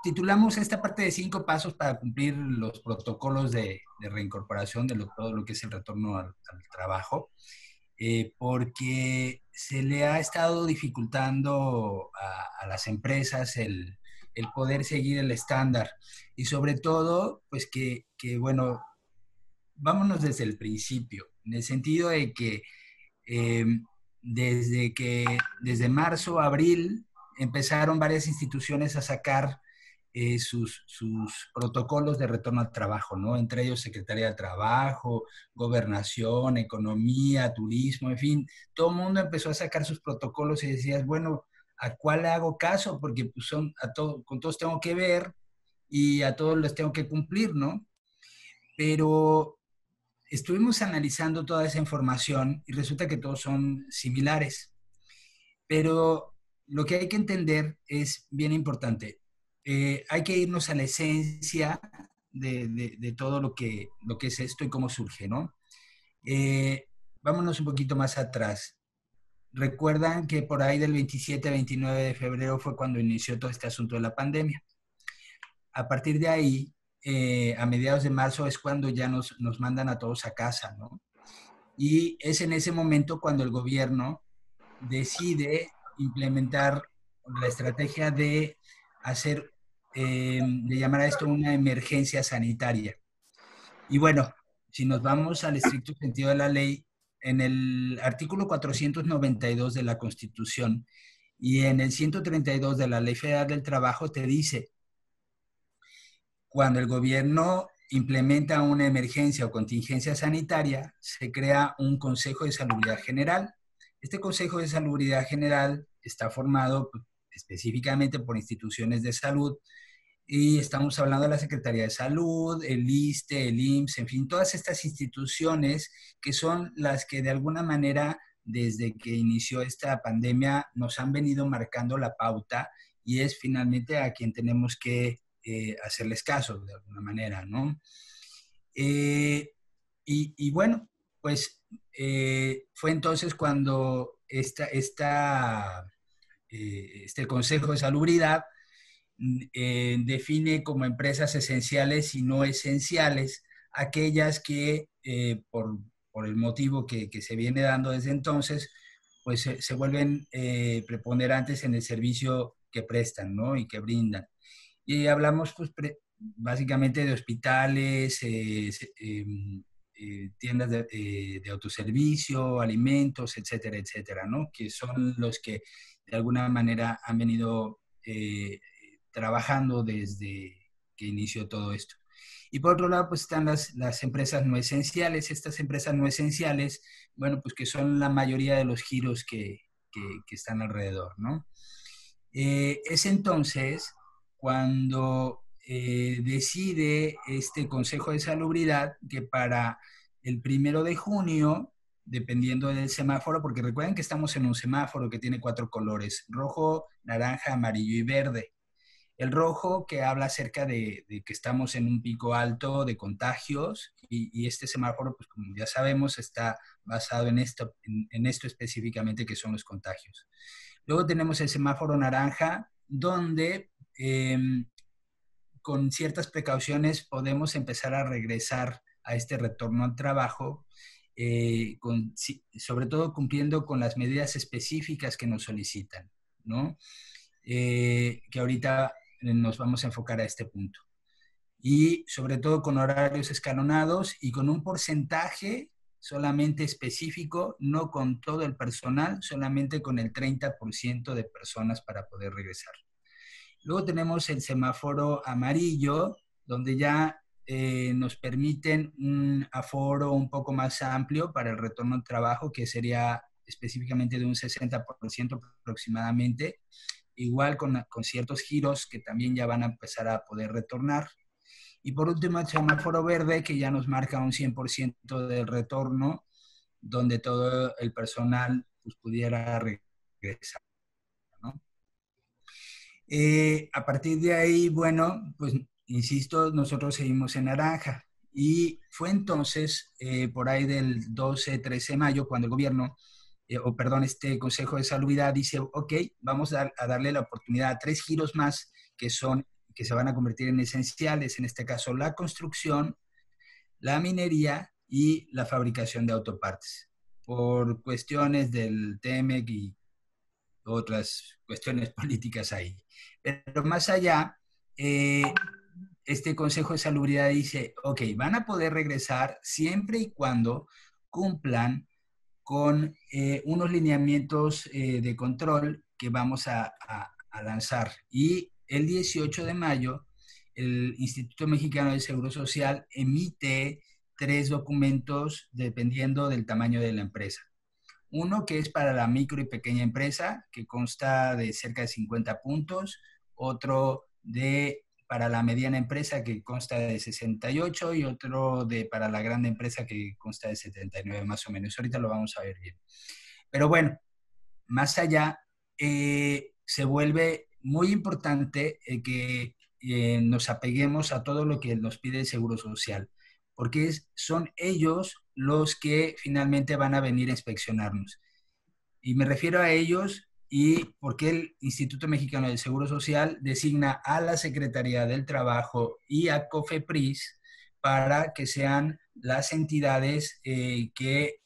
titulamos esta parte de 5 pasos para cumplir los protocolos de reincorporación de todo lo que es el retorno al trabajo, porque se le ha estado dificultando a las empresas el poder seguir el estándar y sobre todo, pues bueno, vámonos desde el principio, en el sentido de que eh, desde marzo, abril, empezaron varias instituciones a sacar sus protocolos de retorno al trabajo, ¿no? Entre ellos Secretaría de Trabajo, Gobernación, Economía, Turismo, en fin, todo el mundo empezó a sacar sus protocolos y decías, bueno, ¿a cuál le hago caso? Porque pues con todos tengo que ver y a todos les tengo que cumplir, ¿no? Pero estuvimos analizando toda esa información y resulta que todos son similares. Pero lo que hay que entender es bien importante. Hay que irnos a la esencia de todo lo que es esto y cómo surge, ¿no? Eh, Vámonos un poquito más atrás. Recuerdan que por ahí del 27-29 de febrero fue cuando inició todo este asunto de la pandemia. A partir de ahí, a mediados de marzo es cuando ya nos mandan a todos a casa, ¿no? Y es en ese momento cuando el gobierno decide implementar la estrategia de hacer, de llamar a esto una emergencia sanitaria. Y bueno, si nos vamos al estricto sentido de la ley, en el artículo 492 de la Constitución y en el 132 de la Ley Federal del Trabajo te dice, cuando el gobierno implementa una emergencia o contingencia sanitaria, se crea un Consejo de Salubridad General. Este Consejo de Salubridad General está formado específicamente por instituciones de salud y estamos hablando de la Secretaría de Salud, el ISSSTE, el IMSS, en fin, todas estas instituciones que son las que de alguna manera desde que inició esta pandemia nos han venido marcando la pauta y es finalmente a quien tenemos que hacerles caso de alguna manera, ¿no? Eh, bueno, pues fue entonces cuando este Consejo de Salubridad define como empresas esenciales y no esenciales aquellas que por el motivo que se viene dando desde entonces, pues se vuelven preponderantes en el servicio que prestan, ¿no? Y que brindan. Y hablamos pues básicamente de hospitales, tiendas de autoservicio, alimentos, etcétera, etcétera, ¿no? Que son los que de alguna manera han venido trabajando desde que inició todo esto. Y por otro lado, pues están las empresas no esenciales. Estas empresas no esenciales, bueno, pues que son la mayoría de los giros que están alrededor, ¿no? Es entonces cuando decide este Consejo de Salubridad que para el 1 de junio, dependiendo del semáforo, porque recuerden que estamos en un semáforo que tiene 4 colores, rojo, naranja, amarillo y verde. El rojo que habla acerca de que estamos en un pico alto de contagios y este semáforo, pues como ya sabemos, está basado en esto específicamente que son los contagios. Luego tenemos el semáforo naranja, donde con ciertas precauciones podemos empezar a regresar a este retorno al trabajo, sobre todo cumpliendo con las medidas específicas que nos solicitan, ¿no? Que ahorita nos vamos a enfocar a este punto. Y sobre todo con horarios escalonados y con un porcentaje solamente específico, no con todo el personal, solamente con el 30% de personas para poder regresar. Luego tenemos el semáforo amarillo, donde ya nos permiten un aforo un poco más amplio para el retorno al trabajo, que sería específicamente de un 60% aproximadamente, igual con ciertos giros que también ya van a empezar a poder retornar. Y por último, el semáforo verde, que ya nos marca un 100% del retorno, donde todo el personal pues, pudiera regresar, ¿no? A partir de ahí, bueno, pues insisto, nosotros seguimos en naranja. Y fue entonces, por ahí del 12-13 de mayo, cuando el gobierno, o perdón, este Consejo de Salubridad dice, ok, vamos a darle la oportunidad a 3 giros más que se van a convertir en esenciales, en este caso la construcción, la minería y la fabricación de autopartes, por cuestiones del TEMEC y otras cuestiones políticas ahí. Pero más allá, este Consejo de Salubridad dice, ok, van a poder regresar siempre y cuando cumplan con unos lineamientos de control que vamos a lanzar. Y el 18 de mayo, el Instituto Mexicano del Seguro Social emite 3 documentos dependiendo del tamaño de la empresa. Uno que es para la micro y pequeña empresa, que consta de cerca de 50 puntos. Otro para la mediana empresa, que consta de 68, y otro para la grande empresa, que consta de 79 más o menos. Ahorita lo vamos a ver bien. Pero bueno, más allá, se vuelve muy importante que nos apeguemos a todo lo que nos pide el Seguro Social, porque son ellos los que finalmente van a venir a inspeccionarnos. Y me refiero a ellos y porque el Instituto Mexicano del Seguro Social designa a la Secretaría del Trabajo y a COFEPRIS para que sean las entidades que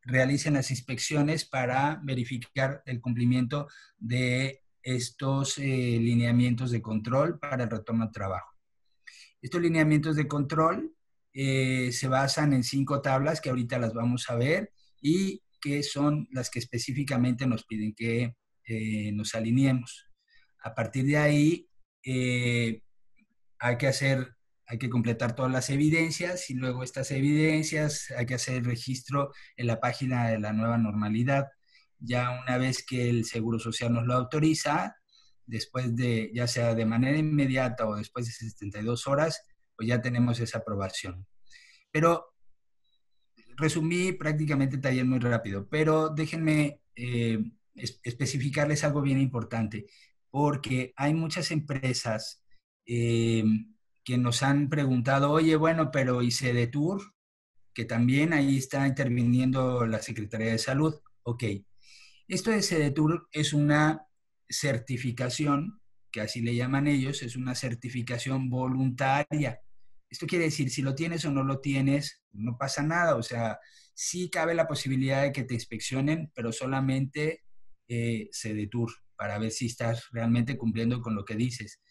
realicen las inspecciones para verificar el cumplimiento de estos lineamientos de control para el retorno al trabajo. Estos lineamientos de control se basan en 5 tablas que ahorita las vamos a ver y que son las que específicamente nos piden que nos alineemos. A partir de ahí, hay que completar todas las evidencias y luego estas evidencias hay que hacer el registro en la página de la nueva normalidad. Ya una vez que el Seguro Social nos lo autoriza, después de, ya sea de manera inmediata o después de 72 horas, pues ya tenemos esa aprobación. Pero resumí prácticamente el taller muy rápido, pero déjenme especificarles algo bien importante, porque hay muchas empresas que nos han preguntado, oye, bueno, pero ¿y Sedetur? Que también ahí está interviniendo la Secretaría de Salud. Ok, esto de Sedetur es una certificación, que así le llaman ellos, es una certificación voluntaria. Esto quiere decir, si lo tienes o no lo tienes, no pasa nada. O sea, sí cabe la posibilidad de que te inspeccionen, pero solamente Sedetur, para ver si estás realmente cumpliendo con lo que dices.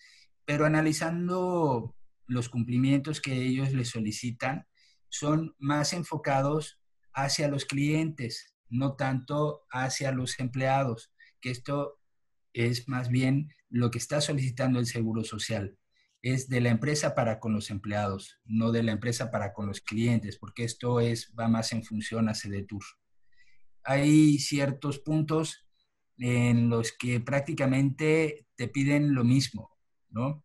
Pero analizando los cumplimientos que ellos les solicitan, son más enfocados hacia los clientes, no tanto hacia los empleados, que esto es más bien lo que está solicitando el Seguro Social. Es de la empresa para con los empleados, no de la empresa para con los clientes, porque esto va más en función a Sedetur. Hay ciertos puntos en los que prácticamente te piden lo mismo, ¿no?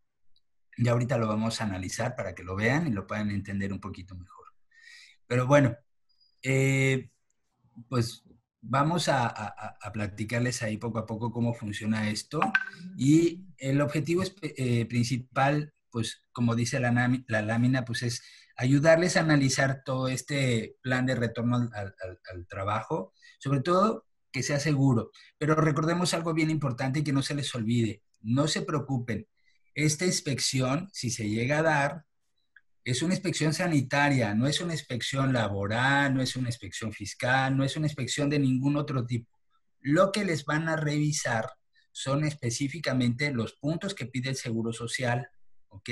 Ya ahorita lo vamos a analizar para que lo vean y lo puedan entender un poquito mejor. Pero bueno, eh, pues vamos a platicarles ahí poco a poco cómo funciona esto. Y el objetivo principal, pues como dice la lámina, pues es ayudarles a analizar todo este plan de retorno al trabajo, sobre todo que sea seguro. Pero recordemos algo bien importante y que no se les olvide. No se preocupen. Esta inspección, si se llega a dar, es una inspección sanitaria, no es una inspección laboral, no es una inspección fiscal, no es una inspección de ningún otro tipo. Lo que les van a revisar son específicamente los puntos que pide el Seguro Social, ¿ok?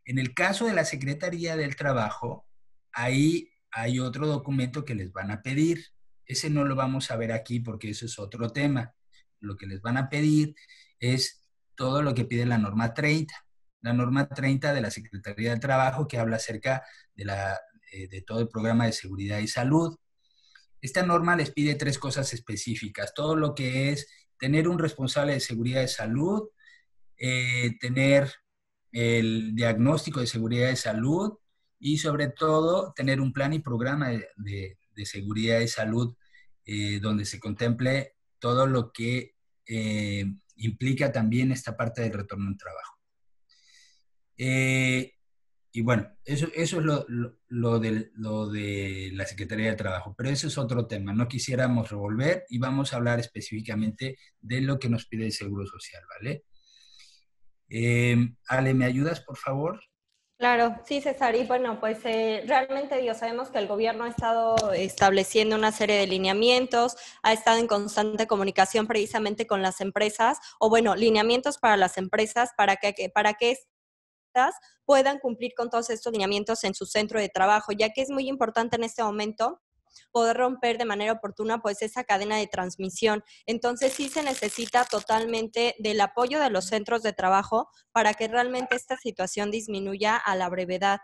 En el caso de la Secretaría del Trabajo, ahí hay otro documento que les van a pedir. Ese no lo vamos a ver aquí porque eso es otro tema. Lo que les van a pedir es todo lo que pide la norma 30. La norma 30 de la Secretaría del Trabajo, que habla acerca de todo el programa de seguridad y salud. Esta norma les pide 3 cosas específicas. Todo lo que es tener un responsable de seguridad de salud, tener el diagnóstico de seguridad de salud y sobre todo tener un plan y programa de seguridad de salud donde se contemple todo lo que implica también esta parte del retorno al trabajo. Y bueno, eso es lo de la Secretaría de Trabajo, pero eso es otro tema, no quisiéramos revolver y vamos a hablar específicamente de lo que nos pide el Seguro Social, ¿vale? Ale, ¿me ayudas, por favor? Claro, sí, César. Y bueno, pues realmente, Dios, sabemos que el gobierno ha estado estableciendo una serie de lineamientos, ha estado en constante comunicación precisamente con las empresas, o bueno, lineamientos para las empresas para que estas puedan cumplir con todos estos lineamientos en su centro de trabajo, ya que es muy importante en este momento poder romper de manera oportuna pues esa cadena de transmisión. Entonces sí se necesita totalmente del apoyo de los centros de trabajo para que realmente esta situación disminuya a la brevedad.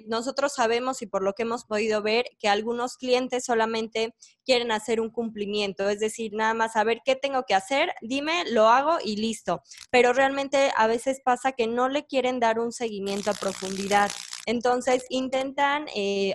Nosotros sabemos y por lo que hemos podido ver que algunos clientes solamente quieren hacer un cumplimiento, es decir, nada más saber qué tengo que hacer, dime, lo hago y listo. Pero realmente a veces pasa que no le quieren dar un seguimiento a profundidad. Entonces intentan,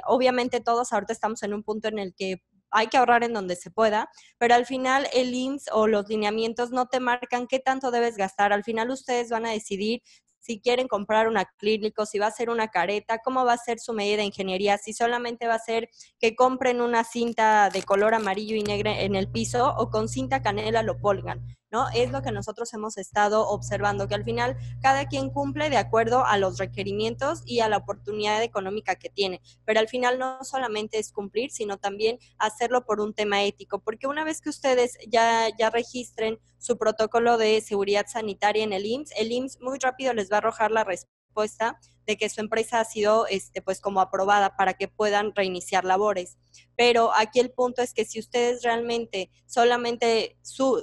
obviamente todos ahorita estamos en un punto en el que hay que ahorrar en donde se pueda, pero al final el IMSS o los lineamientos no te marcan qué tanto debes gastar. Al final ustedes van a decidir si quieren comprar un acrílico, si va a ser una careta, cómo va a ser su medida de ingeniería, si solamente va a ser que compren una cinta de color amarillo y negro en el piso o con cinta canela lo polgan, ¿no? Es lo que nosotros hemos estado observando, que al final cada quien cumple de acuerdo a los requerimientos y a la oportunidad económica que tiene, pero al final no solamente es cumplir, sino también hacerlo por un tema ético, porque una vez que ustedes ya registren su protocolo de seguridad sanitaria en el IMSS muy rápido les va a arrojar la respuesta de que su empresa ha sido pues como aprobada para que puedan reiniciar labores. Pero aquí el punto es que si ustedes realmente solamente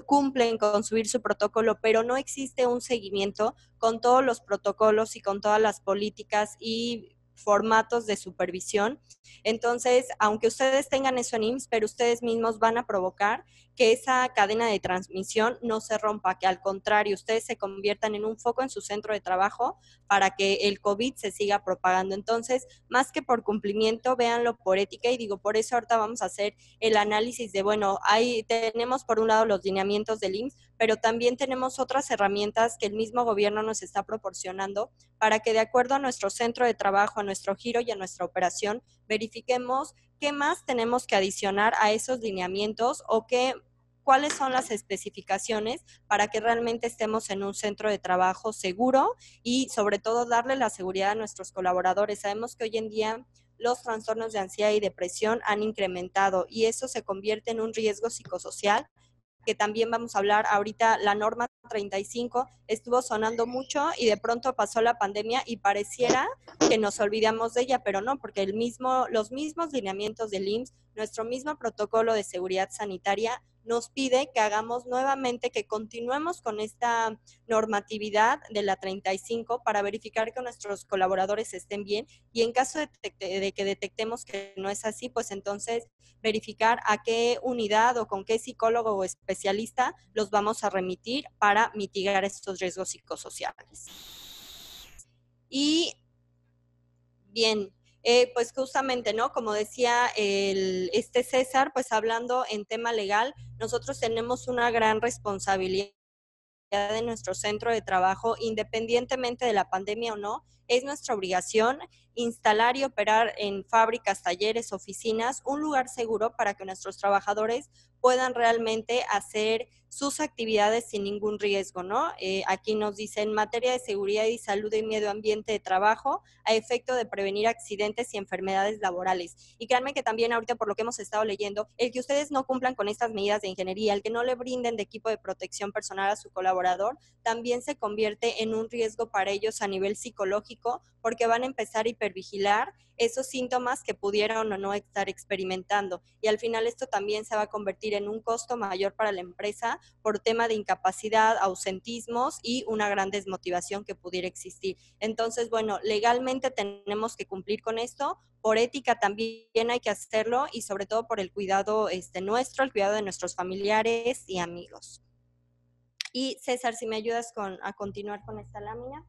cumplen con subir su protocolo, pero no existe un seguimiento con todos los protocolos y con todas las políticas y formatos de supervisión. Entonces, aunque ustedes tengan eso en IMSS, pero ustedes mismos van a provocar que esa cadena de transmisión no se rompa, que al contrario, ustedes se conviertan en un foco en su centro de trabajo para que el COVID se siga propagando. Entonces, más que por cumplimiento, véanlo por ética y digo, por eso ahorita vamos a hacer el análisis de, bueno, ahí tenemos por un lado los lineamientos del IMSS, pero también tenemos otras herramientas que el mismo gobierno nos está proporcionando para que de acuerdo a nuestro centro de trabajo, a nuestro giro y a nuestra operación, verifiquemos qué más tenemos que adicionar a esos lineamientos o cuáles son las especificaciones para que realmente estemos en un centro de trabajo seguro y sobre todo darle la seguridad a nuestros colaboradores. Sabemos que hoy en día los trastornos de ansiedad y depresión han incrementado y eso se convierte en un riesgo psicosocial que también vamos a hablar ahorita. La norma 35 estuvo sonando mucho y de pronto pasó la pandemia y pareciera que nos olvidamos de ella, pero no, porque los mismos lineamientos del IMSS, nuestro mismo protocolo de seguridad sanitaria nos pide que hagamos nuevamente, que continuemos con esta normatividad de la 35 para verificar que nuestros colaboradores estén bien y en caso de que detectemos que no es así, pues entonces verificar a qué unidad o con qué psicólogo o especialista los vamos a remitir para mitigar estos riesgos psicosociales. Y bien, pues justamente, ¿no? Como decía César, pues hablando en tema legal, nosotros tenemos una gran responsabilidad de nuestro centro de trabajo, independientemente de la pandemia o no, es nuestra obligación instalar y operar en fábricas, talleres, oficinas, un lugar seguro para que nuestros trabajadores puedan realmente hacer sus actividades sin ningún riesgo, ¿no? Aquí nos dice, en materia de seguridad y salud y medio ambiente de trabajo, a efecto de prevenir accidentes y enfermedades laborales. Y créanme que también ahorita, por lo que hemos estado leyendo, el que ustedes no cumplan con estas medidas de ingeniería, el que no le brinden de equipo de protección personal a su colaborador, también se convierte en un riesgo para ellos a nivel psicológico, porque van a empezar a hipervigilar esos síntomas que pudieron o no estar experimentando. Y al final esto también se va a convertir en un costo mayor para la empresa por tema de incapacidad, ausentismos y una gran desmotivación que pudiera existir. Entonces, bueno, legalmente tenemos que cumplir con esto, por ética también hay que hacerlo y sobre todo por el cuidado nuestro, el cuidado de nuestros familiares y amigos. Y César, si me ayudas a continuar con esta lámina.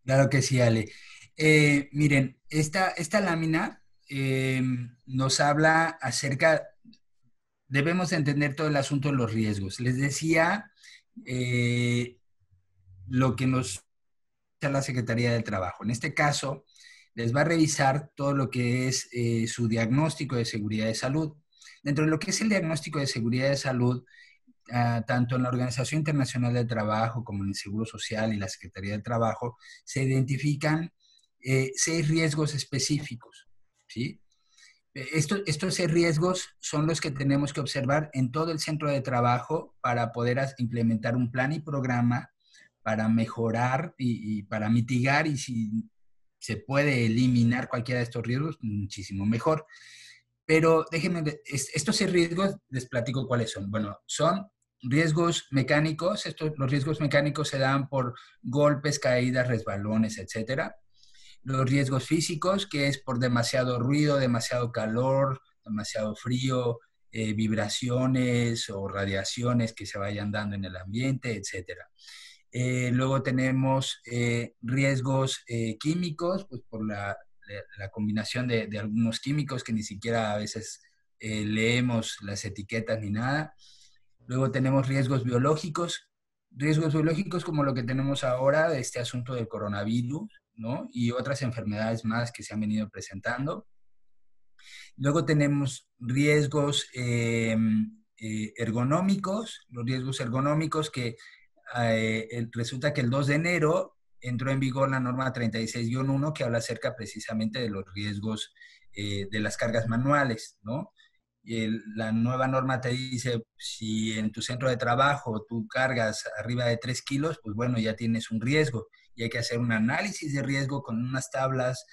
Claro que sí, Ale. Miren, esta lámina nos habla acerca, debemos entender todo el asunto de los riesgos. Les decía eh, lo que nos da la Secretaría del Trabajo. En este caso, les va a revisar todo lo que es su diagnóstico de seguridad de salud. Dentro de lo que es el diagnóstico de seguridad de salud, tanto en la Organización Internacional del Trabajo como en el Seguro Social y la Secretaría del Trabajo, se identifican 6 riesgos específicos, ¿sí? Estos 6 riesgos son los que tenemos que observar en todo el centro de trabajo para poder implementar un plan y programa para mejorar y para mitigar, y si se puede eliminar cualquiera de estos riesgos, muchísimo mejor. Pero déjenme, estos 6 riesgos les platico cuáles son. Bueno, son riesgos mecánicos. Los riesgos mecánicos se dan por golpes, caídas, resbalones, etcétera. Los riesgos físicos, que es por demasiado ruido, demasiado calor, demasiado frío, vibraciones o radiaciones que se vayan dando en el ambiente, etcétera. Luego tenemos riesgos químicos, pues por la combinación de algunos químicos que ni siquiera a veces leemos las etiquetas ni nada. Luego tenemos riesgos biológicos como lo que tenemos ahora, de este asunto del coronavirus, ¿no? Y otras enfermedades más que se han venido presentando. Luego tenemos riesgos ergonómicos, los riesgos ergonómicos que resulta que el 2 de enero entró en vigor la norma 36-1 que habla acerca precisamente de los riesgos de las cargas manuales, ¿no? Y la nueva norma te dice, si en tu centro de trabajo tú cargas arriba de 3 kilos, pues bueno, ya tienes un riesgo y hay que hacer un análisis de riesgo con unas tablas,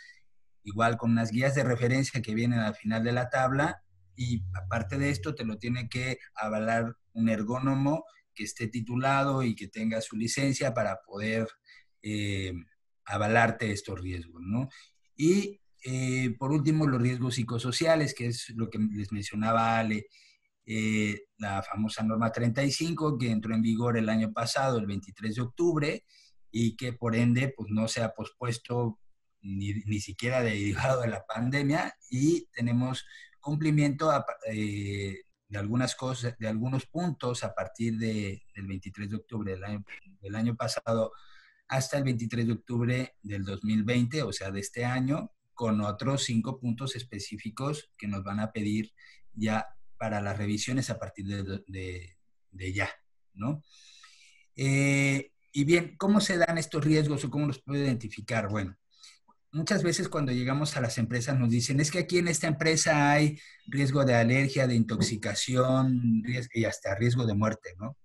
igual con unas guías de referencia que vienen al final de la tabla, y aparte de esto te lo tiene que avalar un ergónomo que esté titulado y que tenga su licencia para poder eh, avalarte estos riesgos, ¿no? Y por último, los riesgos psicosociales, que es lo que les mencionaba Ale, la famosa norma 35, que entró en vigor el año pasado, el 23 de octubre, y que por ende pues, no se ha pospuesto ni siquiera derivado de la pandemia, y tenemos cumplimiento de algunas cosas, de algunos puntos a partir del 23 de octubre del año pasado hasta el 23 de octubre del 2020, o sea, de este año, con otros 5 puntos específicos que nos van a pedir ya para las revisiones a partir de ya, ¿no? Y bien, ¿cómo se dan estos riesgos o cómo los puedo identificar? Bueno, muchas veces cuando llegamos a las empresas nos dicen, es que aquí en esta empresa hay riesgo de alergia, de intoxicación y hasta riesgo de muerte, ¿no?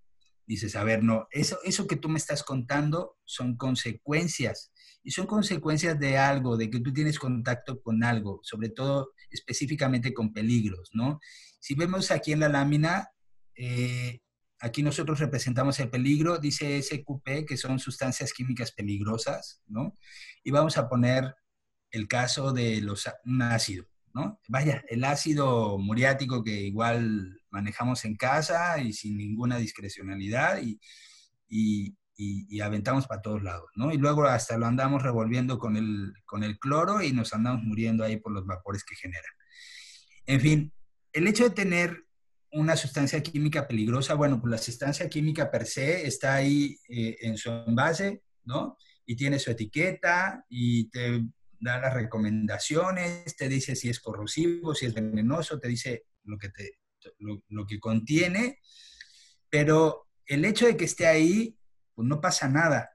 Dices, a ver, no, eso que tú me estás contando son consecuencias, y son consecuencias de algo, de que tú tienes contacto con algo, sobre todo específicamente con peligros, ¿no? Si vemos aquí en la lámina, eh, aquí nosotros representamos el peligro, dice SQP, que son sustancias químicas peligrosas, ¿no? Y vamos a poner el caso de un ácido, ¿no? Vaya, el ácido muriático que igual manejamos en casa y sin ninguna discrecionalidad y aventamos para todos lados, ¿no? Y luego hasta lo andamos revolviendo con el cloro y nos andamos muriendo ahí por los vapores que generan. En fin, el hecho de tener una sustancia química peligrosa, bueno, pues la sustancia química per se está ahí en su envase, ¿no? Y tiene su etiqueta y te da las recomendaciones, te dice si es corrosivo, si es venenoso, te dice lo que contiene, pero el hecho de que esté ahí, pues no pasa nada.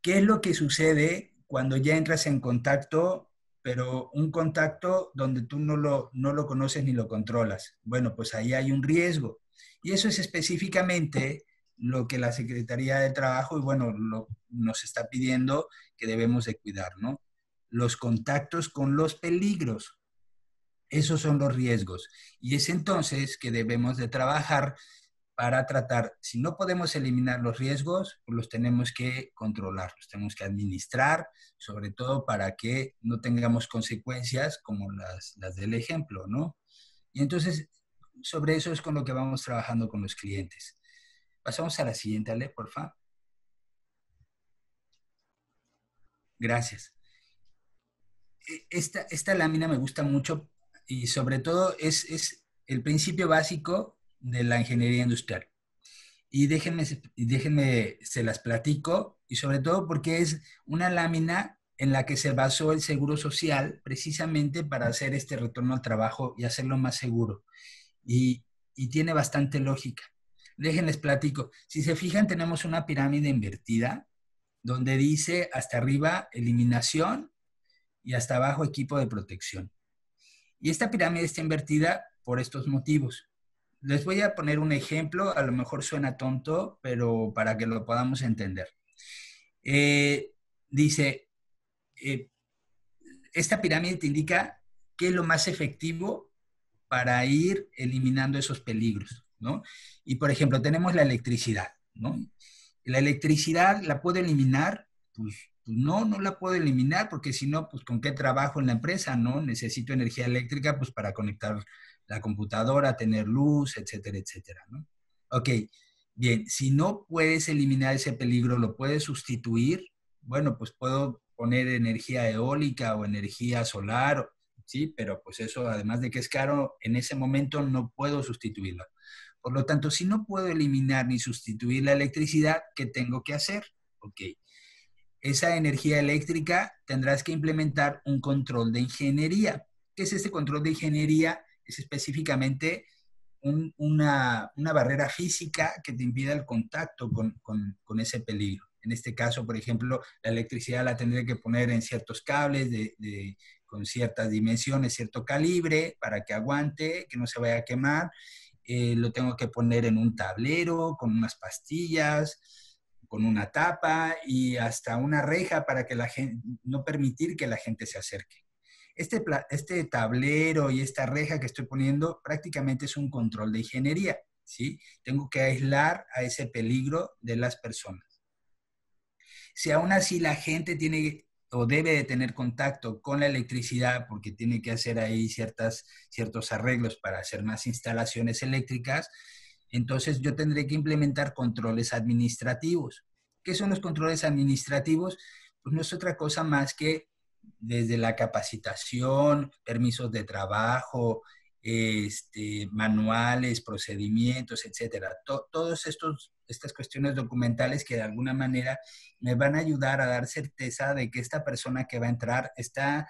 ¿Qué es lo que sucede cuando ya entras en contacto, pero un contacto donde tú no lo conoces ni lo controlas? Bueno, pues ahí hay un riesgo. Y eso es específicamente lo que la Secretaría de Trabajo, y bueno, nos está pidiendo que debemos de cuidar, ¿no? Los contactos con los peligros. Esos son los riesgos. Y es entonces que debemos de trabajar para tratar, si no podemos eliminar los riesgos, pues los tenemos que controlar, los tenemos que administrar, sobre todo para que no tengamos consecuencias como las del ejemplo, ¿no? Y entonces, sobre eso es con lo que vamos trabajando con los clientes. Pasamos a la siguiente, Ale, por favor. Gracias. Esta lámina me gusta mucho y sobre todo es el principio básico de la ingeniería industrial. Y déjenme, se las platico, y sobre todo porque es una lámina en la que se basó el Seguro Social precisamente para hacer este retorno al trabajo y hacerlo más seguro. Y tiene bastante lógica. Déjenles platico. Si se fijan, tenemos una pirámide invertida donde dice hasta arriba eliminación y hasta abajo equipo de protección. Y esta pirámide está invertida por estos motivos. Les voy a poner un ejemplo, a lo mejor suena tonto, pero para que lo podamos entender. Dice, eh, esta pirámide te indica qué es lo más efectivo para ir eliminando esos peligros, ¿no? Y por ejemplo, tenemos la electricidad, ¿no? La electricidad la puedo eliminar, pues no, no la puedo eliminar porque si no, pues con qué trabajo en la empresa, ¿no? Necesito energía eléctrica pues para conectar la computadora, tener luz, etcétera, etcétera, ¿no? Ok, bien, si no puedes eliminar ese peligro, ¿lo puedes sustituir? Bueno, pues puedo poner energía eólica o energía solar, sí, pero pues eso, además de que es caro, en ese momento no puedo sustituirlo. Por lo tanto, si no puedo eliminar ni sustituir la electricidad, ¿qué tengo que hacer? Ok, esa energía eléctrica tendrás que implementar un control de ingeniería. ¿Qué es este control de ingeniería? Es específicamente una barrera física que te impida el contacto con ese peligro. En este caso, por ejemplo, la electricidad la tendré que poner en ciertos cables con ciertas dimensiones, cierto calibre, para que aguante, que no se vaya a quemar. Lo tengo que poner en un tablero, con unas pastillas, con una tapa y hasta una reja para que la gente, no permitir que la gente se acerque. Este tablero y esta reja que estoy poniendo prácticamente es un control de ingeniería, ¿sí? Tengo que aislar a ese peligro de las personas. Si aún así la gente tiene o debe de tener contacto con la electricidad porque tiene que hacer ahí ciertos arreglos para hacer más instalaciones eléctricas, entonces yo tendré que implementar controles administrativos. ¿Qué son los controles administrativos? Pues no es otra cosa más que desde la capacitación, permisos de trabajo, manuales, procedimientos, etcétera. Todas estas cuestiones documentales que de alguna manera me van a ayudar a dar certeza de que esta persona que va a entrar está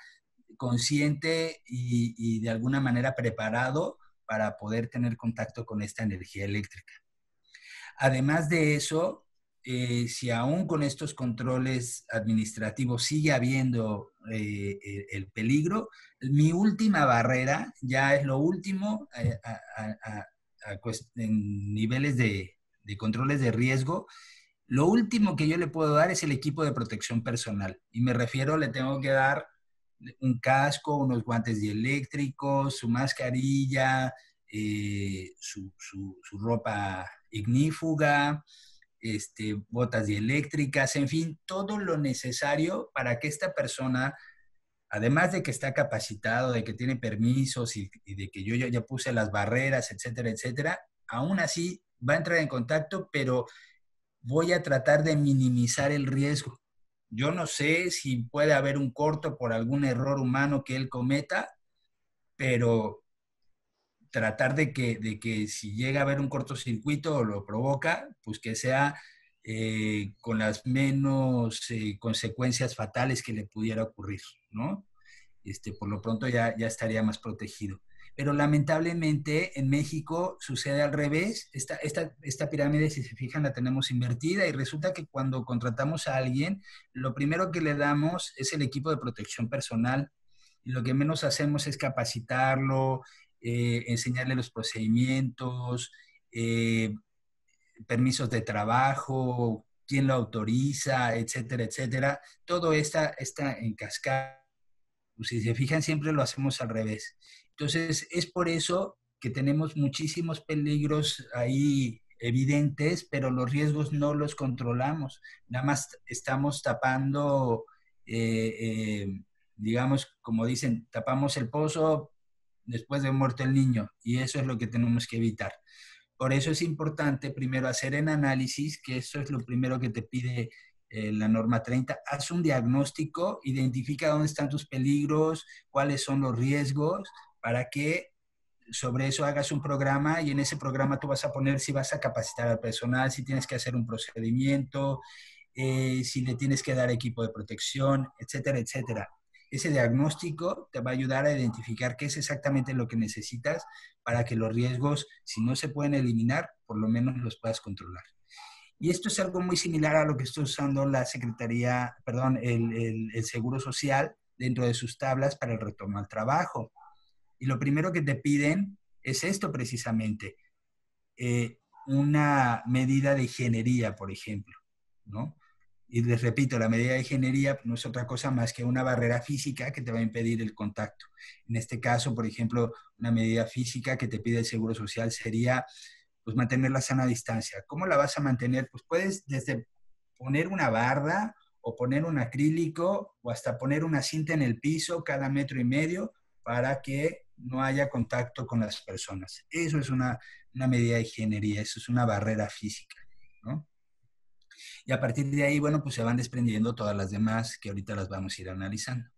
consciente y de alguna manera preparado para poder tener contacto con esta energía eléctrica. Además de eso, si aún con estos controles administrativos sigue habiendo el peligro, mi última barrera, ya es lo último en niveles de controles de riesgo, lo último que yo le puedo dar es el equipo de protección personal. Y me refiero, le tengo que dar un casco, unos guantes dieléctricos, su mascarilla, su ropa ignífuga, botas dieléctricas, en fin, todo lo necesario para que esta persona, además de que está capacitado, de que tiene permisos y de que yo ya puse las barreras, etcétera, etcétera, aún así va a entrar en contacto, pero voy a tratar de minimizar el riesgo. Yo no sé si puede haber un corto por algún error humano que él cometa, pero tratar de que si llega a haber un cortocircuito o lo provoca, pues que sea con las menos consecuencias fatales que le pudiera ocurrir, ¿no? Por lo pronto ya estaría más protegido. Pero lamentablemente en México sucede al revés. Esta pirámide, si se fijan, la tenemos invertida y resulta que cuando contratamos a alguien, lo primero que le damos es el equipo de protección personal y lo que menos hacemos es capacitarlo, enseñarle los procedimientos, eh, permisos de trabajo, quién lo autoriza, etcétera, etcétera. Todo está en cascada. Si se fijan, siempre lo hacemos al revés. Entonces, es por eso que tenemos muchísimos peligros ahí evidentes, pero los riesgos no los controlamos. Nada más estamos tapando, eh, eh, digamos, como dicen, tapamos el pozo después de muerto el niño, y eso es lo que tenemos que evitar. Por eso es importante primero hacer el análisis, que eso es lo primero que te pide la norma 30. Haz un diagnóstico, identifica dónde están tus peligros, cuáles son los riesgos, para que sobre eso hagas un programa y en ese programa tú vas a poner si vas a capacitar al personal, si tienes que hacer un procedimiento, si le tienes que dar equipo de protección, etcétera, etcétera. ese diagnóstico te va a ayudar a identificar qué es exactamente lo que necesitas para que los riesgos, si no se pueden eliminar, por lo menos los puedas controlar. Y esto es algo muy similar a lo que está usando la Secretaría, perdón, el Seguro Social dentro de sus tablas para el retorno al trabajo. Y lo primero que te piden es esto precisamente, una medida de ingeniería, por ejemplo, ¿no? Y les repito, la medida de ingeniería no es otra cosa más que una barrera física que te va a impedir el contacto. En este caso, por ejemplo, una medida física que te pide el Seguro Social sería pues mantener la sana distancia. ¿Cómo la vas a mantener? Pues puedes desde poner una barda o poner un acrílico o hasta poner una cinta en el piso cada 1,5 metros para que no haya contacto con las personas. Eso es una medida de ingeniería, eso es una barrera física, ¿no? Y a partir de ahí, bueno, pues se van desprendiendo todas las demás que ahorita las vamos a ir analizando.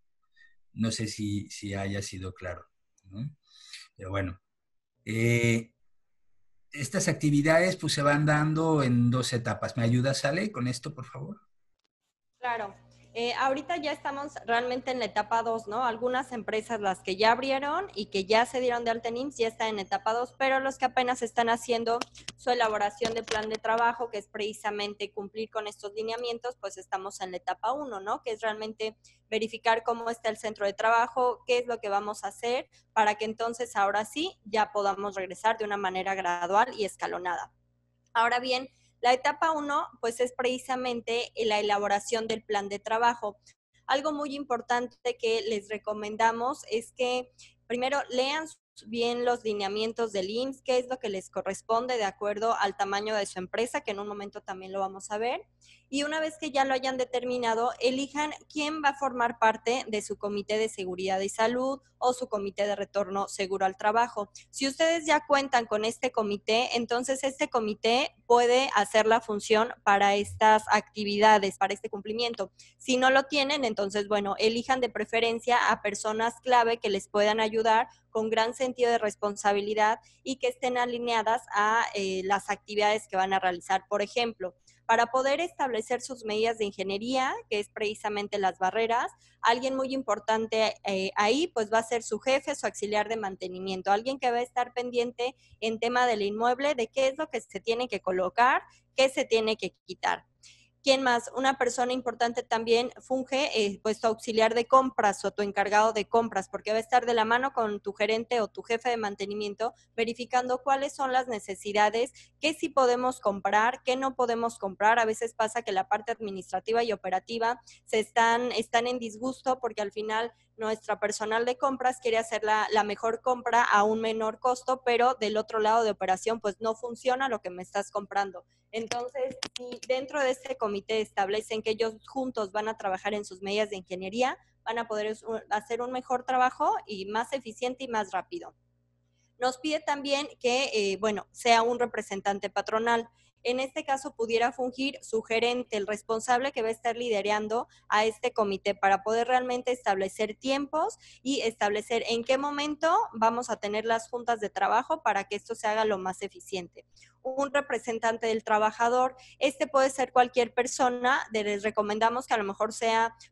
No sé si haya sido claro, ¿no? Pero bueno, eh, estas actividades pues se van dando en 2 etapas. ¿Me ayudas, Ale, con esto, por favor? Claro. Ahorita ya estamos realmente en la etapa 2, ¿no? Algunas empresas, las que ya abrieron y que ya se dieron de alta en IMSS, ya están en etapa 2, pero los que apenas están haciendo su elaboración de plan de trabajo, que es precisamente cumplir con estos lineamientos, pues estamos en la etapa 1, ¿no? Que es realmente verificar cómo está el centro de trabajo, qué es lo que vamos a hacer, para que entonces ahora sí ya podamos regresar de una manera gradual y escalonada. Ahora bien, la etapa 1, pues es precisamente la elaboración del plan de trabajo. Algo muy importante que les recomendamos es que primero lean bien los lineamientos del IMSS, qué es lo que les corresponde de acuerdo al tamaño de su empresa, que en un momento también lo vamos a ver. Y una vez que ya lo hayan determinado, elijan quién va a formar parte de su comité de seguridad y salud o su comité de retorno seguro al trabajo. Si ustedes ya cuentan con este comité, entonces este comité puede hacer la función para estas actividades, para este cumplimiento. Si no lo tienen, entonces, bueno, elijan de preferencia a personas clave que les puedan ayudar con gran sentido de responsabilidad y que estén alineadas a las actividades que van a realizar. Por ejemplo, para poder establecer sus medidas de ingeniería, que es precisamente las barreras, alguien muy importante ahí pues va a ser su jefe, su auxiliar de mantenimiento, alguien que va a estar pendiente en tema del inmueble, de qué es lo que se tiene que colocar, qué se tiene que quitar. ¿Quién más? Una persona importante también funge, pues tu auxiliar de compras o tu encargado de compras, porque va a estar de la mano con tu gerente o tu jefe de mantenimiento, verificando cuáles son las necesidades, qué sí podemos comprar, qué no podemos comprar. A veces pasa que la parte administrativa y operativa están en disgusto porque al final nuestra personal de compras quiere hacer la mejor compra a un menor costo, pero del otro lado de operación pues no funciona lo que me estás comprando. Entonces, si dentro de este comité establecen que ellos juntos van a trabajar en sus medidas de ingeniería, van a poder hacer un mejor trabajo y más eficiente y más rápido. Nos pide también que, bueno, sea un representante patronal. En este caso pudiera fungir su gerente, el responsable que va a estar liderando a este comité para poder realmente establecer tiempos y establecer en qué momento vamos a tener las juntas de trabajo para que esto se haga lo más eficiente. Un representante del trabajador, este puede ser cualquier persona, les recomendamos que a lo mejor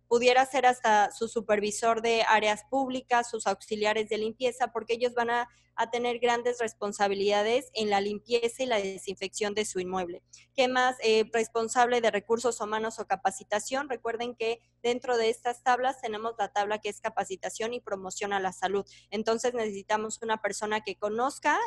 pudiera ser hasta su supervisor de áreas públicas, sus auxiliares de limpieza, porque ellos van a tener grandes responsabilidades en la limpieza y la desinfección de su inmueble. ¿Qué más? Responsable de recursos humanos o capacitación. Recuerden que dentro de estas tablas tenemos la tabla que es capacitación y promoción a la salud. Entonces necesitamos una persona que conozca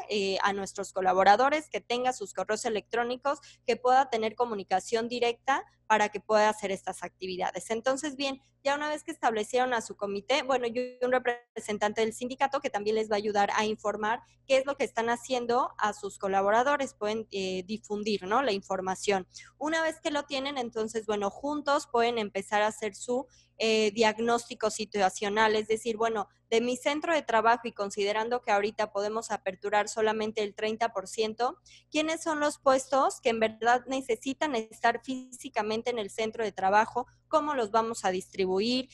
a nuestros colaboradores, que tenga sus correos electrónicos, que pueda tener comunicación directa para que pueda hacer estas actividades. Entonces, bien, ya una vez que establecieron a su comité, bueno, yo un representante del sindicato que también les va a ayudar a informar qué es lo que están haciendo a sus colaboradores, pueden difundir, ¿no?, la información. Una vez que lo tienen, entonces, bueno, juntos pueden empezar a hacer su diagnóstico situacional, es decir, bueno, de mi centro de trabajo y considerando que ahorita podemos aperturar solamente el 30%, ¿quiénes son los puestos que en verdad necesitan estar físicamente en el centro de trabajo? ¿Cómo los vamos a distribuir?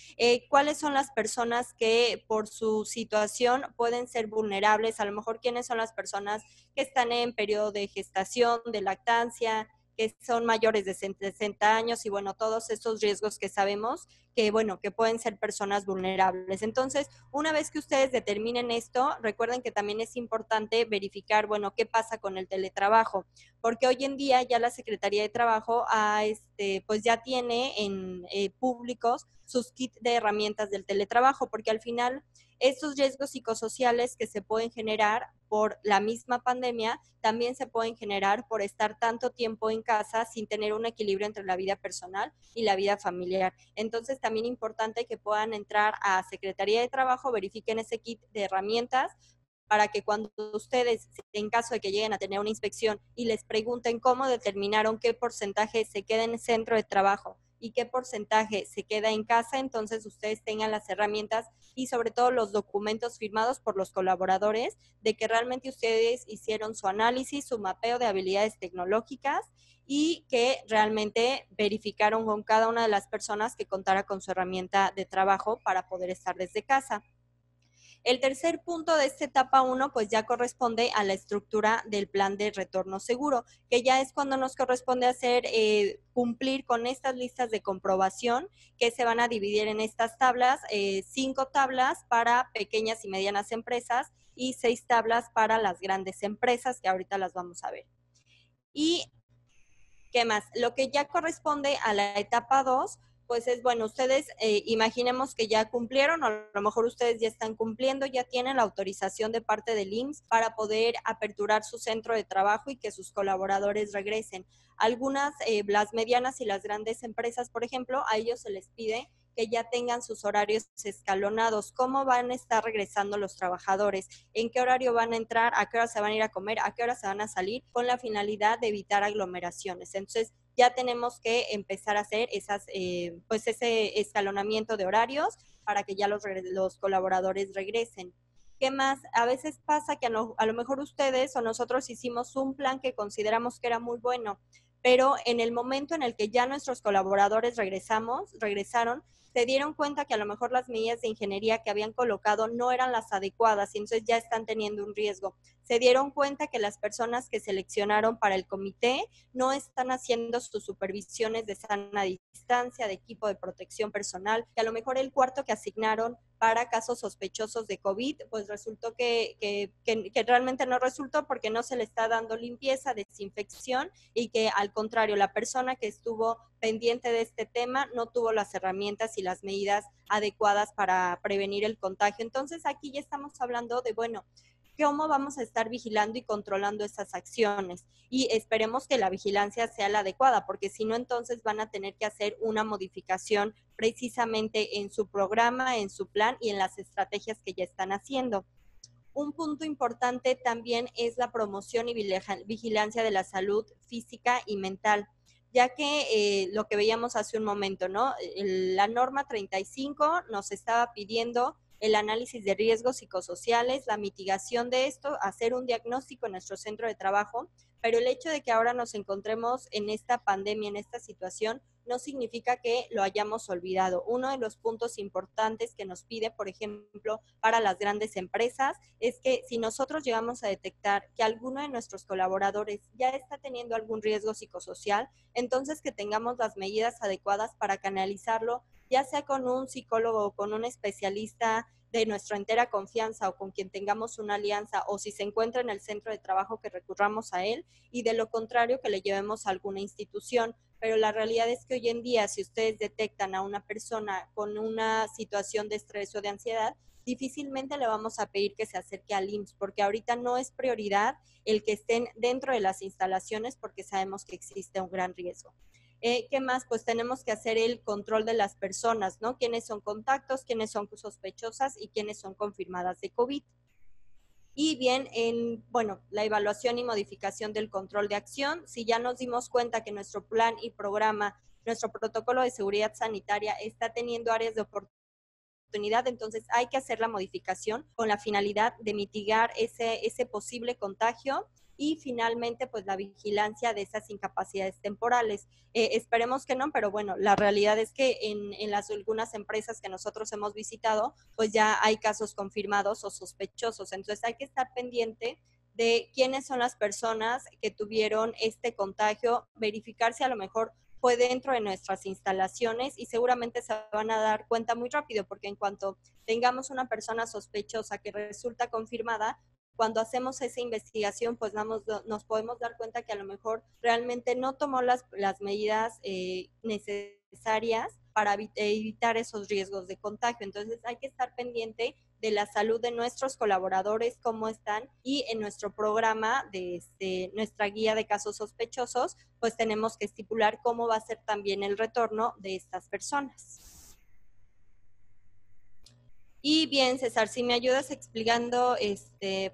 ¿Cuáles son las personas que por su situación pueden ser vulnerables? A lo mejor, ¿quiénes son las personas que están en periodo de gestación, de lactancia? que son mayores de 60 años y bueno, todos estos riesgos que sabemos que, bueno, que pueden ser personas vulnerables. Entonces, una vez que ustedes determinen esto, recuerden que también es importante verificar, bueno, qué pasa con el teletrabajo, porque hoy en día ya la Secretaría de Trabajo pues ya tiene en públicos sus kits de herramientas del teletrabajo, porque al final estos riesgos psicosociales que se pueden generar por la misma pandemia también se pueden generar por estar tanto tiempo en casa sin tener un equilibrio entre la vida personal y la vida familiar. Entonces, también es importante que puedan entrar a Secretaría de Trabajo, verifiquen ese kit de herramientas para que cuando ustedes, en caso de que lleguen a tener una inspección y les pregunten cómo determinaron qué porcentaje se queda en el centro de trabajo y qué porcentaje se queda en casa, entonces ustedes tengan las herramientas y sobre todo los documentos firmados por los colaboradores de que realmente ustedes hicieron su análisis, su mapeo de habilidades tecnológicas y que realmente verificaron con cada una de las personas que contara con su herramienta de trabajo para poder estar desde casa. El tercer punto de esta etapa 1, pues ya corresponde a la estructura del plan de retorno seguro, que ya es cuando nos corresponde hacer cumplir con estas listas de comprobación que se van a dividir en estas tablas, 5 tablas para pequeñas y medianas empresas y 6 tablas para las grandes empresas, que ahorita las vamos a ver. Y ¿qué más? Lo que ya corresponde a la etapa 2, pues es, bueno, ustedes imaginemos que ya cumplieron, o a lo mejor ustedes ya están cumpliendo, ya tienen la autorización de parte del IMSS para poder aperturar su centro de trabajo y que sus colaboradores regresen. Algunas, las medianas y las grandes empresas, por ejemplo, a ellos se les pide que ya tengan sus horarios escalonados, cómo van a estar regresando los trabajadores, en qué horario van a entrar, a qué hora se van a ir a comer, a qué hora se van a salir, con la finalidad de evitar aglomeraciones. Entonces, ya tenemos que empezar a hacer pues ese escalonamiento de horarios para que ya los colaboradores regresen. ¿Qué más? A veces pasa que a lo mejor ustedes o nosotros hicimos un plan que consideramos que era muy bueno, pero en el momento en el que ya nuestros colaboradores regresaron, se dieron cuenta que a lo mejor las medidas de ingeniería que habían colocado no eran las adecuadas y entonces ya están teniendo un riesgo. Se dieron cuenta que las personas que seleccionaron para el comité no están haciendo sus supervisiones de sana distancia, de equipo de protección personal, que a lo mejor el cuarto que asignaron para casos sospechosos de COVID, pues resultó que realmente no resultó porque no se le está dando limpieza, desinfección y que al contrario, la persona que estuvo pendiente de este tema no tuvo las herramientas y las medidas adecuadas para prevenir el contagio. Entonces aquí ya estamos hablando de, bueno, cómo vamos a estar vigilando y controlando esas acciones. Y esperemos que la vigilancia sea la adecuada, porque si no, entonces van a tener que hacer una modificación precisamente en su programa, en su plan y en las estrategias que ya están haciendo. Un punto importante también es la promoción y vigilancia de la salud física y mental, ya que lo que veíamos hace un momento, ¿no? La norma 35 nos estaba pidiendo el análisis de riesgos psicosociales, la mitigación de esto, hacer un diagnóstico en nuestro centro de trabajo, pero el hecho de que ahora nos encontremos en esta pandemia, en esta situación, no significa que lo hayamos olvidado. Uno de los puntos importantes que nos pide, por ejemplo, para las grandes empresas, es que si nosotros llegamos a detectar que alguno de nuestros colaboradores ya está teniendo algún riesgo psicosocial, entonces que tengamos las medidas adecuadas para canalizarlo, ya sea con un psicólogo o con un especialista de nuestra entera confianza o con quien tengamos una alianza, o si se encuentra en el centro de trabajo que recurramos a él, y de lo contrario que le llevemos a alguna institución. Pero la realidad es que hoy en día, si ustedes detectan a una persona con una situación de estrés o de ansiedad, difícilmente le vamos a pedir que se acerque al IMSS, porque ahorita no es prioridad el que estén dentro de las instalaciones porque sabemos que existe un gran riesgo. ¿Qué más? Pues tenemos que hacer el control de las personas, ¿no? ¿Quiénes son contactos, quiénes son sospechosas y quiénes son confirmadas de COVID? Y bien, bueno, la evaluación y modificación del control de acción. Si ya nos dimos cuenta que nuestro plan y programa, nuestro protocolo de seguridad sanitaria está teniendo áreas de oportunidad, entonces hay que hacer la modificación con la finalidad de mitigar ese posible contagio y finalmente pues la vigilancia de esas incapacidades temporales. Esperemos que no, pero bueno, la realidad es que en algunas empresas que nosotros hemos visitado, pues ya hay casos confirmados o sospechosos, entonces hay que estar pendiente de quiénes son las personas que tuvieron este contagio, verificar si a lo mejor fue dentro de nuestras instalaciones y seguramente se van a dar cuenta muy rápido, porque en cuanto tengamos una persona sospechosa que resulta confirmada, cuando hacemos esa investigación, pues nos podemos dar cuenta que a lo mejor realmente no tomó las medidas necesarias para evitar esos riesgos de contagio. Entonces hay que estar pendiente de la salud de nuestros colaboradores, cómo están, y en nuestro programa de nuestra guía de casos sospechosos, pues tenemos que estipular cómo va a ser también el retorno de estas personas. Y bien, César, si me ayudas explicando,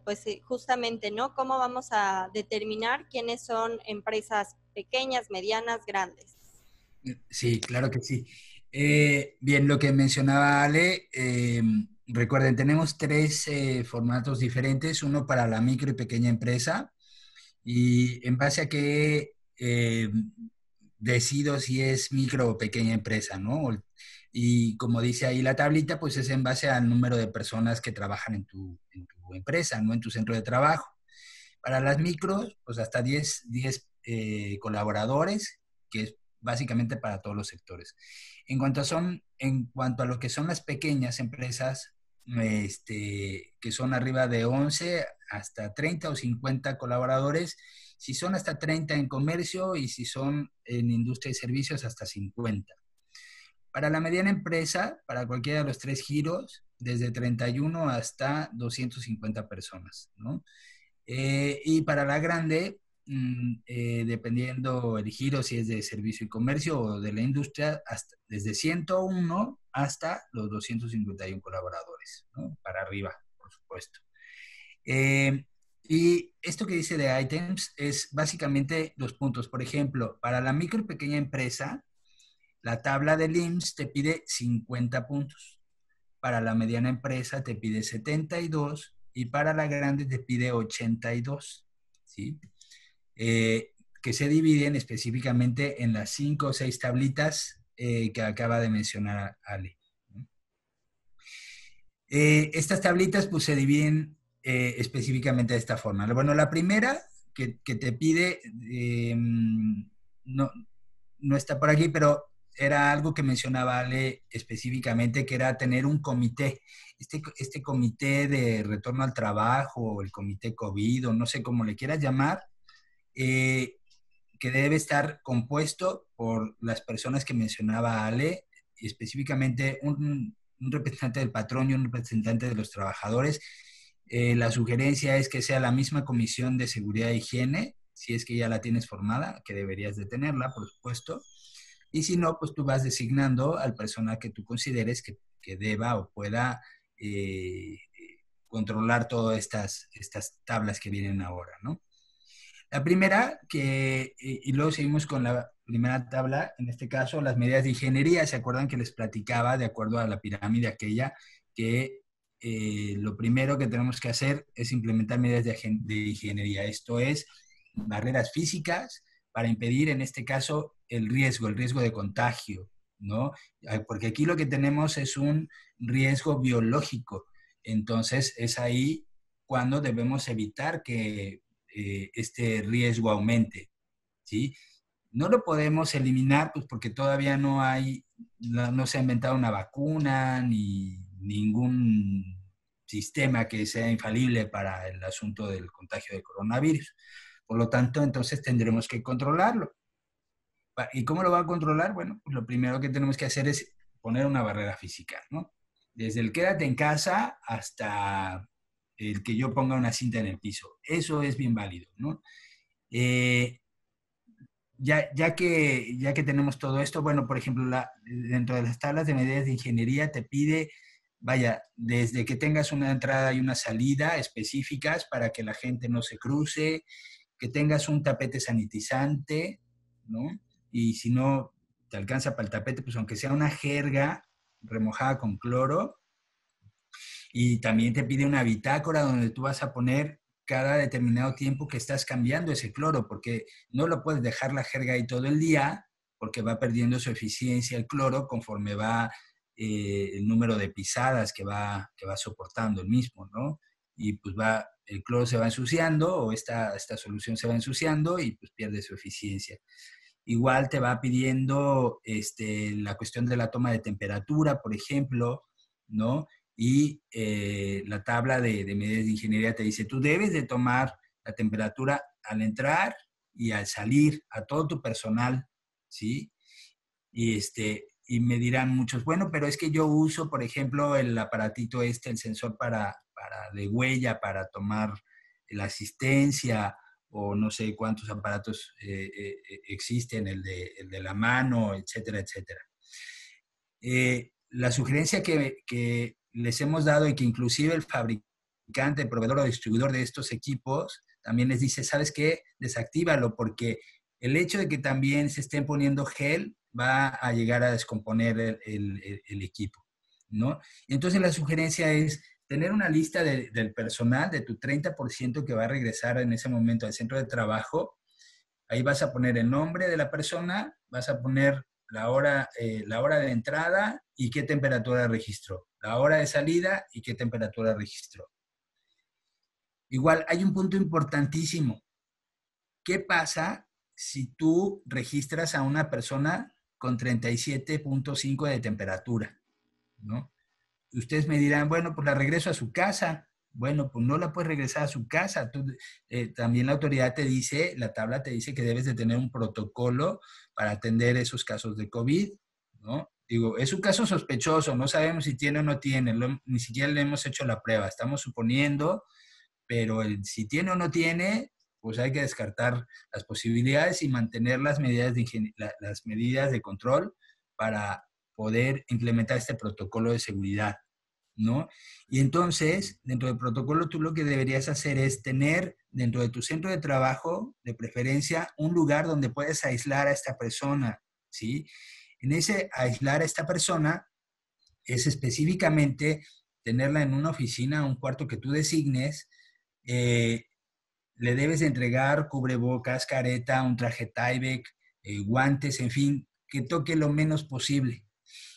pues justamente, ¿no? ¿Cómo vamos a determinar quiénes son empresas pequeñas, medianas, grandes? Sí, claro que sí. Bien, lo que mencionaba Ale, recuerden, tenemos tres formatos diferentes, uno para la micro y pequeña empresa, y en base a qué decido si es micro o pequeña empresa, ¿no? Y como dice ahí la tablita, pues es en base al número de personas que trabajan en tu empresa, ¿no? En tu centro de trabajo. Para las micros, pues hasta 10 colaboradores, que es básicamente para todos los sectores. En cuanto a lo que son las pequeñas empresas, que son arriba de 11 hasta 30 o 50 colaboradores, si son hasta 30 en comercio y si son en industria y servicios hasta 50. Para la mediana empresa, para cualquiera de los tres giros, desde 31 hasta 250 personas, ¿no? Y para la grande, dependiendo el giro, si es de servicio y comercio o de la industria, desde 101 hasta los 251 colaboradores, ¿no? Para arriba, por supuesto. Eh, y esto que dice de items es básicamente los puntos. Por ejemplo, para la micro y pequeña empresa, la tabla del IMSS te pide 50 puntos. Para la mediana empresa te pide 72 y para la grande te pide 82, ¿sí? Que se dividen específicamente en las 5 o 6 tablitas que acaba de mencionar Ale. Estas tablitas pues se dividen específicamente de esta forma. Bueno, la primera que te pide no, no está por aquí, pero era algo que mencionaba Ale específicamente, que era tener un comité. Este comité de retorno al trabajo, o el comité COVID, o no sé cómo le quieras llamar, eh, que debe estar compuesto por las personas que mencionaba Ale, y específicamente un representante del patrón y un representante de los trabajadores. La sugerencia es que sea la misma comisión de seguridad e higiene, si es que ya la tienes formada, que deberías de tenerla, por supuesto. Y si no, pues tú vas designando al personal que tú consideres que deba o pueda controlar todas estas tablas que vienen ahora, ¿no? La primera, y luego seguimos con la primera tabla, en este caso, las medidas de ingeniería. ¿Se acuerdan que les platicaba, de acuerdo a la pirámide aquella, que lo primero que tenemos que hacer es implementar medidas de ingeniería? Esto es, barreras físicas para impedir, en este caso, el riesgo de contagio, ¿no? Porque aquí lo que tenemos es un riesgo biológico. Entonces, es ahí cuando debemos evitar que este riesgo aumente, ¿sí? No lo podemos eliminar, pues porque todavía no se ha inventado una vacuna ni ningún sistema que sea infalible para el asunto del contagio de coronavirus. Por lo tanto, entonces tendremos que controlarlo. ¿Y cómo lo va a controlar? Bueno, pues lo primero que tenemos que hacer es poner una barrera física, ¿no? Desde el quédate en casa hasta el que yo ponga una cinta en el piso. Eso es bien válido, ¿no? Eh, ya que tenemos todo esto, bueno, por ejemplo, dentro de las tablas de medidas de ingeniería te pide, vaya, desde que tengas una entrada y una salida específicas para que la gente no se cruce, que tengas un tapete sanitizante, ¿no? Y si no te alcanza para el tapete, pues aunque sea una jerga remojada con cloro, y también te pide una bitácora donde tú vas a poner cada determinado tiempo que estás cambiando ese cloro, porque no lo puedes dejar la jerga ahí todo el día, porque va perdiendo su eficiencia el cloro conforme va el número de pisadas que va soportando el mismo, ¿no? y pues el cloro se va ensuciando o esta solución se va ensuciando y pues pierde su eficiencia. Igual te va pidiendo la cuestión de la toma de temperatura, por ejemplo, ¿no? Y la tabla de medidas de ingeniería te dice, tú debes de tomar la temperatura al entrar y al salir a todo tu personal, ¿sí? Y me dirán muchos, bueno, pero es que yo uso, por ejemplo, el aparatito el sensor de huella, para tomar la asistencia, o no sé cuántos aparatos existen, el de la mano, etcétera, etcétera. La sugerencia que les hemos dado y que inclusive el fabricante, proveedor o distribuidor de estos equipos también les dice, ¿sabes qué? Desactívalo, porque el hecho de que también se estén poniendo gel va a llegar a descomponer el equipo, ¿no? Y entonces la sugerencia es tener una lista del personal, de tu 30% que va a regresar en ese momento al centro de trabajo. Ahí vas a poner el nombre de la persona, vas a poner la hora de entrada y qué temperatura registró, la hora de salida y qué temperatura registró. Igual, hay un punto importantísimo. ¿Qué pasa si tú registras a una persona con 37.5 de temperatura, ¿no? Ustedes me dirán, bueno, pues la regreso a su casa. Bueno, pues no la puedes regresar a su casa. También la autoridad te dice, la tabla te dice que debes de tener un protocolo para atender esos casos de COVID, ¿no? Digo, es un caso sospechoso, no sabemos si tiene o no tiene, ni siquiera le hemos hecho la prueba, estamos suponiendo, pero si tiene o no tiene, pues hay que descartar las posibilidades y mantener las medidas las medidas de control para poder implementar este protocolo de seguridad, ¿no? Y entonces, dentro del protocolo, tú lo que deberías hacer es tener dentro de tu centro de trabajo, de preferencia, un lugar donde puedes aislar a esta persona, ¿sí? En ese aislar a esta persona es específicamente tenerla en una oficina, un cuarto que tú designes. Le debes de entregar cubrebocas, careta, un traje Tyvek, guantes, en fin, que toque lo menos posible.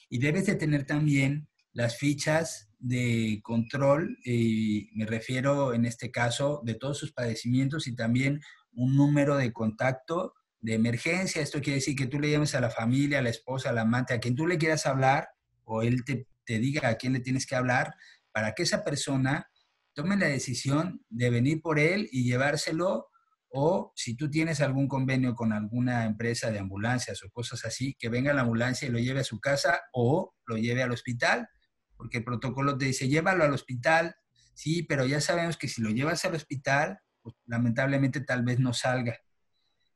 Y debes de tener también las fichas de control, me refiero en este caso de todos sus padecimientos, y también un número de contacto de emergencia. Esto quiere decir que tú le llames a la familia, a la esposa, al amante, a quien tú le quieras hablar, o él te diga a quién le tienes que hablar, para que esa persona tome la decisión de venir por él y llevárselo, o si tú tienes algún convenio con alguna empresa de ambulancias o cosas así, que venga la ambulancia y lo lleve a su casa o lo lleve al hospital, porque el protocolo te dice, llévalo al hospital, sí, pero ya sabemos que si lo llevas al hospital, pues lamentablemente tal vez no salga,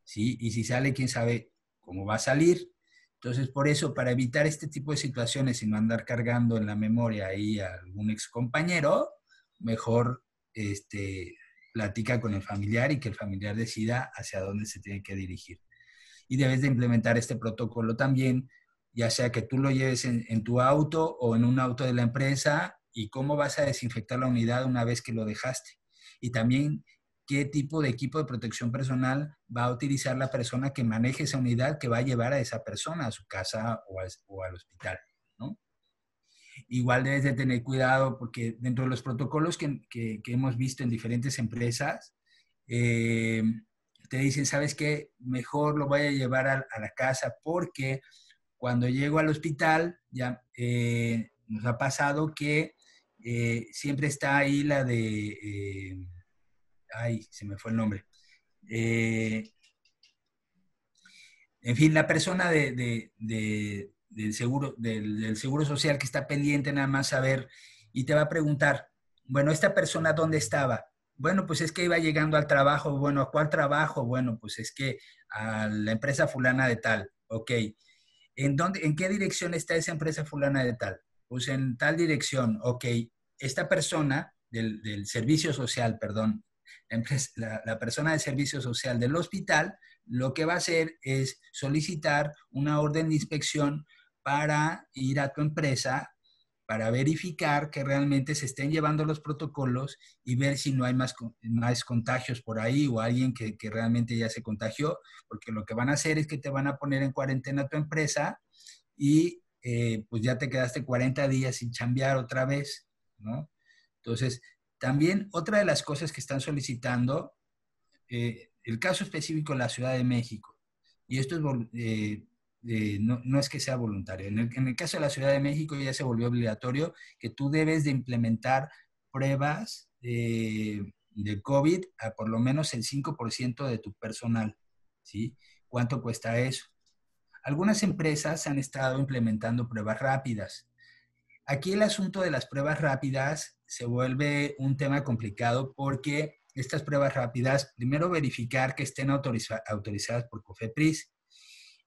¿sí? Y si sale, quién sabe cómo va a salir. Entonces, por eso, para evitar este tipo de situaciones y no andar cargando en la memoria ahí a algún ex compañero, mejor platica con el familiar y que el familiar decida hacia dónde se tiene que dirigir. Y debes de implementar este protocolo también, ya sea que tú lo lleves en tu auto o en un auto de la empresa, y cómo vas a desinfectar la unidad una vez que lo dejaste. Y también qué tipo de equipo de protección personal va a utilizar la persona que maneje esa unidad, que va a llevar a esa persona a su casa o al hospital, ¿no? Igual debes de tener cuidado, porque dentro de los protocolos que hemos visto en diferentes empresas, te dicen, ¿sabes qué? Mejor lo voy a llevar a la casa, porque cuando llego al hospital, ya nos ha pasado que siempre está ahí la de, ay, se me fue el nombre. En fin, la persona del seguro social, que está pendiente nada más a ver, y te va a preguntar, bueno, ¿esta persona dónde estaba? Bueno, pues es que iba llegando al trabajo. Bueno, ¿a cuál trabajo? Bueno, pues es que a la empresa fulana de tal. Ok. ¿En qué dirección está esa empresa fulana de tal? Pues en tal dirección. Ok. Esta persona del servicio social, perdón, la persona del servicio social del hospital, lo que va a hacer es solicitar una orden de inspección para ir a tu empresa, para verificar que realmente se estén llevando los protocolos y ver si no hay más contagios por ahí, o alguien que realmente ya se contagió, porque lo que van a hacer es que te van a poner en cuarentena tu empresa, y pues ya te quedaste 40 días sin chambear otra vez, ¿no? Entonces, También otra de las cosas que están solicitando, el caso específico en la Ciudad de México, y esto es, no es que sea voluntario. En el caso de la Ciudad de México ya se volvió obligatorio que tú debes de implementar pruebas de COVID a por lo menos el 5% de tu personal, ¿sí? ¿Cuánto cuesta eso? Algunas empresas han estado implementando pruebas rápidas. Aquí el asunto de las pruebas rápidas se vuelve un tema complicado porque estas pruebas rápidas, primero verificar que estén autorizadas por COFEPRIS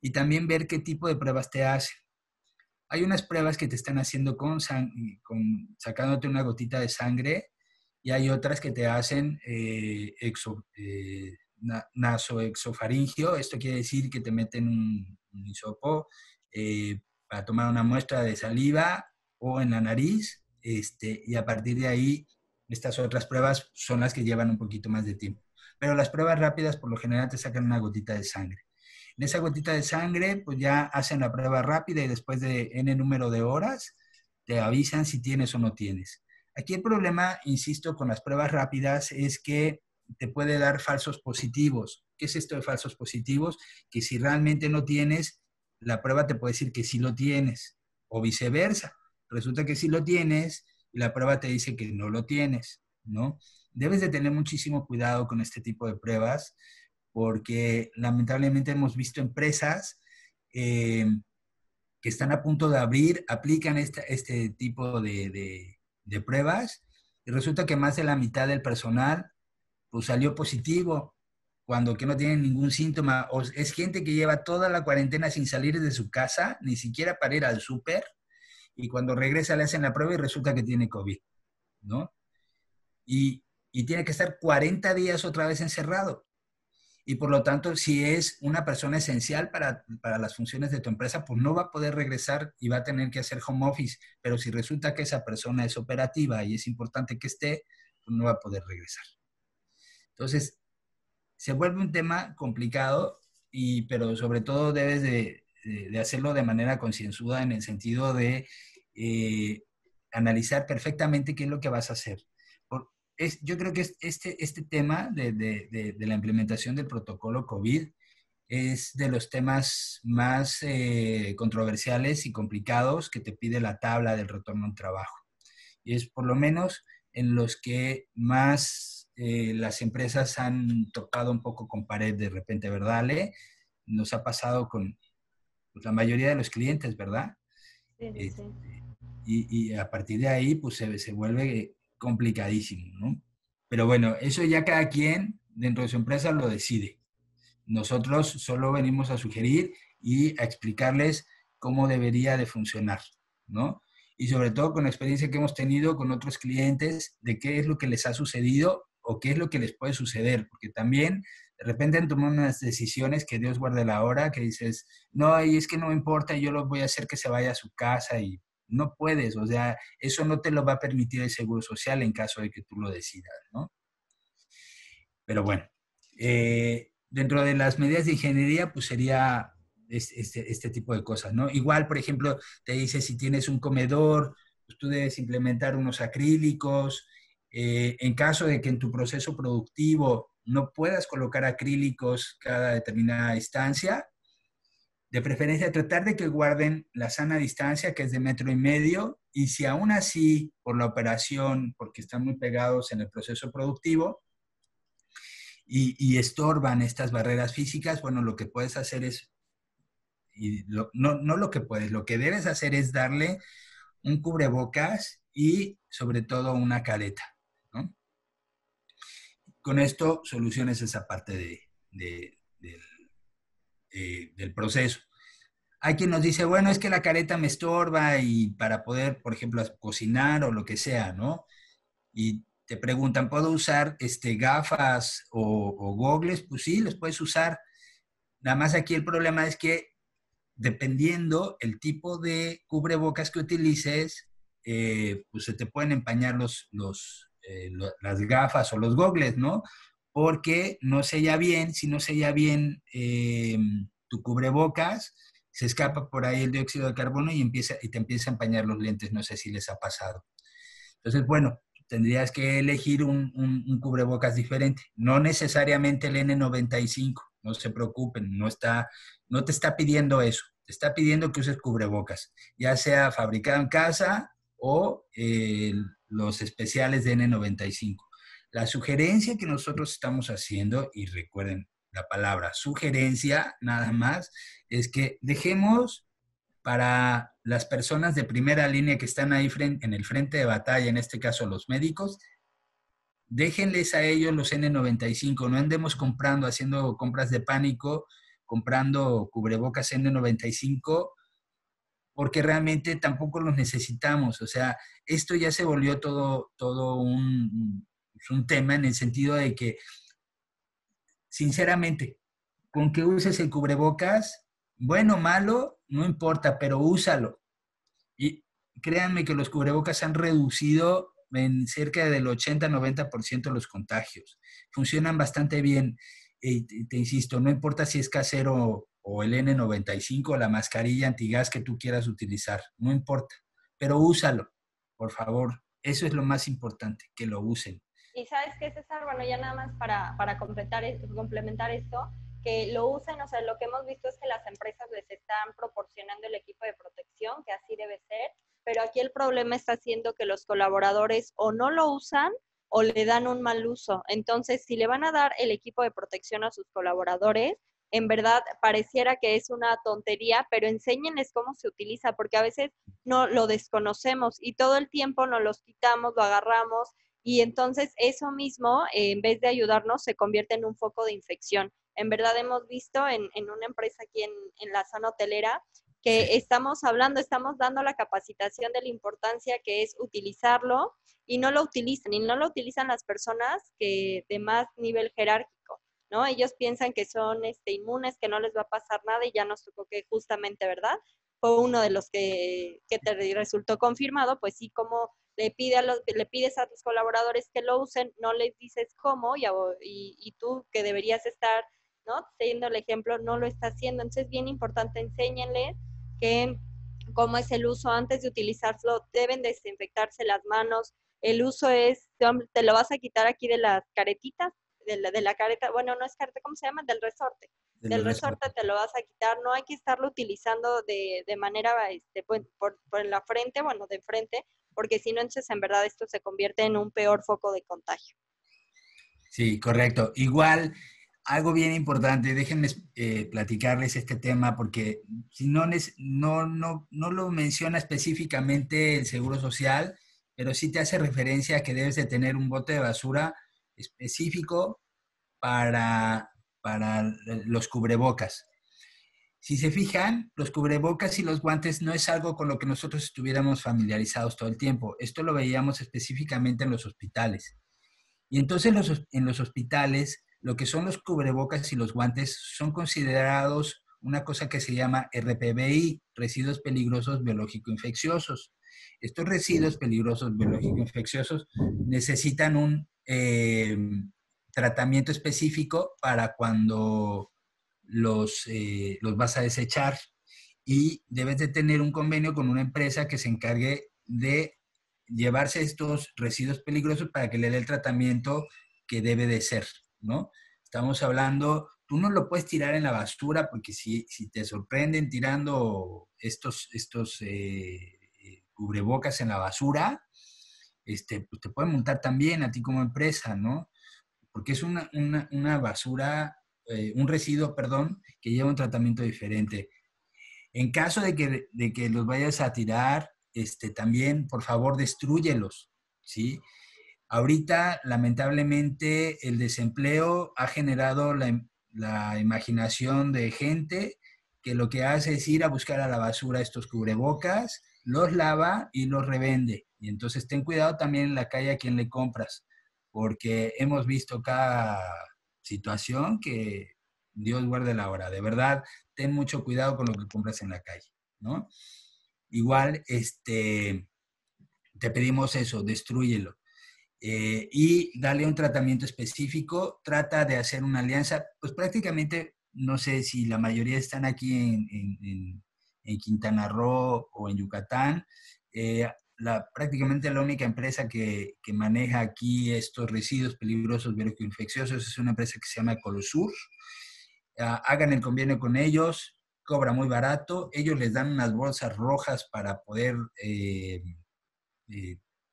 y también ver qué tipo de pruebas te hacen. Hay unas pruebas que te están haciendo sacándote una gotita de sangre y hay otras que te hacen nasoexofaringio. Esto quiere decir que te meten un hisopo para tomar una muestra de saliva o en la nariz, y a partir de ahí, estas otras pruebas son las que llevan un poquito más de tiempo. Pero las pruebas rápidas, por lo general, te sacan una gotita de sangre. En esa gotita de sangre, pues ya hacen la prueba rápida y después de N número de horas, te avisan si tienes o no tienes. Aquí el problema, insisto, con las pruebas rápidas es que te puede dar falsos positivos. ¿Qué es esto de falsos positivos? Que si realmente no tienes, la prueba te puede decir que sí lo tienes, o viceversa. Resulta que sí lo tienes y la prueba te dice que no lo tienes, ¿no? Debes de tener muchísimo cuidado con este tipo de pruebas porque lamentablemente hemos visto empresas que están a punto de abrir, aplican este tipo de pruebas y resulta que más de la mitad del personal pues salió positivo cuando que no tienen ningún síntoma. O es gente que lleva toda la cuarentena sin salir de su casa, ni siquiera para ir al súper, y cuando regresa le hacen la prueba y resulta que tiene COVID, ¿no? Y tiene que estar 40 días otra vez encerrado. Y por lo tanto, si es una persona esencial para las funciones de tu empresa, pues no va a poder regresar y va a tener que hacer home office. Pero si resulta que esa persona es operativa y es importante que esté, pues no va a poder regresar. Entonces, se vuelve un tema complicado, pero sobre todo debes de hacerlo de manera concienzuda en el sentido de analizar perfectamente qué es lo que vas a hacer. Yo creo que este tema de la implementación del protocolo COVID es de los temas más controversiales y complicados que te pide la tabla del retorno al trabajo. Y es por lo menos en los que más las empresas han tocado un poco con pared de repente, ¿verdad, Ale? Nos ha pasado con pues, la mayoría de los clientes, ¿verdad? Sí, sí, sí. Y a partir de ahí, pues se vuelve complicadísimo, ¿no? Pero bueno, eso ya cada quien dentro de su empresa lo decide. Nosotros solo venimos a sugerir y a explicarles cómo debería de funcionar, ¿no? Y sobre todo con la experiencia que hemos tenido con otros clientes de qué es lo que les ha sucedido o qué es lo que les puede suceder, porque también de repente han tomado unas decisiones que Dios guarde la hora, que dices, no, y es que no me importa, yo lo voy a hacer que se vaya a su casa y no puedes, o sea, eso no te lo va a permitir el Seguro Social en caso de que tú lo decidas, ¿no? Pero bueno, dentro de las medidas de ingeniería, pues sería este tipo de cosas, ¿no? Igual, por ejemplo, te dice si tienes un comedor, pues tú debes implementar unos acrílicos. En caso de que en tu proceso productivo no puedas colocar acrílicos cada determinada distancia, de preferencia tratar de que guarden la sana distancia, que es de 1,5 metros, y si aún así, por la operación, porque están muy pegados en el proceso productivo, y estorban estas barreras físicas, bueno, lo que puedes hacer es, no lo que puedes, lo que debes hacer es darle un cubrebocas y sobre todo una careta, ¿no? Con esto soluciones esa parte del proceso. Hay quien nos dice, bueno, es que la careta me estorba y para poder, por ejemplo, cocinar o lo que sea, ¿no? Y te preguntan, ¿puedo usar gafas o gogles? Pues sí, los puedes usar. Nada más aquí el problema es que dependiendo el tipo de cubrebocas que utilices, pues se te pueden empañar las gafas o los gogles, ¿no? Porque no sella bien, si no sella bien tu cubrebocas, se escapa por ahí el dióxido de carbono y te empieza a empañar los lentes, no sé si les ha pasado. Entonces, bueno, tendrías que elegir un cubrebocas diferente. No necesariamente el N95, no se preocupen, no te está pidiendo eso. Te está pidiendo que uses cubrebocas, ya sea fabricado en casa o los especiales de N95. La sugerencia que nosotros estamos haciendo, y recuerden la palabra sugerencia nada más, es que dejemos para las personas de primera línea que están ahí en el frente de batalla, en este caso los médicos, déjenles a ellos los N95, no andemos comprando, haciendo compras de pánico, comprando cubrebocas N95, porque realmente tampoco los necesitamos. O sea, esto ya se volvió todo un tema en el sentido de que, sinceramente, con que uses el cubrebocas, bueno o malo, no importa, pero úsalo. Y créanme que los cubrebocas han reducido en cerca del 80-90% los contagios. Funcionan bastante bien. Te insisto, no importa si es casero o el N95 o la mascarilla antigas que tú quieras utilizar, no importa, pero úsalo, por favor. Eso es lo más importante, que lo usen. Y sabes qué, César, bueno, ya nada más para complementar esto, que lo usen, o sea, lo que hemos visto es que las empresas les están proporcionando el equipo de protección, que así debe ser, pero aquí el problema está siendo que los colaboradores o no lo usan o le dan un mal uso. Entonces, si le van a dar el equipo de protección a sus colaboradores, en verdad pareciera que es una tontería, pero enséñenles cómo se utiliza, porque a veces no lo desconocemos y todo el tiempo nos los quitamos, lo agarramos y entonces eso mismo, en vez de ayudarnos, se convierte en un foco de infección. En verdad hemos visto en una empresa aquí en la zona hotelera que Sí. estamos dando la capacitación de la importancia que es utilizarlo y no lo utilizan las personas que de más nivel jerárquico, ¿no? Ellos piensan que son inmunes, que no les va a pasar nada y ya nos tocó que justamente, ¿verdad? Fue uno de los que te resultó confirmado, pues sí, como le pides a tus colaboradores que lo usen, no les dices cómo y tú que deberías estar, ¿no? Teniendo el ejemplo, no lo está haciendo. Entonces es bien importante, enséñenles que cómo es el uso antes de utilizarlo, deben desinfectarse las manos. El uso es, te lo vas a quitar aquí de las caretitas, de la careta, bueno, no es careta, ¿cómo se llama? Del resorte. De Del los resorte resortes. te lo vas a quitar, no hay que estarlo utilizando de manera por la frente, bueno, de frente, porque si no, entonces en verdad esto se convierte en un peor foco de contagio. Sí, correcto. Igual, algo bien importante, déjenme platicarles este tema porque si no lo menciona específicamente el Seguro Social, pero sí te hace referencia a que debes de tener un bote de basura específico para los cubrebocas. Si se fijan, los cubrebocas y los guantes no es algo con lo que nosotros estuviéramos familiarizados todo el tiempo. Esto lo veíamos específicamente en los hospitales. Y entonces en los hospitales, lo que son los cubrebocas y los guantes son considerados una cosa que se llama RPBI, residuos peligrosos biológico-infecciosos. Estos residuos peligrosos biológico-infecciosos necesitan un tratamiento específico para cuando los vas a desechar y debes de tener un convenio con una empresa que se encargue de llevarse estos residuos peligrosos para que le dé el tratamiento que debe de ser, ¿no? Estamos hablando, tú no lo puedes tirar en la basura porque si te sorprenden tirando estos cubrebocas en la basura, pues te pueden multar también a ti como empresa, ¿no? Porque es una basura, un residuo, perdón, que lleva un tratamiento diferente. En caso de que los vayas a tirar, también, por favor, destrúyelos, ¿sí? Ahorita, lamentablemente, el desempleo ha generado la imaginación de gente que lo que hace es ir a buscar a la basura estos cubrebocas, los lava y los revende. Y entonces ten cuidado también en la calle a quien le compras, porque hemos visto cada situación que Dios guarde la hora. De verdad, ten mucho cuidado con lo que compras en la calle, ¿no? Igual, te pedimos eso, destrúyelo. Y darle un tratamiento específico, trata de hacer una alianza, pues prácticamente, no sé si la mayoría están aquí en Quintana Roo o en Yucatán, prácticamente la única empresa que maneja aquí estos residuos peligrosos bioinfecciosos es una empresa que se llama Ecolosur. Hagan el convenio con ellos, cobra muy barato, ellos les dan unas bolsas rojas para poder, eh,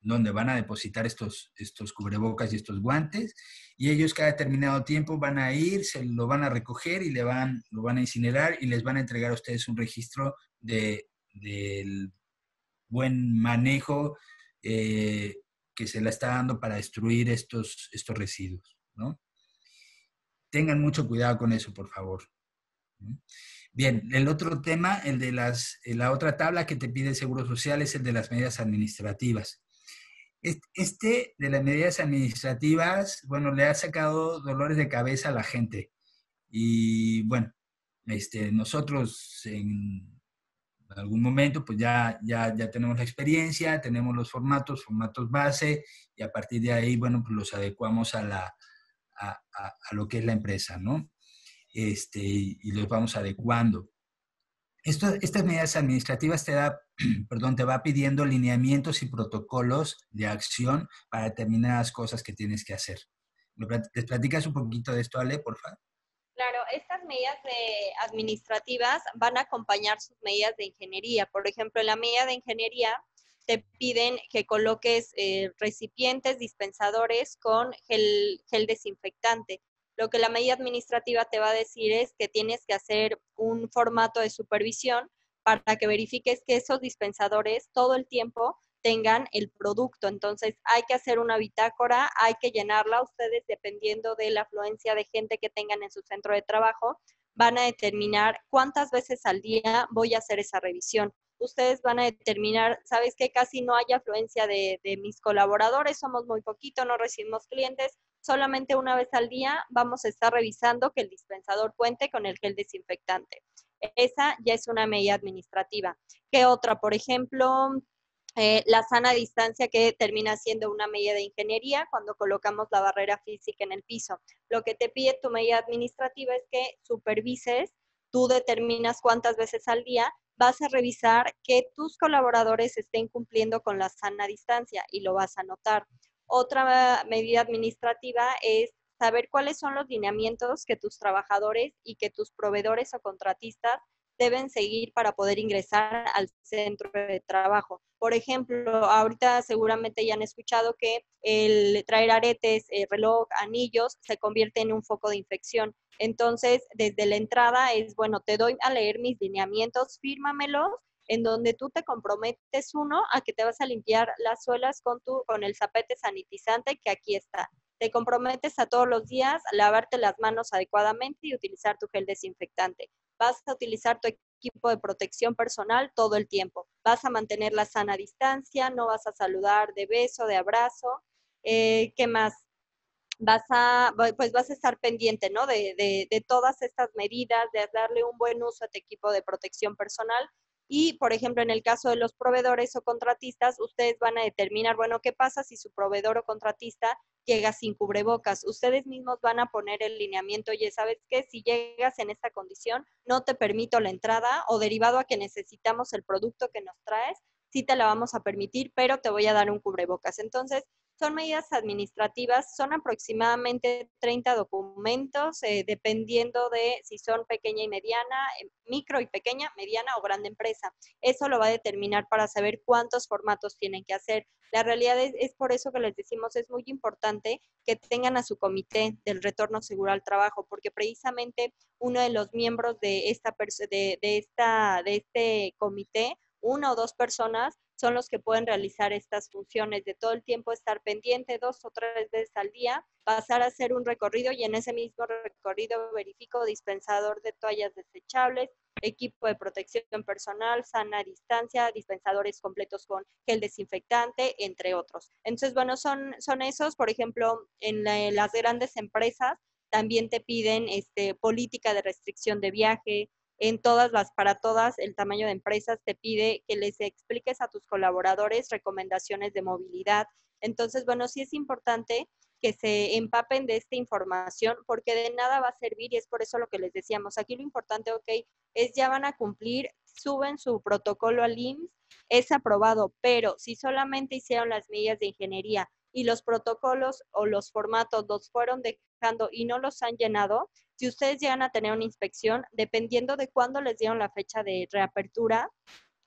donde van a depositar estos cubrebocas y estos guantes, y ellos cada determinado tiempo van a ir, se lo van a recoger y lo van a incinerar y les van a entregar a ustedes un registro del buen manejo que se la está dando para destruir estos residuos, ¿no? Tengan mucho cuidado con eso, por favor. Bien, el otro tema, la otra tabla que te pide el Seguro Social es el de las medidas administrativas. Este de las medidas administrativas, bueno, le ha sacado dolores de cabeza a la gente. Y bueno, nosotros en algún momento pues ya tenemos la experiencia, tenemos los formatos base, y a partir de ahí, bueno, pues los adecuamos a lo que es la empresa, ¿no? Y los vamos adecuando. Estas medidas administrativas perdón, te va pidiendo lineamientos y protocolos de acción para determinadas cosas que tienes que hacer. ¿Les platicas un poquito de esto, Ale, por favor? Claro, estas medidas administrativas van a acompañar sus medidas de ingeniería. Por ejemplo, en la medida de ingeniería te piden que coloques recipientes, dispensadores con gel desinfectante. Lo que la medida administrativa te va a decir es que tienes que hacer un formato de supervisión para que verifiques que esos dispensadores todo el tiempo tengan el producto. Entonces hay que hacer una bitácora, hay que llenarla. Ustedes, dependiendo de la afluencia de gente que tengan en su centro de trabajo, van a determinar cuántas veces al día voy a hacer esa revisión. Ustedes van a determinar, ¿sabes qué? Casi no hay afluencia de mis colaboradores, somos muy poquito, no recibimos clientes, solamente una vez al día vamos a estar revisando que el dispensador cuente con el gel desinfectante. Esa ya es una medida administrativa. ¿Qué otra? Por ejemplo, la sana distancia, que termina siendo una medida de ingeniería cuando colocamos la barrera física en el piso. Lo que te pide tu medida administrativa es que supervises, tú determinas cuántas veces al día vas a revisar que tus colaboradores estén cumpliendo con la sana distancia y lo vas a anotar. Otra medida administrativa es saber cuáles son los lineamientos que tus trabajadores y que tus proveedores o contratistas deben seguir para poder ingresar al centro de trabajo. Por ejemplo, ahorita seguramente ya han escuchado que el traer aretes, reloj, anillos se convierte en un foco de infección. Entonces, desde la entrada es, bueno, te doy a leer mis lineamientos, fírmamelos, en donde tú te comprometes, uno, a que te vas a limpiar las suelas con el zapete sanitizante que aquí está. Te comprometes a todos los días lavarte las manos adecuadamente y utilizar tu gel desinfectante. Vas a utilizar tu equipo de protección personal todo el tiempo. Vas a mantener la sana distancia, no vas a saludar de beso, de abrazo. ¿Qué más? Vas a estar pendiente, ¿no? De todas estas medidas, de darle un buen uso a tu equipo de protección personal. Y, por ejemplo, en el caso de los proveedores o contratistas, ustedes van a determinar, bueno, ¿qué pasa si su proveedor o contratista llega sin cubrebocas? Ustedes mismos van a poner el lineamiento, oye, ¿sabes qué? Si llegas en esta condición, no te permito la entrada, o derivado a que necesitamos el producto que nos traes, sí te la vamos a permitir, pero te voy a dar un cubrebocas. Entonces, son medidas administrativas, son aproximadamente 30 documentos, dependiendo de si son pequeña y mediana, micro y pequeña, mediana o grande empresa. Eso lo va a determinar para saber cuántos formatos tienen que hacer. La realidad es por eso que les decimos, es muy importante que tengan a su comité del retorno seguro al trabajo, porque precisamente uno de los miembros de este comité, una o dos personas, son los que pueden realizar estas funciones de todo el tiempo estar pendiente 2 o 3 veces al día, pasar a hacer un recorrido y en ese mismo recorrido verifico dispensador de toallas desechables, equipo de protección personal, sana distancia, dispensadores completos con gel desinfectante, entre otros. Entonces, bueno, son esos, por ejemplo, en las grandes empresas también te piden política de restricción de viaje. Para todas, el tamaño de empresas te pide que les expliques a tus colaboradores recomendaciones de movilidad. Entonces, bueno, sí es importante que se empapen de esta información, porque de nada va a servir, y es por eso lo que les decíamos. Aquí lo importante, ok, es ya van a cumplir, suben su protocolo al IMSS, es aprobado, pero si solamente hicieron las medidas de ingeniería y los protocolos o los formatos los fueron dejando y no los han llenado, si ustedes llegan a tener una inspección, dependiendo de cuándo les dieron la fecha de reapertura,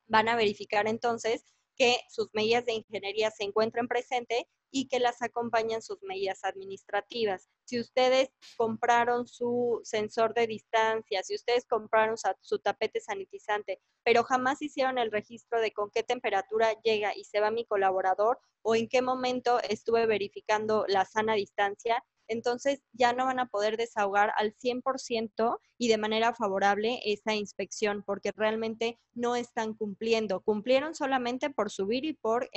van a verificar entonces que sus medidas de ingeniería se encuentren presentes y que las acompañan sus medidas administrativas. Si ustedes compraron su sensor de distancia, si ustedes compraron su tapete sanitizante, pero jamás hicieron el registro de con qué temperatura llega y se va mi colaborador o en qué momento estuve verificando la sana distancia, entonces ya no van a poder desahogar al 100% y de manera favorable esa inspección, porque realmente no están cumpliendo. Cumplieron solamente por subir y por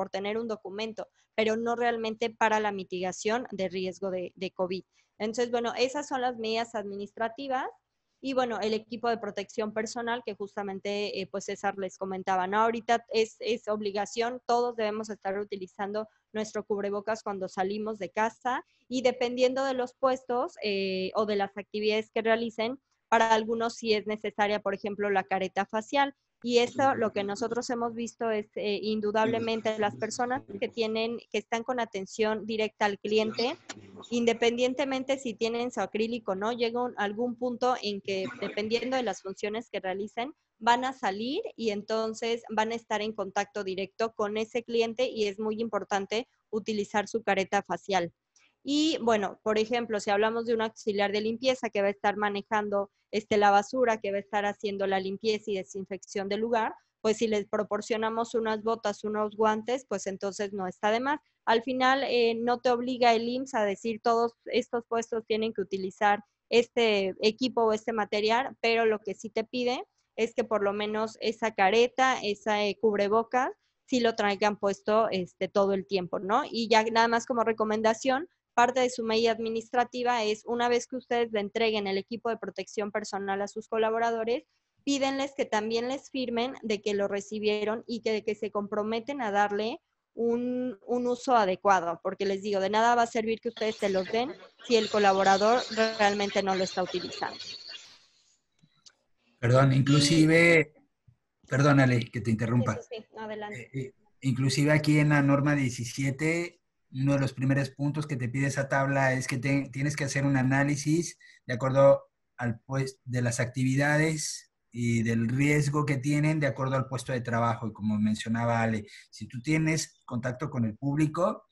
tener un documento, pero no realmente para la mitigación de riesgo de COVID. Entonces, bueno, esas son las medidas administrativas. Y bueno, el equipo de protección personal que justamente pues César les comentaba, ¿no? Ahorita es obligación, todos debemos estar utilizando nuestro cubrebocas cuando salimos de casa y dependiendo de los puestos o de las actividades que realicen, para algunos sí es necesaria, por ejemplo, la careta facial. Y esto lo que nosotros hemos visto es indudablemente las personas que están con atención directa al cliente, independientemente si tienen su acrílico o no, llega algún punto en que dependiendo de las funciones que realicen, van a salir y entonces van a estar en contacto directo con ese cliente y es muy importante utilizar su careta facial. Y bueno, por ejemplo, si hablamos de un auxiliar de limpieza que va a estar manejando la basura, que va a estar haciendo la limpieza y desinfección del lugar, pues si les proporcionamos unas botas, unos guantes, pues entonces no está de más. Al final no te obliga el IMSS a decir todos estos puestos tienen que utilizar este equipo o este material, pero lo que sí te pide es que por lo menos esa careta, esa cubrebocas, sí lo traigan puesto todo el tiempo, ¿no? Y ya nada más como recomendación, parte de su medida administrativa es una vez que ustedes le entreguen el equipo de protección personal a sus colaboradores, pídenles que también les firmen de que lo recibieron y que se comprometen a darle un uso adecuado, porque les digo, de nada va a servir que ustedes se los den si el colaborador realmente no lo está utilizando. Perdón, Y inclusive, perdónale que te sí, interrumpa. sí, sí, adelante. Inclusive aquí en la norma 17, uno de los primeros puntos que te pide esa tabla es que tienes que hacer un análisis de acuerdo al pues, de las actividades y del riesgo que tienen de acuerdo al puesto de trabajo. Y como mencionaba Ale, si tú tienes contacto con el público,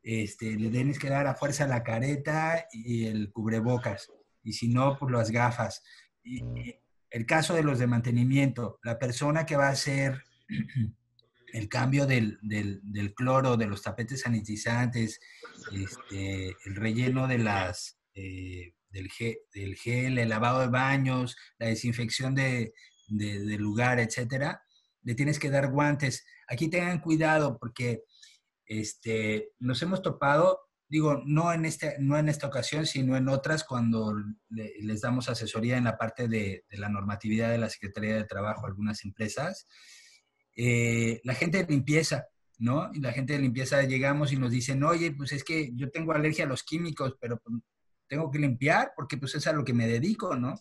le tienes que dar a fuerza la careta y el cubrebocas. Y si no, pues las gafas. Y el caso de los de mantenimiento, la persona que va a hacer el cambio del cloro, de los tapetes sanitizantes, el relleno de del gel, el lavado de baños, la desinfección del lugar, etcétera, le tienes que dar guantes. Aquí tengan cuidado porque nos hemos topado, digo, no en esta ocasión, sino en otras cuando les damos asesoría en la parte de la normatividad de la Secretaría de Trabajo a algunas empresas. La gente de limpieza, ¿no? Y la gente de limpieza llegamos y nos dicen, oye, pues es que yo tengo alergia a los químicos, pero pues, tengo que limpiar porque pues es a lo que me dedico, ¿no?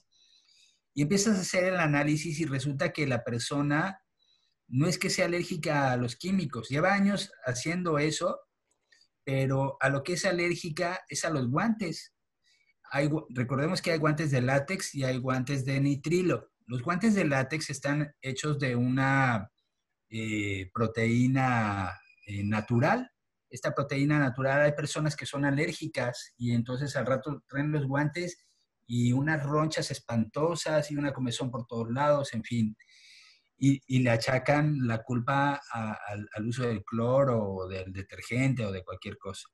Y empiezas a hacer el análisis y resulta que la persona no es que sea alérgica a los químicos, lleva años haciendo eso, pero a lo que es alérgica es a los guantes. Recordemos que hay guantes de látex y hay guantes de nitrilo. Los guantes de látex están hechos de una proteína natural. Esta proteína natural hay personas que son alérgicas y entonces al rato traen los guantes y unas ronchas espantosas y una comezón por todos lados, en fin. Y le achacan la culpa al uso del cloro o del detergente o de cualquier cosa.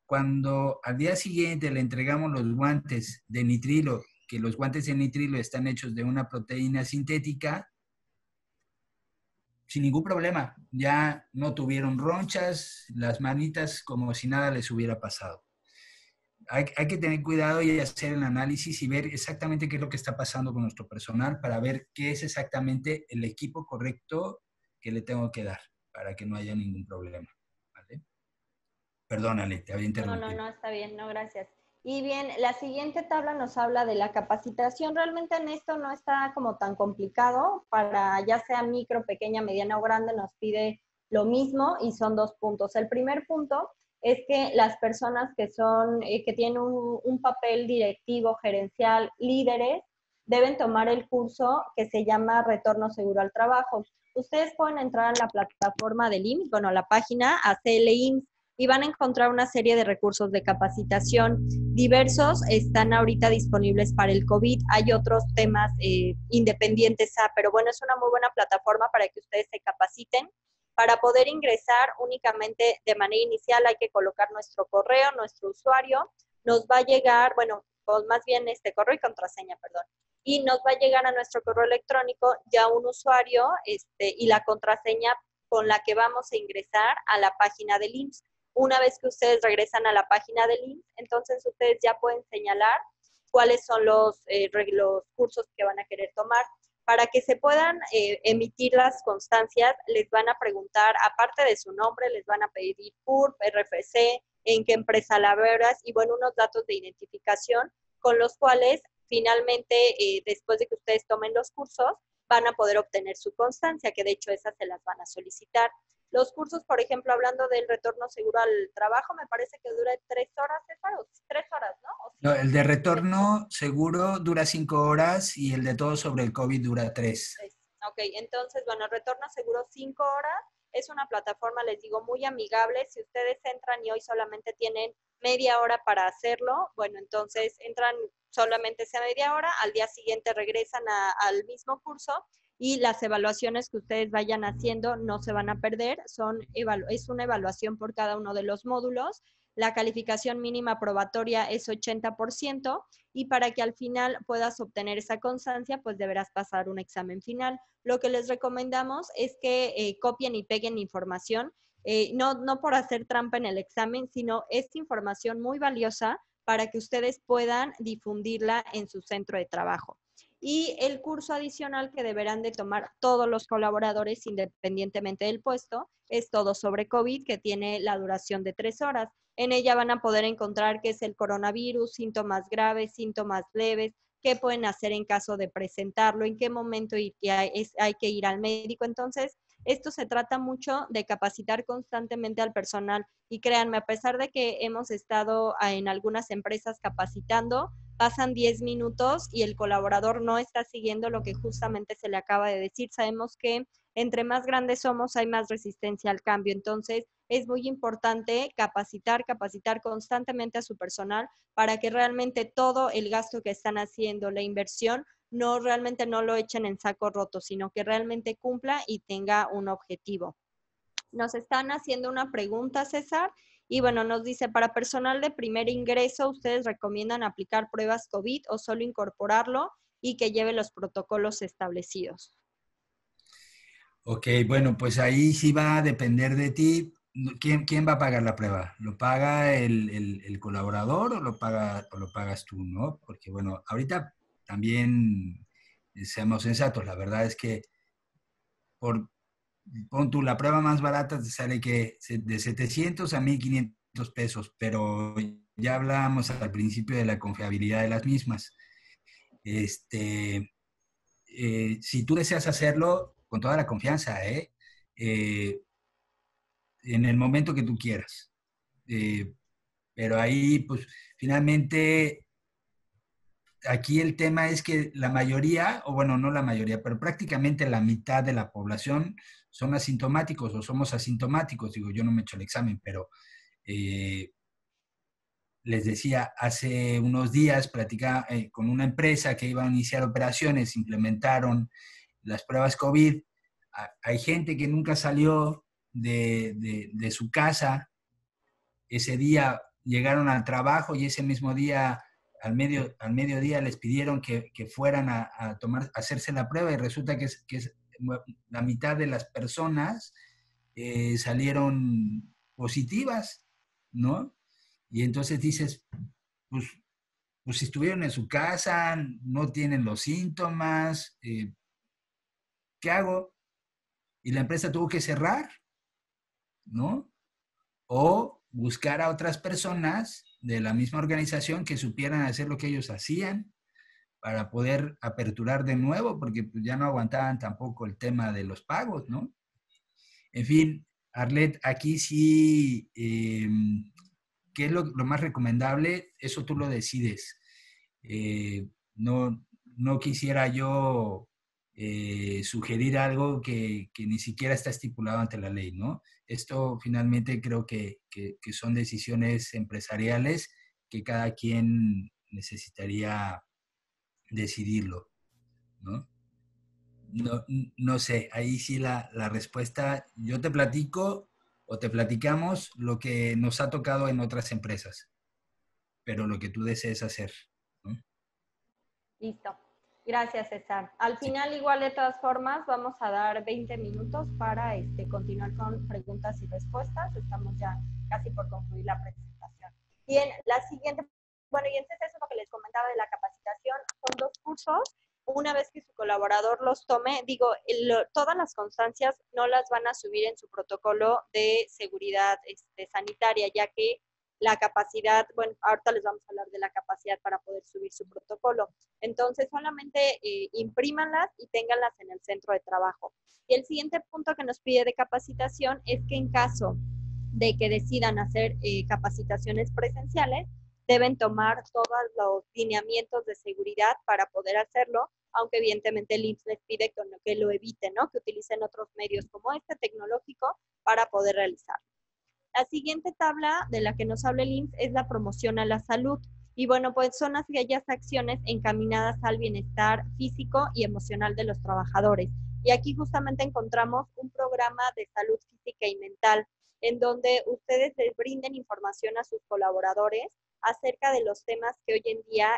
Cuando al día siguiente le entregamos los guantes de nitrilo, que los guantes de nitrilo están hechos de una proteína sintética, sin ningún problema. Ya no tuvieron ronchas, las manitas como si nada les hubiera pasado. Hay que tener cuidado y hacer el análisis y ver exactamente qué es lo que está pasando con nuestro personal para ver qué es exactamente el equipo correcto que le tengo que dar para que no haya ningún problema. ¿Vale? Perdónale, te había No, no, interrumpido. no, está bien, no, gracias. Y bien, la siguiente tabla nos habla de la capacitación. Realmente en esto no está como tan complicado. Para ya sea micro, pequeña, mediana o grande, nos pide lo mismo y son 2 puntos. El primer punto es que las personas que son, que tienen un papel directivo, gerencial, líderes, deben tomar el curso que se llama Retorno Seguro al Trabajo. Ustedes pueden entrar a la plataforma del IMSS, bueno, a la página ACL IMSS, y van a encontrar una serie de recursos de capacitación diversos. Están ahorita disponibles para el COVID. Hay otros temas independientes pero bueno, es una muy buena plataforma para que ustedes se capaciten. Para poder ingresar únicamente de manera inicial hay que colocar nuestro correo, nuestro usuario. Nos va a llegar, bueno, pues más bien correo y contraseña, perdón. Y nos va a llegar a nuestro correo electrónico ya un usuario y la contraseña con la que vamos a ingresar a la página del IMSS. Una vez que ustedes regresan a la página del IMSS, entonces ustedes ya pueden señalar cuáles son los cursos que van a querer tomar. Para que se puedan emitir las constancias, les van a preguntar, aparte de su nombre, les van a pedir CURP, RFC, en qué empresa laboras y bueno, unos datos de identificación con los cuales finalmente, después de que ustedes tomen los cursos, van a poder obtener su constancia, que de hecho esas se las van a solicitar. Los cursos, por ejemplo, hablando del retorno seguro al trabajo, me parece que dura 3 horas, César, o 3 horas, ¿no? O No, el de 3 retorno seguro dura 5 horas y el de todo sobre el COVID dura 3. Ok, entonces, bueno, Retorno Seguro 5 horas es una plataforma, les digo, muy amigable. Si ustedes entran y hoy solamente tienen media hora para hacerlo, bueno, entonces entran solamente esa media hora, al día siguiente regresan al mismo curso y las evaluaciones que ustedes vayan haciendo no se van a perder, es una evaluación por cada uno de los módulos. La calificación mínima probatoria es 80% y para que al final puedas obtener esa constancia, pues deberás pasar un examen final. Lo que les recomendamos es que copien y peguen información, no por hacer trampa en el examen, sino esta información muy valiosa para que ustedes puedan difundirla en su centro de trabajo. Y el curso adicional que deberán de tomar todos los colaboradores, independientemente del puesto, es todo sobre COVID, que tiene la duración de 3 horas. En ella van a poder encontrar qué es el coronavirus, síntomas graves, síntomas leves, qué pueden hacer en caso de presentarlo, en qué momento hay que ir al médico. Entonces, esto se trata mucho de capacitar constantemente al personal y créanme, a pesar de que hemos estado en algunas empresas capacitando, pasan 10 minutos y el colaborador no está siguiendo lo que justamente se le acaba de decir. Sabemos que entre más grandes somos, hay más resistencia al cambio. Entonces, es muy importante capacitar constantemente a su personal para que realmente todo el gasto que están haciendo, la inversión, realmente no lo echen en saco roto, sino que realmente cumpla y tenga un objetivo. Nos están haciendo una pregunta, César, y bueno, nos dice, para personal de primer ingreso, ¿ustedes recomiendan aplicar pruebas COVID o solo incorporarlo y que lleve los protocolos establecidos? Ok, bueno, pues ahí sí va a depender de ti. ¿Quién va a pagar la prueba? ¿Lo paga el colaborador o lo pagas tú, no? Porque bueno, ahorita también seamos sensatos. La verdad es que por, pon tú, la prueba más barata te sale que de 700 a 1,500 pesos, pero ya hablábamos al principio de la confiabilidad de las mismas. Este, si tú deseas hacerlo con toda la confianza, en el momento que tú quieras. Eh, pero ahí, pues, finalmente, aquí el tema es que la mayoría, o bueno, no la mayoría, pero prácticamente la mitad de la población son asintomáticos o somos asintomáticos. Digo, yo no me he hecho el examen, pero eh, les decía, hace unos días platicaba con una empresa que iba a iniciar operaciones, implementaron las pruebas COVID. Hay gente que nunca salió de su casa. Ese día llegaron al trabajo y ese mismo día, al mediodía, les pidieron que fueran a hacerse la prueba y resulta que la mitad de las personas salieron positivas, ¿no? Y entonces dices, pues, pues si estuvieron en su casa, no tienen los síntomas, ¿qué hago? Y la empresa tuvo que cerrar, ¿no? O buscar a otras personas de la misma organización que supieran hacer lo que ellos hacían para poder aperturar de nuevo, porque pues, ya no aguantaban tampoco el tema de los pagos, ¿no? En fin, Arlet, aquí sí, ¿qué es lo más recomendable? Eso tú lo decides. No quisiera yo sugerir algo que ni siquiera está estipulado ante la ley, ¿no? Esto finalmente creo que son decisiones empresariales que cada quien necesitaría decidirlo, ¿no? No, no sé, ahí sí la respuesta, yo te platico o te platicamos lo que nos ha tocado en otras empresas, pero lo que tú desees hacer, ¿no? Listo. Gracias, César. Al Sí. final, igual de todas formas, vamos a dar 20 minutos para continuar con preguntas y respuestas. Estamos ya casi por concluir la presentación. Bien, la siguiente, bueno, y entonces eso es lo que les comentaba de la capacitación. Son 2 cursos. Una vez que su colaborador los tome, digo, todas las constancias no las van a subir en su protocolo de seguridad sanitaria, ya que la capacidad, bueno, ahorita les vamos a hablar de la capacidad para poder subir su protocolo. Entonces, solamente imprímanlas y ténganlas en el centro de trabajo. Y el siguiente punto que nos pide de capacitación es que en caso de que decidan hacer capacitaciones presenciales, deben tomar todos los lineamientos de seguridad para poder hacerlo, aunque evidentemente el IMSS les pide que lo eviten, ¿no? Que utilicen otros medios como este tecnológico para poder realizarlo. La siguiente tabla de la que nos habla el IMSS es la promoción a la salud. Y bueno, pues son aquellas acciones encaminadas al bienestar físico y emocional de los trabajadores. Y aquí justamente encontramos un programa de salud física y mental, en donde ustedes les brinden información a sus colaboradores acerca de los temas que hoy en día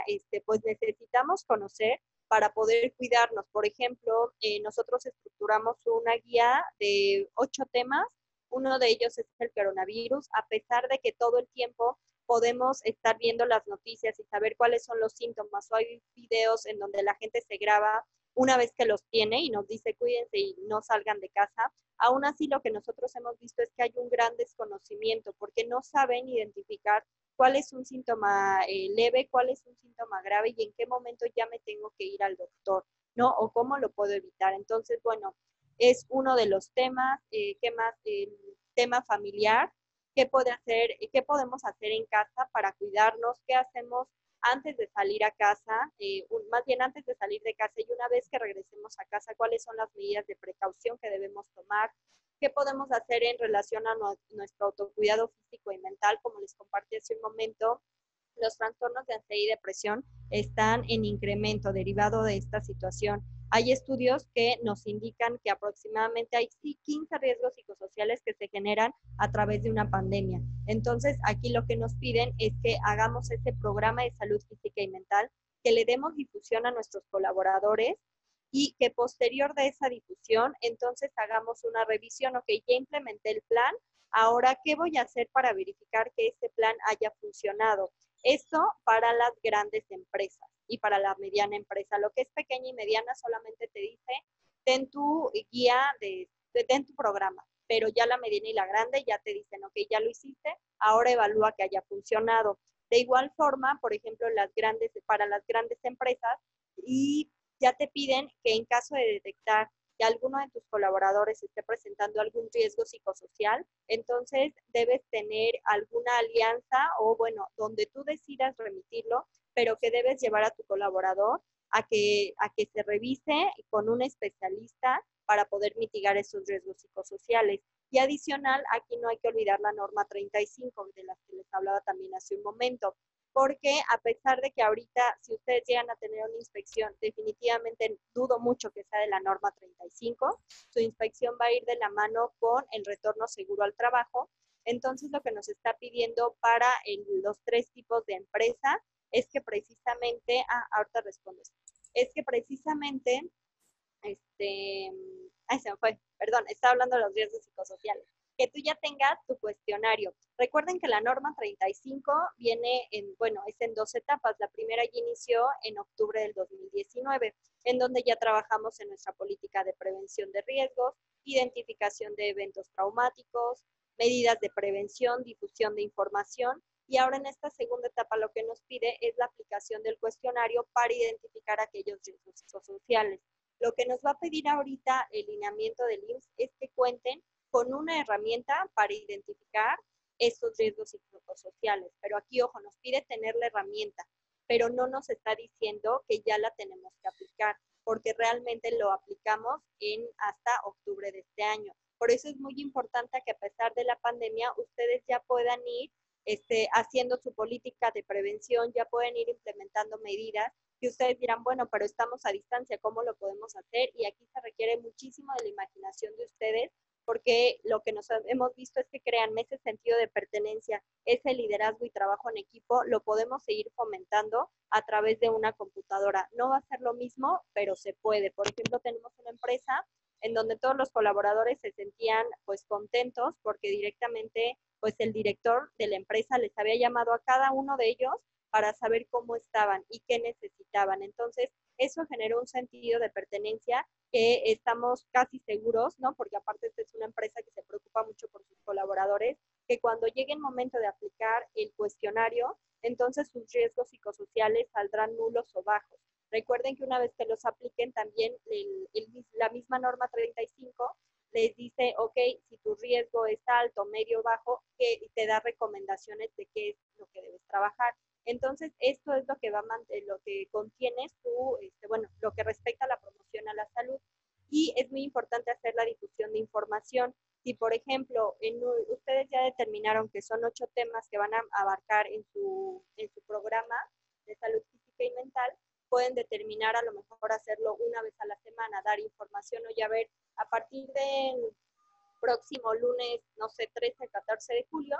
pues necesitamos conocer para poder cuidarnos. Por ejemplo, nosotros estructuramos una guía de 8 temas. Uno de ellos es el coronavirus, a pesar de que todo el tiempo podemos estar viendo las noticias y saber cuáles son los síntomas. O hay videos en donde la gente se graba una vez que los tiene y nos dice cuídense y no salgan de casa. Aún así, lo que nosotros hemos visto es que hay un gran desconocimiento porque no saben identificar cuál es un síntoma leve, cuál es un síntoma grave y en qué momento ya me tengo que ir al doctor, ¿no? O cómo lo puedo evitar. Entonces, bueno, es uno de los temas. ¿Qué más? El tema familiar. ¿Qué puede hacer? ¿Qué podemos hacer en casa para cuidarnos? ¿Qué hacemos antes de salir a casa? Más bien antes de salir de casa y una vez que regresemos a casa, ¿cuáles son las medidas de precaución que debemos tomar? ¿Qué podemos hacer en relación a nuestro autocuidado físico y mental? Como les compartí hace un momento, los trastornos de ansiedad y depresión están en incremento derivado de esta situación. Hay estudios que nos indican que aproximadamente hay 15 riesgos psicosociales que se generan a través de una pandemia. Entonces, aquí lo que nos piden es que hagamos este programa de salud física y mental, que le demos difusión a nuestros colaboradores y que posterior de esa difusión, entonces hagamos una revisión. Ok, ya implementé el plan, ahora, ¿qué voy a hacer para verificar que este plan haya funcionado? Esto para las grandes empresas y para la mediana empresa. Lo que es pequeña y mediana solamente te dice, ten tu guía, ten tu programa, pero ya la mediana y la grande ya te dicen, ok, ya lo hiciste, ahora evalúa que haya funcionado. De igual forma, por ejemplo, para las grandes empresas, y ya te piden que en caso de detectar que alguno de tus colaboradores esté presentando algún riesgo psicosocial, entonces debes tener alguna alianza o, bueno, donde tú decidas remitirlo, pero que debes llevar a tu colaborador a que se revise con un especialista para poder mitigar esos riesgos psicosociales. Y adicional, aquí no hay que olvidar la norma 35, de la que les hablaba también hace un momento, porque a pesar de que ahorita, si ustedes llegan a tener una inspección, definitivamente dudo mucho que sea de la norma 35, su inspección va a ir de la mano con el retorno seguro al trabajo. Entonces, lo que nos está pidiendo para los 3 tipos de empresa es que precisamente, ahorita respondo esto, es que precisamente, se me fue, perdón, estaba hablando de los riesgos psicosociales, que tú ya tengas tu cuestionario. Recuerden que la norma 35 viene es en 2 etapas. La primera ya inició en octubre del 2019, en donde ya trabajamos en nuestra política de prevención de riesgos, identificación de eventos traumáticos, medidas de prevención, difusión de información, Y ahora en esta segunda etapa lo que nos pide es la aplicación del cuestionario para identificar aquellos riesgos psicosociales. Lo que nos va a pedir ahorita el lineamiento del IMSS es que cuenten con una herramienta para identificar estos riesgos psicosociales. Pero aquí, ojo, nos pide tener la herramienta, pero no nos está diciendo que ya la tenemos que aplicar, porque realmente lo aplicamos en hasta octubre de este año. Por eso es muy importante que a pesar de la pandemia, ustedes ya puedan ir haciendo su política de prevención, ya pueden ir implementando medidas que ustedes dirán, bueno, pero estamos a distancia, ¿cómo lo podemos hacer? Y aquí se requiere muchísimo de la imaginación de ustedes, porque lo que nos hemos visto es que crean ese sentido de pertenencia, ese liderazgo y trabajo en equipo, lo podemos seguir fomentando a través de una computadora. No va a ser lo mismo, pero se puede. Por ejemplo, tenemos una empresa en donde todos los colaboradores se sentían pues contentos porque directamente pues el director de la empresa les había llamado a cada uno de ellos para saber cómo estaban y qué necesitaban. Entonces, eso generó un sentido de pertenencia que estamos casi seguros, ¿no? Porque aparte esta es una empresa que se preocupa mucho por sus colaboradores, que cuando llegue el momento de aplicar el cuestionario, entonces sus riesgos psicosociales saldrán nulos o bajos. Recuerden que una vez que los apliquen, también la misma norma 35 les dice, ok, si tu riesgo es alto, medio, bajo, que te da recomendaciones de qué es lo que debes trabajar. Entonces, esto es lo que lo que contiene bueno, lo que respecta a la promoción a la salud. Y es muy importante hacer la difusión de información. Si, por ejemplo, ustedes ya determinaron que son 8 temas que van a abarcar en su programa de salud física y mental, pueden determinar a lo mejor hacerlo una vez a la semana, dar información o ya ver a partir del próximo lunes, no sé, 13, 14 de julio,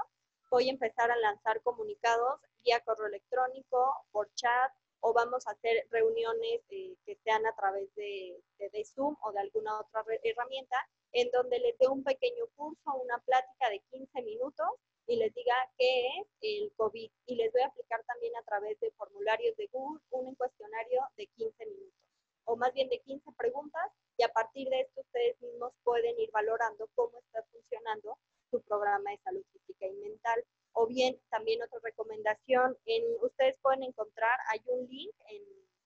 voy a empezar a lanzar comunicados vía correo electrónico, por chat, o vamos a hacer reuniones que sean a través de Zoom o de alguna otra herramienta, en donde les dé un pequeño curso, una plática de 15 minutos y les diga qué es el COVID. Y les voy a aplicar también a través de formularios de Google un cuestionario de 15 minutos, o más bien de 15 preguntas, y a partir de esto ustedes mismos pueden ir valorando cómo está funcionando su programa de salud física y mental. O bien, también otra recomendación, ustedes pueden encontrar, hay un link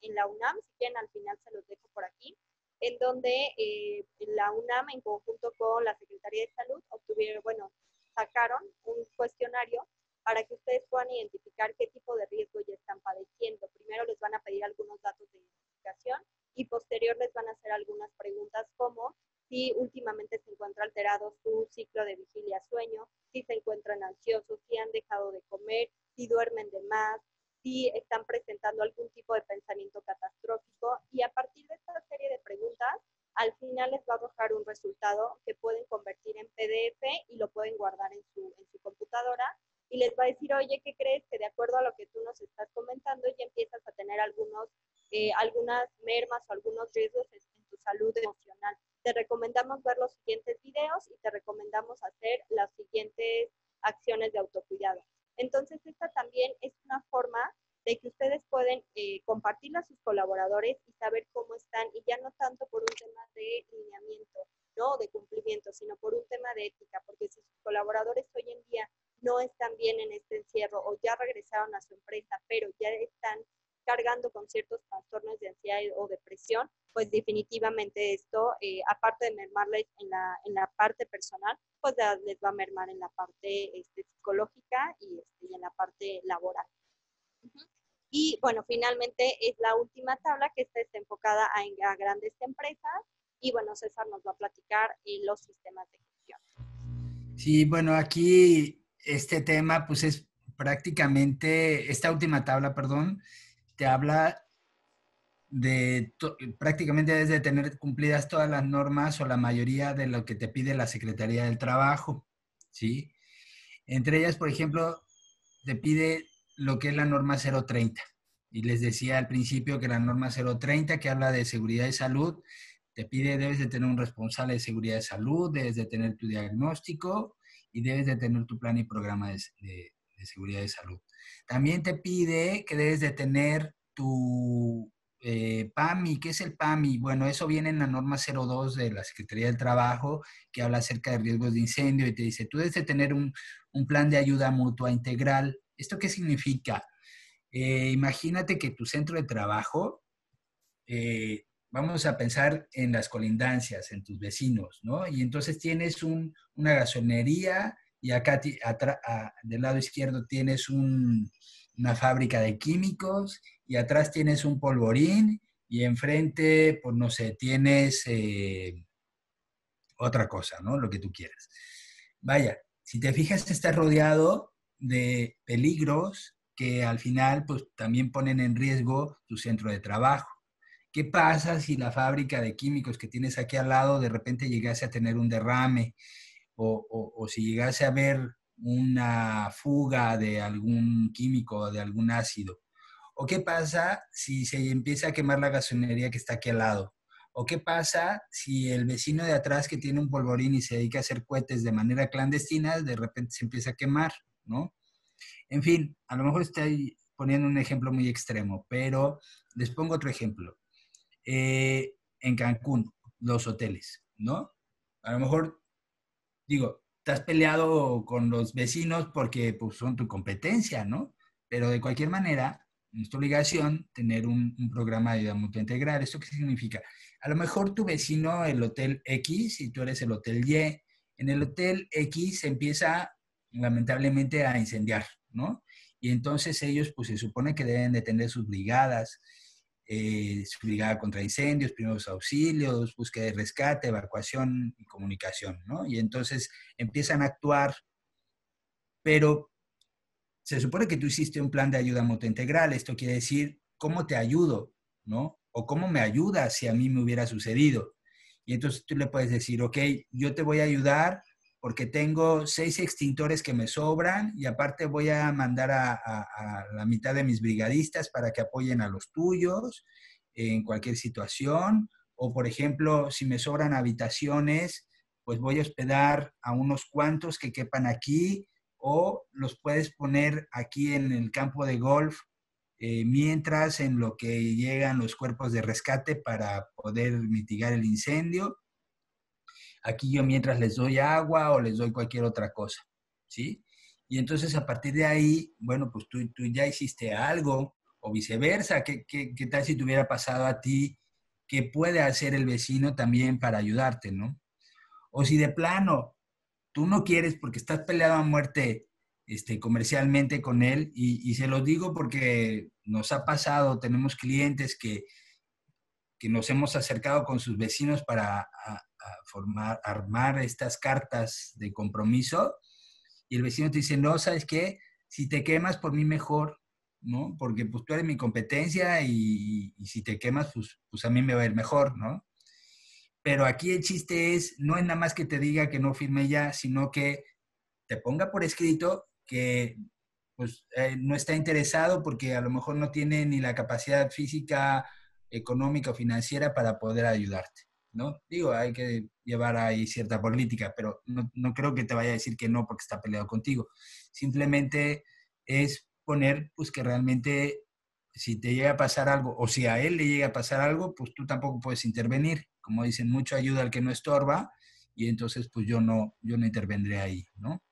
en la UNAM, si quieren al final se los dejo por aquí, en donde la UNAM en conjunto con la Secretaría de Salud sacaron un cuestionario para que ustedes puedan identificar qué tipo de riesgo ya están padeciendo. Primero les van a pedir algunos datos de identificación y posterior les van a hacer algunas preguntas como si últimamente se encuentra alterado su ciclo de vigilia-sueño, si se encuentran ansiosos, si han dejado de comer, si duermen de más, si están presentando algún tipo de pensamiento catastrófico, y a partir de esta serie de preguntas, al final les va a arrojar un resultado que pueden convertir en PDF y lo pueden guardar en su computadora, y les va a decir, oye, ¿qué crees? Que de acuerdo a lo que tú nos estás comentando, ya empiezas a tener algunas mermas o algunos riesgos en tu salud emocional. Te recomendamos ver los siguientes videos y te recomendamos hacer las siguientes acciones de autocuidado. Entonces, esta también es una forma de que ustedes pueden compartirla a sus colaboradores y saber cómo están, y ya no tanto por un tema de lineamiento, ¿no? De cumplimiento, sino por un tema de ética, porque si sus colaboradores hoy en día no están bien en este encierro o ya regresaron a su empresa, pero ya están cargando con ciertos trastornos de ansiedad o depresión, pues definitivamente esto, aparte de mermarles en la parte personal, pues les va a mermar en la parte psicológica y en la parte laboral. Y bueno, finalmente es la última tabla que está enfocada a grandes empresas, y bueno, César nos va a platicar los sistemas de gestión. Sí, bueno, aquí este tema pues es prácticamente, esta última tabla, perdón, te habla de prácticamente desde tener cumplidas todas las normas o la mayoría de lo que te pide la Secretaría del Trabajo, ¿sí? Entre ellas, por ejemplo, te pide lo que es la norma 030. Y les decía al principio que la norma 030, que habla de seguridad y salud, te pide, debes de tener un responsable de seguridad y salud, debes de tener tu diagnóstico y debes de tener tu plan y programa de seguridad y salud. También te pide que debes de tener tu PAMI. ¿Qué es el PAMI? Bueno, eso viene en la norma 02 de la Secretaría del Trabajo, que habla acerca de riesgos de incendio y te dice, tú debes de tener un plan de ayuda mutua integral ¿Esto qué significa? Imagínate que tu centro de trabajo, vamos a pensar en las colindancias, en tus vecinos, ¿no? Y entonces tienes una gasolinería y acá del lado izquierdo tienes una fábrica de químicos y atrás tienes un polvorín y enfrente, pues no sé, tienes otra cosa, ¿no? Lo que tú quieras. Vaya, si te fijas, estás rodeado de peligros que al final pues también ponen en riesgo tu centro de trabajo. ¿Qué pasa si la fábrica de químicos que tienes aquí al lado de repente llegase a tener un derrame o si llegase a haber una fuga de algún químico o de algún ácido? ¿O qué pasa si se empieza a quemar la gasolinería que está aquí al lado? ¿O qué pasa si el vecino de atrás que tiene un polvorín y se dedica a hacer cohetes de manera clandestina, de repente se empieza a quemar, ¿no? En fin, a lo mejor estoy poniendo un ejemplo muy extremo, pero les pongo otro ejemplo. En Cancún, los hoteles, ¿no? A lo mejor, digo, estás peleado con los vecinos porque pues, son tu competencia, ¿no? Pero de cualquier manera, es tu obligación tener un programa de ayuda mutua integral. ¿Esto qué significa? A lo mejor tu vecino, el Hotel X, y tú eres el Hotel Y. En el Hotel X se empieza lamentablemente a incendiar, ¿no? Y entonces ellos, pues se supone que deben de tener sus brigadas, su brigada contra incendios, primeros auxilios, búsqueda de rescate, evacuación y comunicación, ¿no? Y entonces empiezan a actuar, pero se supone que tú hiciste un plan de ayuda mutua integral. Esto quiere decir, ¿cómo te ayudo? ¿No? O ¿cómo me ayudas si a mí me hubiera sucedido? Y entonces tú le puedes decir, ok, yo te voy a ayudar porque tengo 6 extintores que me sobran y aparte voy a mandar a la mitad de mis brigadistas para que apoyen a los tuyos en cualquier situación. O, por ejemplo, si me sobran habitaciones, pues voy a hospedar a unos cuantos que quepan aquí o los puedes poner aquí en el campo de golf mientras en lo que llegan los cuerpos de rescate para poder mitigar el incendio. Aquí yo mientras les doy agua o les doy cualquier otra cosa, ¿sí? Y entonces a partir de ahí, bueno, pues tú ya hiciste algo o viceversa. ¿Qué tal si te hubiera pasado a ti? ¿Qué puede hacer el vecino también para ayudarte, no? O si de plano tú no quieres porque estás peleado a muerte comercialmente con él, y se los digo porque nos ha pasado, tenemos clientes que nos hemos acercado con sus vecinos para armar estas cartas de compromiso, y el vecino te dice, no, ¿sabes qué? Si te quemas por mí mejor, ¿no? Porque pues tú eres mi competencia y si te quemas, pues a mí me va a ir mejor, ¿no? Pero aquí el chiste es, no es nada más que te diga que no firme ya, sino que te ponga por escrito que pues, no está interesado porque a lo mejor no tiene ni la capacidad física, económica o financiera para poder ayudarte, ¿no? Digo, hay que llevar ahí cierta política, pero no creo que te vaya a decir que no porque está peleado contigo. Simplemente es poner, pues, que realmente si te llega a pasar algo o si a él le llega a pasar algo, pues tú tampoco puedes intervenir. Como dicen, mucho ayuda al que no estorba, y entonces pues yo no intervendré ahí, ¿no?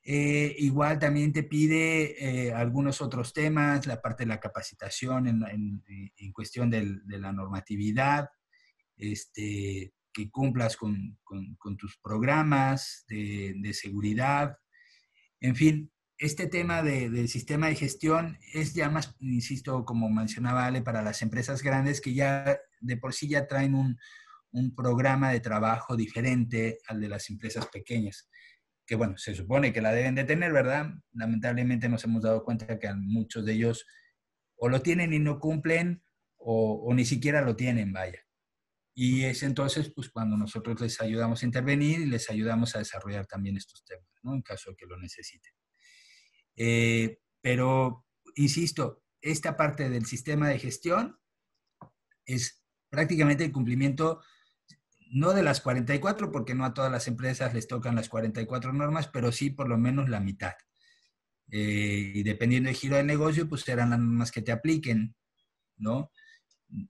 Igual también te pide algunos otros temas, la parte de la capacitación en cuestión de la normatividad, que cumplas con tus programas de seguridad. En fin, este tema del sistema de gestión es ya más, insisto, como mencionaba Ale, para las empresas grandes que ya de por sí ya traen un programa de trabajo diferente al de las empresas pequeñas, que bueno, se supone que la deben de tener, ¿verdad? Lamentablemente nos hemos dado cuenta que muchos de ellos o lo tienen y no cumplen o ni siquiera lo tienen, vaya. Y es entonces pues cuando nosotros les ayudamos a intervenir y les ayudamos a desarrollar también estos temas, ¿no? En caso de que lo necesiten. Pero, insisto, esta parte del sistema de gestión es prácticamente el cumplimiento no de las 44, porque no a todas las empresas les tocan las 44 normas, pero sí por lo menos la mitad. Y dependiendo del giro del negocio, pues serán las normas que te apliquen, ¿no?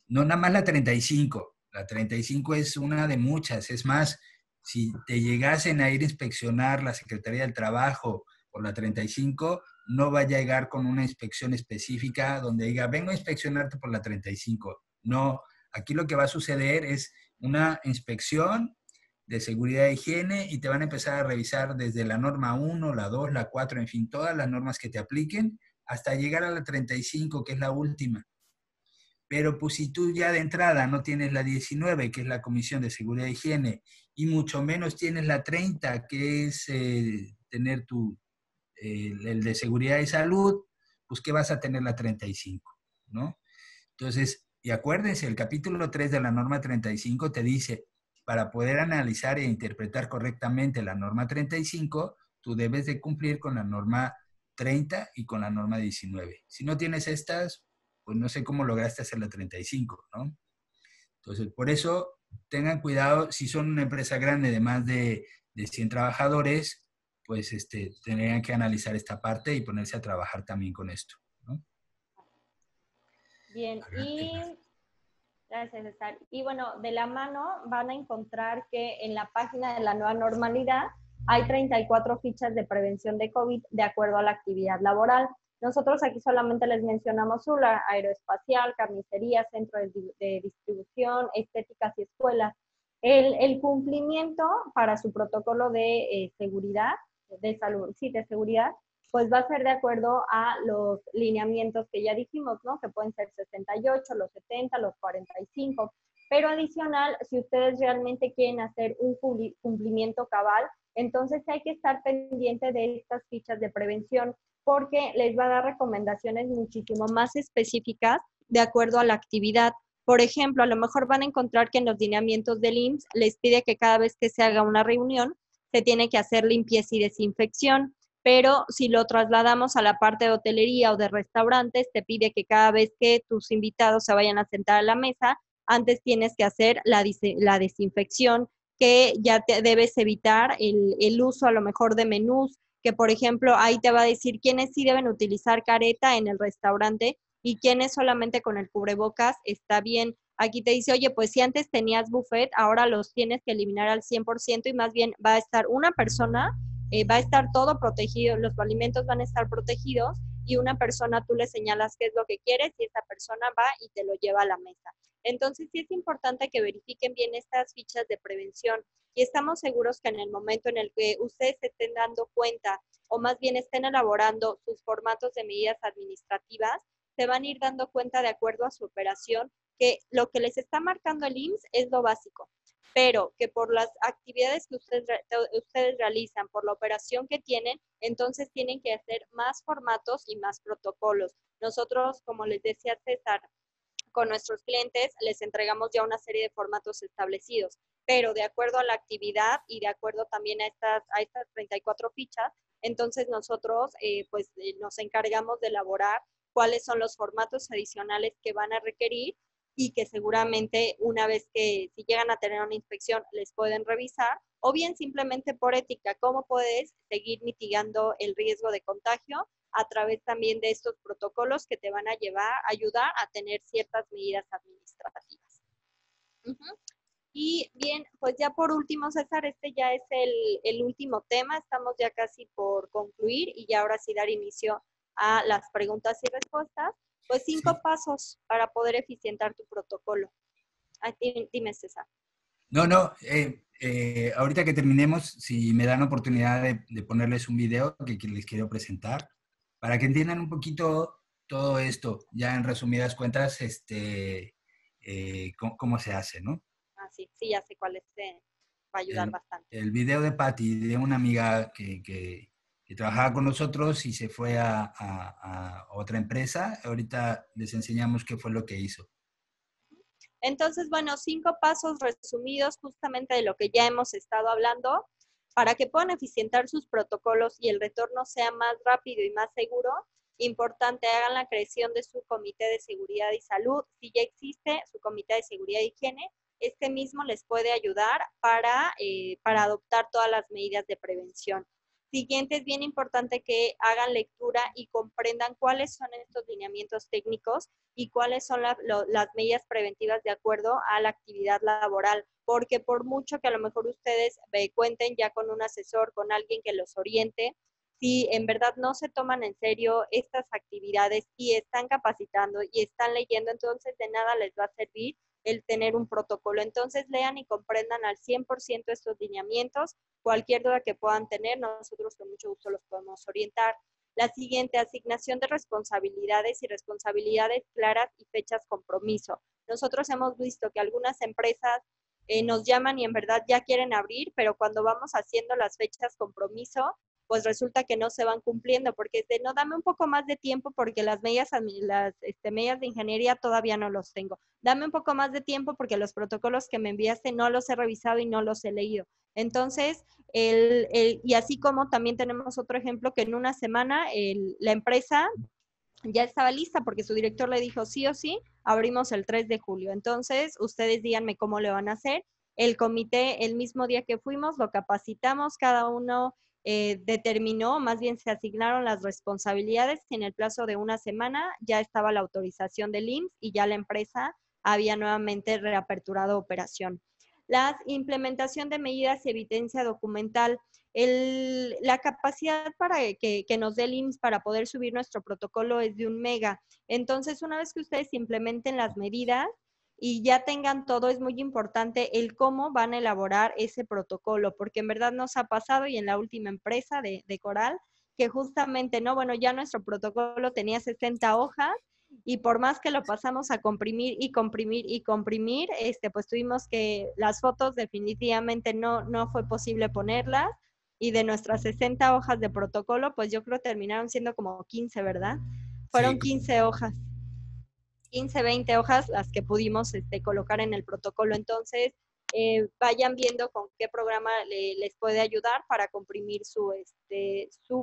No nada más la 35. La 35 es una de muchas. Es más, si te llegasen a ir a inspeccionar la Secretaría del Trabajo por la 35, no va a llegar con una inspección específica donde diga, vengo a inspeccionarte por la 35. No, aquí lo que va a suceder es una inspección de seguridad e higiene y te van a empezar a revisar desde la norma 1, la 2, la 4, en fin, todas las normas que te apliquen hasta llegar a la 35, que es la última. Pero pues si tú ya de entrada no tienes la 19, que es la Comisión de Seguridad e Higiene, y mucho menos tienes la 30, que es tener el de Seguridad y Salud, pues ¿qué vas a tener la 35? ¿No? Entonces, y acuérdense, el capítulo 3 de la norma 35 te dice, para poder analizar e interpretar correctamente la norma 35, tú debes de cumplir con la norma 30 y con la norma 19. Si no tienes estas, pues no sé cómo lograste hacer la 35, ¿no? Entonces, por eso tengan cuidado, si son una empresa grande de más de 100 trabajadores, pues tendrían que analizar esta parte y ponerse a trabajar también con esto, ¿no? Bien, A ver, ¿qué y más? gracias, César. Y bueno, de la mano van a encontrar que en la página de la nueva normalidad hay 34 fichas de prevención de COVID de acuerdo a la actividad laboral. Nosotros aquí solamente les mencionamos una: aeroespacial, carnicería, centro de distribución, estéticas y escuelas. El cumplimiento para su protocolo de seguridad, de salud, sí, de seguridad, pues va a ser de acuerdo a los lineamientos que ya dijimos, ¿no? Que pueden ser 68, los 70, los 45. Pero adicional, si ustedes realmente quieren hacer un cumplimiento cabal, entonces hay que estar pendiente de estas fichas de prevención, porque les va a dar recomendaciones muchísimo más específicas de acuerdo a la actividad. Por ejemplo, a lo mejor van a encontrar que en los lineamientos del IMSS les pide que cada vez que se haga una reunión se tiene que hacer limpieza y desinfección, pero si lo trasladamos a la parte de hotelería o de restaurantes, te pide que cada vez que tus invitados se vayan a sentar a la mesa, antes tienes que hacer la desinfección, que ya te debes evitar el uso a lo mejor de menús, que por ejemplo ahí te va a decir quiénes sí deben utilizar careta en el restaurante y quiénes solamente con el cubrebocas está bien. Aquí te dice, oye, pues si antes tenías buffet, ahora los tienes que eliminar al 100% y más bien va a estar una persona, va a estar todo protegido, los alimentos van a estar protegidos y una persona tú le señalas qué es lo que quieres y esa persona va y te lo lleva a la mesa. Entonces sí es importante que verifiquen bien estas fichas de prevención y estamos seguros que en el momento en el que ustedes se estén dando cuenta o más bien estén elaborando sus formatos de medidas administrativas, se van a ir dando cuenta de acuerdo a su operación que lo que les está marcando el IMSS es lo básico, pero que por las actividades que ustedes realizan, por la operación que tienen, entonces tienen que hacer más formatos y más protocolos. Nosotros, como les decía César, con nuestros clientes les entregamos ya una serie de formatos establecidos, pero de acuerdo a la actividad y de acuerdo también a estas 34 fichas, entonces nosotros nos encargamos de elaborar cuáles son los formatos adicionales que van a requerir y que seguramente una vez que si llegan a tener una inspección les pueden revisar, o bien simplemente por ética, cómo puedes seguir mitigando el riesgo de contagio a través también de estos protocolos que te van a ayudar a tener ciertas medidas administrativas. Uh-huh. Y bien, pues ya por último, César, este ya es el último tema, estamos ya casi por concluir y ya ahora sí dar inicio a las preguntas y respuestas. Pues 5 Sí. pasos para poder eficientar tu protocolo. Dime, César. No, no, ahorita que terminemos, si me dan oportunidad de ponerles un video que les quiero presentar, para que entiendan un poquito todo esto, ya en resumidas cuentas, cómo se hace, ¿no? Ah, sí, sí, ya sé cuál es, va a ayudar El, bastante. el video de Patty, de una amiga que trabajaba con nosotros y se fue a otra empresa, ahorita les enseñamos qué fue lo que hizo. Entonces, bueno, 5 pasos resumidos justamente de lo que ya hemos estado hablando para que puedan eficientar sus protocolos y el retorno sea más rápido y más seguro. Importante, hagan la creación de su comité de seguridad y salud. Si ya existe su comité de seguridad y higiene, este mismo les puede ayudar para adoptar todas las medidas de prevención. Siguiente, es bien importante que hagan lectura y comprendan cuáles son estos lineamientos técnicos y cuáles son las medidas preventivas de acuerdo a la actividad laboral, porque por mucho que a lo mejor ustedes cuenten ya con un asesor, con alguien que los oriente, si en verdad no se toman en serio estas actividades y están capacitando y están leyendo, entonces de nada les va a servir el tener un protocolo. Entonces lean y comprendan al 100% estos lineamientos. Cualquier duda que puedan tener, nosotros con mucho gusto los podemos orientar. La siguiente, asignación de responsabilidades y responsabilidades claras y fechas compromiso. Nosotros hemos visto que algunas empresas nos llaman y en verdad ya quieren abrir, pero cuando vamos haciendo las fechas compromiso, pues resulta que no se van cumpliendo, porque es de, no, dame un poco más de tiempo porque las medias de ingeniería todavía no los tengo. Dame un poco más de tiempo porque los protocolos que me enviaste no los he revisado y no los he leído. Entonces, y así como también tenemos otro ejemplo que en una semana la empresa ya estaba lista porque su director le dijo sí o sí, abrimos el 3 de julio. Entonces, ustedes díganme cómo le van a hacer. El comité, el mismo día que fuimos, lo capacitamos, cada uno determinó, más bien se asignaron las responsabilidades y en el plazo de una semana ya estaba la autorización del IMSS y ya la empresa había nuevamente reaperturado operación. La implementación de medidas y evidencia documental. La capacidad para que nos dé el IMSS para poder subir nuestro protocolo es de 1 mega. Entonces, una vez que ustedes implementen las medidas y ya tengan todo, es muy importante el cómo van a elaborar ese protocolo, porque en verdad nos ha pasado y en la última empresa de Coral, que justamente, no, bueno, ya nuestro protocolo tenía 60 hojas y por más que lo pasamos a comprimir y comprimir y comprimir, pues tuvimos que, las fotos definitivamente no fue posible ponerlas y de nuestras 60 hojas de protocolo, pues yo creo terminaron siendo como 15, ¿verdad? Fueron Sí, 15 hojas. 15, 20 hojas las que pudimos colocar en el protocolo. Entonces, vayan viendo con qué programa les puede ayudar para comprimir su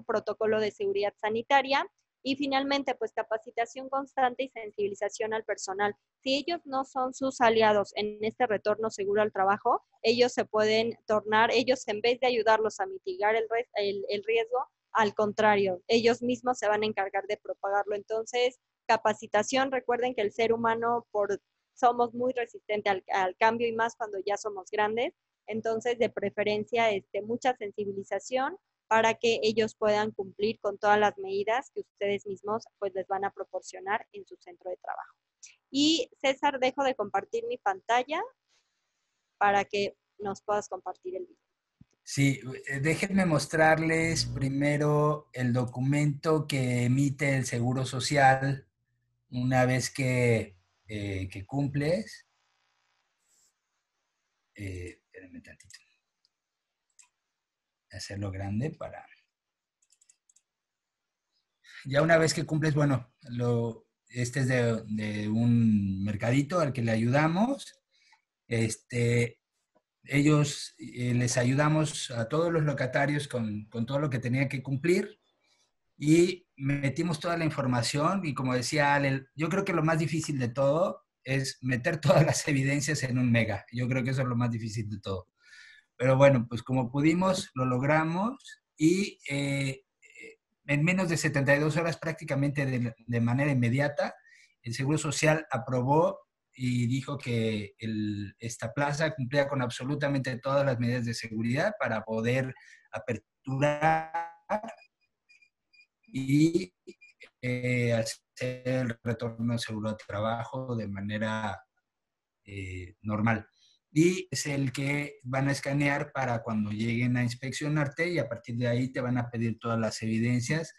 protocolo de seguridad sanitaria. Y finalmente, pues capacitación constante y sensibilización al personal. Si ellos no son sus aliados en este retorno seguro al trabajo, ellos se pueden tornar, ellos en vez de ayudarlos a mitigar el riesgo, al contrario, ellos mismos se van a encargar de propagarlo. Entonces, capacitación, recuerden que el ser humano somos muy resistentes al cambio y más cuando ya somos grandes, entonces de preferencia mucha sensibilización para que ellos puedan cumplir con todas las medidas que ustedes mismos pues les van a proporcionar en su centro de trabajo. Y César, dejo de compartir mi pantalla para que nos puedas compartir el video. Sí, déjenme mostrarles primero el documento que emite el Seguro Social una vez que cumples. Espérenme tantito. Hacerlo grande para... Ya una vez que cumples, bueno, este es de un mercadito al que le ayudamos. Ellos les ayudamos a todos los locatarios con todo lo que tenían que cumplir y metimos toda la información y como decía Ale, yo creo que lo más difícil de todo es meter todas las evidencias en 1 mega. Yo creo que eso es lo más difícil de todo. Pero bueno, pues como pudimos, lo logramos y en menos de 72 horas prácticamente de manera inmediata, el Seguro Social aprobó y dijo que esta plaza cumplía con absolutamente todas las medidas de seguridad para poder aperturar y hacer el retorno seguro al trabajo de manera normal. Y es el que van a escanear para cuando lleguen a inspeccionarte y a partir de ahí te van a pedir todas las evidencias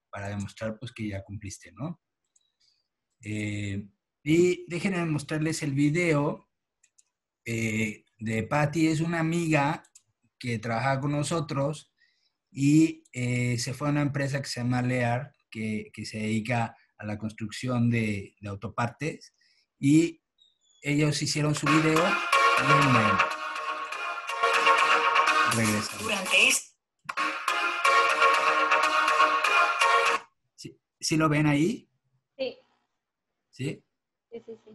para demostrar pues que ya cumpliste, ¿no? Y déjenme mostrarles el video de Patty. Es una amiga que trabaja con nosotros y se fue a una empresa que se llama Lear, que se dedica a la construcción de autopartes, y ellos hicieron su video y regresan. Durante ¿Sí lo ven ahí? Sí. ¿Sí? Sí, sí, sí.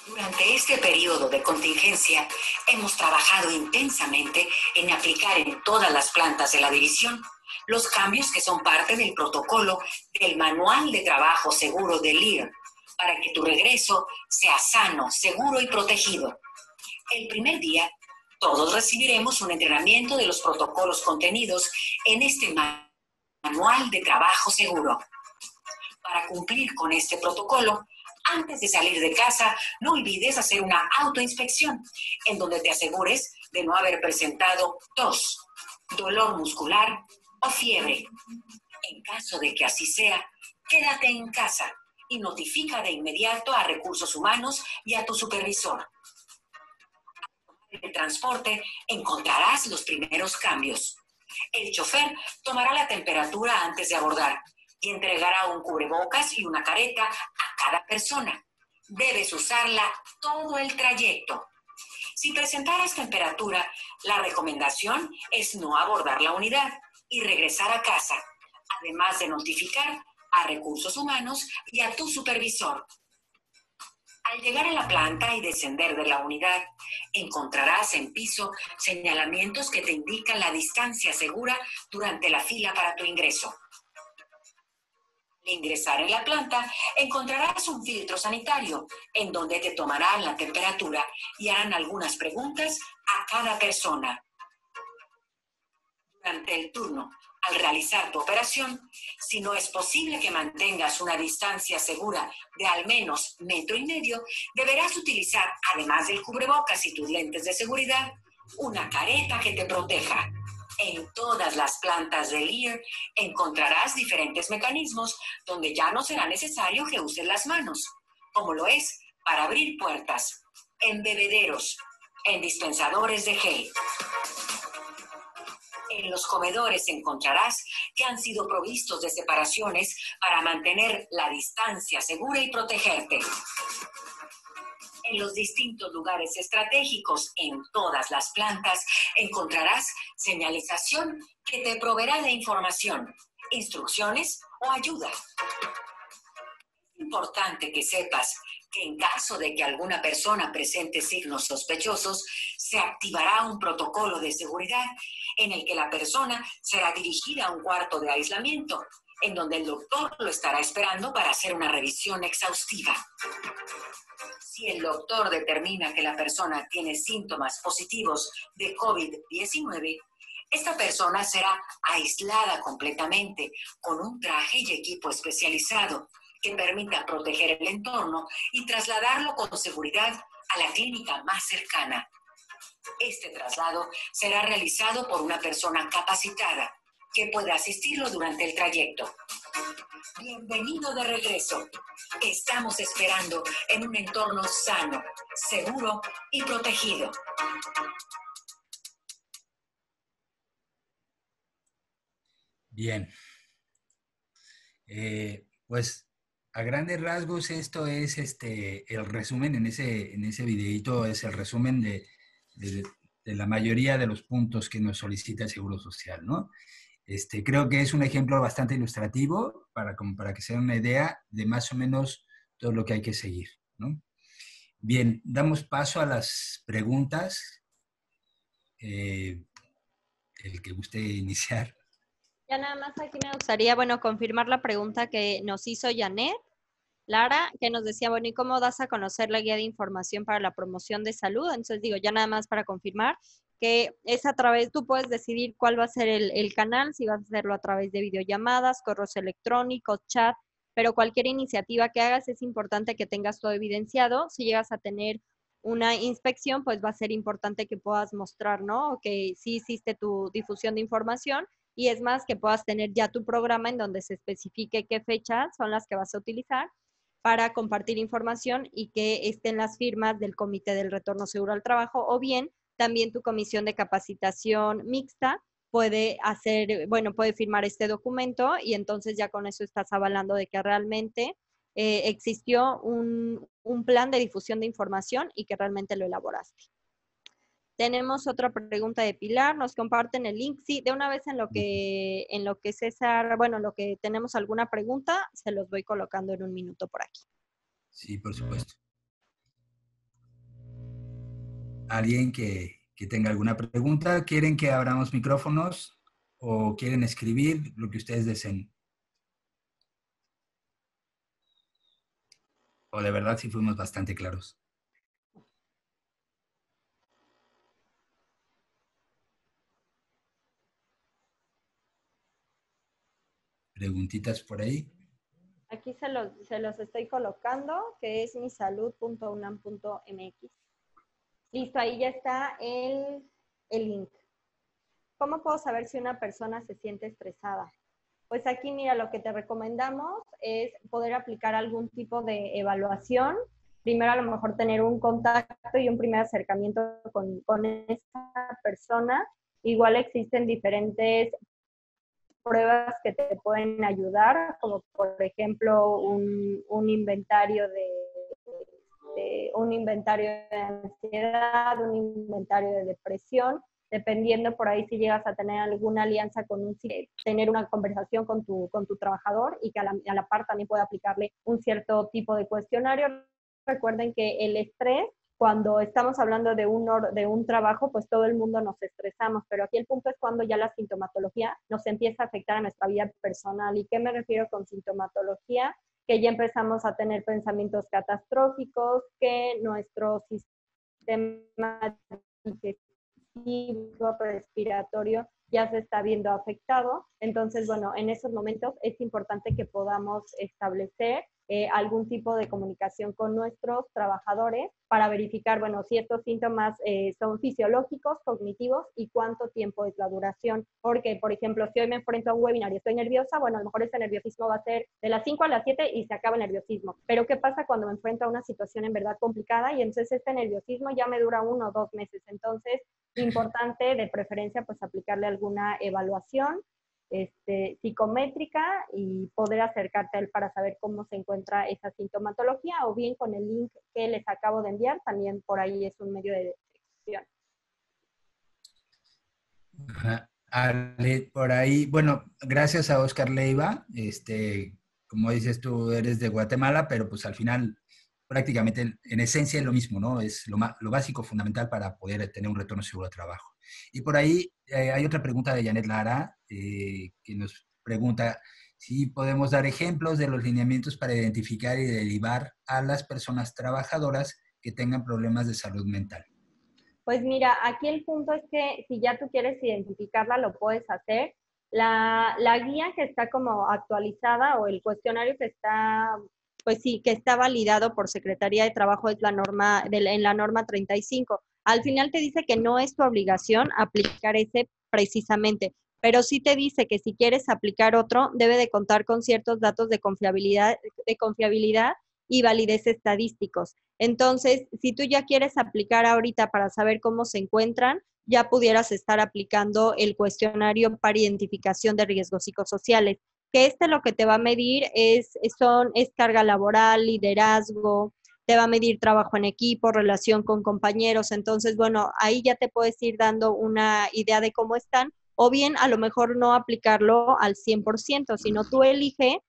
Durante este periodo de contingencia, hemos trabajado intensamente en aplicar en todas las plantas de la división los cambios que son parte del protocolo del Manual de Trabajo Seguro de Lear, para que tu regreso sea sano, seguro y protegido. El primer día, Todos recibiremos un entrenamiento de los protocolos contenidos en este manual de trabajo seguro. Para cumplir con este protocolo, antes de salir de casa, no olvides hacer una autoinspección en donde te asegures de no haber presentado tos, dolor muscular o fiebre. En caso de que así sea, quédate en casa y notifica de inmediato a Recursos Humanos y a tu supervisor. En el transporte encontrarás los primeros cambios. El chofer tomará la temperatura antes de abordar y entregará un cubrebocas y una careta a cada persona. Debes usarla todo el trayecto. Si presentaras temperatura, la recomendación es no abordar la unidad y regresar a casa, además de notificar a Recursos Humanos y a tu supervisor. Al llegar a la planta y descender de la unidad, encontrarás en piso señalamientos que te indican la distancia segura durante la fila para tu ingreso. Al ingresar en la planta, encontrarás un filtro sanitario en donde te tomarán la temperatura y harán algunas preguntas a cada persona. Durante el turno, al realizar tu operación, si no es posible que mantengas una distancia segura de al menos 1,5 metros, deberás utilizar, además del cubrebocas y tus lentes de seguridad, una careta que te proteja. En todas las plantas de Lear encontrarás diferentes mecanismos donde ya no será necesario que uses las manos, como lo es para abrir puertas, en bebederos, en dispensadores de gel. En los comedores encontrarás que han sido provistos de separaciones para mantener la distancia segura y protegerte. En los distintos lugares estratégicos, en todas las plantas, encontrarás señalización que te proveerá de información, instrucciones o ayuda. Es importante que sepas que en caso de que alguna persona presente signos sospechosos, se activará un protocolo de seguridad en el que la persona será dirigida a un cuarto de aislamiento, en donde el doctor lo estará esperando para hacer una revisión exhaustiva. Si el doctor determina que la persona tiene síntomas positivos de COVID-19, esta persona será aislada completamente con un traje y equipo especializado que permita proteger el entorno y trasladarlo con seguridad a la clínica más cercana. Este traslado será realizado por una persona capacitada que pueda asistirlo durante el trayecto. Bienvenido de regreso. Estamos esperando en un entorno sano, seguro y protegido. Bien. Pues a grandes rasgos esto es el resumen en ese videito, es el resumen de la mayoría de los puntos que nos solicita el Seguro Social, ¿no? Creo que es un ejemplo bastante ilustrativo como para que se den una idea de más o menos todo lo que hay que seguir, ¿no? Bien, damos paso a las preguntas. El que guste iniciar. Ya nada más aquí me gustaría, bueno, confirmar la pregunta que nos hizo Janet Lara, que nos decía, bueno, ¿y cómo das a conocer la guía de información para la promoción de salud? Entonces digo, ya nada más para confirmar que es a través, tú puedes decidir cuál va a ser el canal, si vas a hacerlo a través de videollamadas, correos electrónicos, chat, pero cualquier iniciativa que hagas es importante que tengas todo evidenciado. Si llegas a tener una inspección, pues va a ser importante que puedas mostrar, ¿no? Que sí hiciste tu difusión de información y es más que puedas tener ya tu programa en donde se especifique qué fechas son las que vas a utilizar para compartir información y que estén las firmas del Comité del Retorno Seguro al Trabajo, o bien también tu comisión de capacitación mixta puede hacer, bueno, puede firmar este documento y entonces ya con eso estás avalando de que realmente existió un plan de difusión de información y que realmente lo elaboraste. Tenemos otra pregunta de Pilar, nos comparten el link. Sí, de una vez en lo que César, bueno, en lo que tenemos alguna pregunta, se los voy colocando en un minuto por aquí. Sí, por supuesto. ¿Alguien que tenga alguna pregunta? ¿Quieren que abramos micrófonos o quieren escribir lo que ustedes deseen? O de verdad sí fuimos bastante claros. preguntitas por ahí. Aquí se los estoy colocando, que es misalud.unam.mx. Listo, ahí ya está el link. ¿Cómo puedo saber si una persona se siente estresada? Pues aquí, mira, lo que te recomendamos es poder aplicar algún tipo de evaluación. Primero, a lo mejor tener un contacto y un primer acercamiento con esa persona. Igual existen diferentes pruebas que te pueden ayudar, como por ejemplo un inventario un inventario de ansiedad, un inventario de depresión, dependiendo por ahí si llegas a tener alguna alianza con tener una conversación con tu trabajador y que a la par también pueda aplicarle un cierto tipo de cuestionario. Recuerden que el estrés, cuando estamos hablando de un trabajo, pues todo el mundo nos estresamos, pero aquí el punto es cuando ya la sintomatología nos empieza a afectar a nuestra vida personal. ¿Y qué me refiero con sintomatología? Que ya empezamos a tener pensamientos catastróficos, que nuestro sistema digestivo, respiratorio, ya se está viendo afectado. Entonces, bueno, en esos momentos es importante que podamos establecer algún tipo de comunicación con nuestros trabajadores para verificar, bueno, si estos síntomas son fisiológicos, cognitivos y cuánto tiempo es la duración. Porque, por ejemplo, si hoy me enfrento a un webinar y estoy nerviosa, bueno, a lo mejor ese nerviosismo va a ser de las 5 a las 7 y se acaba el nerviosismo. Pero ¿qué pasa cuando me enfrento a una situación en verdad complicada y entonces este nerviosismo ya me dura 1 o 2 meses? Entonces, importante de preferencia pues aplicarle alguna evaluación psicométrica y poder acercarte a él para saber cómo se encuentra esa sintomatología, o bien con el link que les acabo de enviar, también por ahí es un medio de detección. Ajá. Ale, por ahí, bueno, gracias a Oscar Leiva, como dices tú, eres de Guatemala, pero pues al final prácticamente en esencia es lo mismo, ¿no? Es lo básico, fundamental para poder tener un retorno seguro al trabajo. Y por ahí hay otra pregunta de Janet Lara, que nos pregunta si podemos dar ejemplos de los lineamientos para identificar y derivar a las personas trabajadoras que tengan problemas de salud mental. Pues mira, aquí el punto es que si ya tú quieres identificarla, lo puedes hacer. La guía que está como actualizada o el cuestionario que está, pues sí, que está validado por Secretaría de Trabajo es la norma, en la norma 35. Al final te dice que no es tu obligación aplicar ese precisamente, pero sí te dice que si quieres aplicar otro, debe de contar con ciertos datos de confiabilidad y validez estadísticos. Entonces, si tú ya quieres aplicar ahorita para saber cómo se encuentran, ya pudieras estar aplicando el cuestionario para identificación de riesgos psicosociales, que lo que te va a medir es carga laboral, liderazgo, te va a medir trabajo en equipo, relación con compañeros. Entonces, bueno, ahí ya te puedes ir dando una idea de cómo están, o bien a lo mejor no aplicarlo al 100%, sino tú elige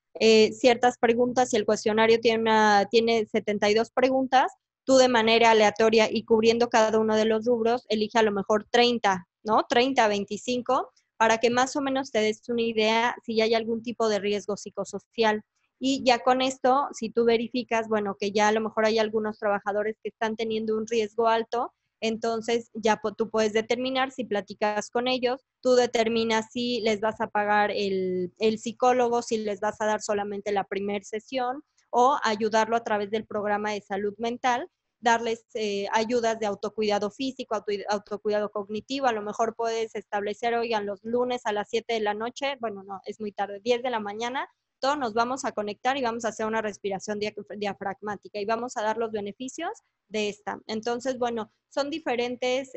ciertas preguntas. Si el cuestionario tiene 72 preguntas, tú de manera aleatoria y cubriendo cada uno de los rubros, elige a lo mejor 30, ¿no? 30, 25, para que más o menos te des una idea si hay algún tipo de riesgo psicosocial. Y ya con esto, si tú verificas, bueno, que ya a lo mejor hay algunos trabajadores que están teniendo un riesgo alto, entonces ya tú puedes determinar si platicas con ellos, tú determinas si les vas a pagar el psicólogo, si les vas a dar solamente la primera sesión o ayudarlo a través del programa de salud mental, darles ayudas de autocuidado físico, autocuidado cognitivo. A lo mejor puedes establecer, oigan, los lunes a las 7 de la noche, bueno, no, es muy tarde, 10 de la mañana, todos nos vamos a conectar y vamos a hacer una respiración diafragmática y vamos a dar los beneficios de esta. Entonces, bueno, son diferentes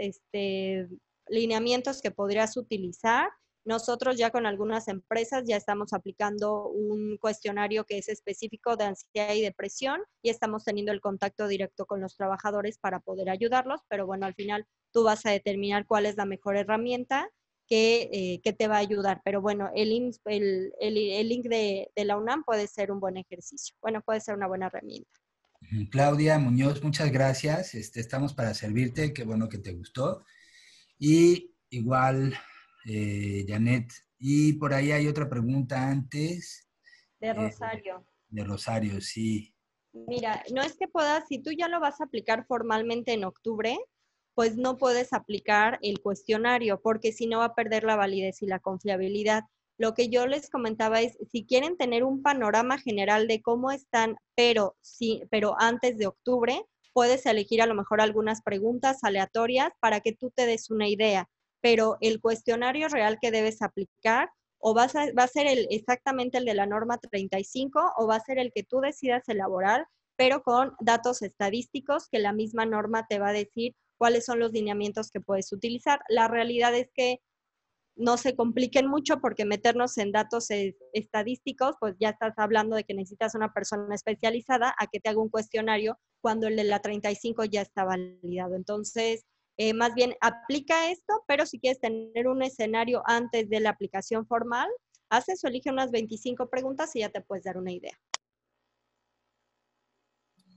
lineamientos que podrías utilizar. Nosotros ya con algunas empresas ya estamos aplicando un cuestionario que es específico de ansiedad y depresión y estamos teniendo el contacto directo con los trabajadores para poder ayudarlos, pero bueno, al final tú vas a determinar cuál es la mejor herramienta que te va a ayudar. Pero bueno, el link de la UNAM puede ser un buen ejercicio. Bueno, puede ser una buena herramienta. Claudia Muñoz, muchas gracias. Estamos para servirte, qué bueno que te gustó. Y igual, Janet, y por ahí hay otra pregunta antes. De Rosario. De Rosario, sí. Mira, no es que puedas, si tú ya lo vas a aplicar formalmente en octubre, pues no puedes aplicar el cuestionario, porque si no va a perder la validez y la confiabilidad. Lo que yo les comentaba es, si quieren tener un panorama general de cómo están, pero antes de octubre, puedes elegir a lo mejor algunas preguntas aleatorias para que tú te des una idea, pero el cuestionario real que debes aplicar va a ser exactamente el de la norma 35 o va a ser el que tú decidas elaborar, pero con datos estadísticos que la misma norma te va a decir cuáles son los lineamientos que puedes utilizar. La realidad es que no se compliquen mucho porque meternos en datos estadísticos, pues ya estás hablando de que necesitas una persona especializada a que te haga un cuestionario cuando el de la 35 ya está validado. Entonces, más bien aplica esto, pero si quieres tener un escenario antes de la aplicación formal, haces o elige unas 25 preguntas y ya te puedes dar una idea.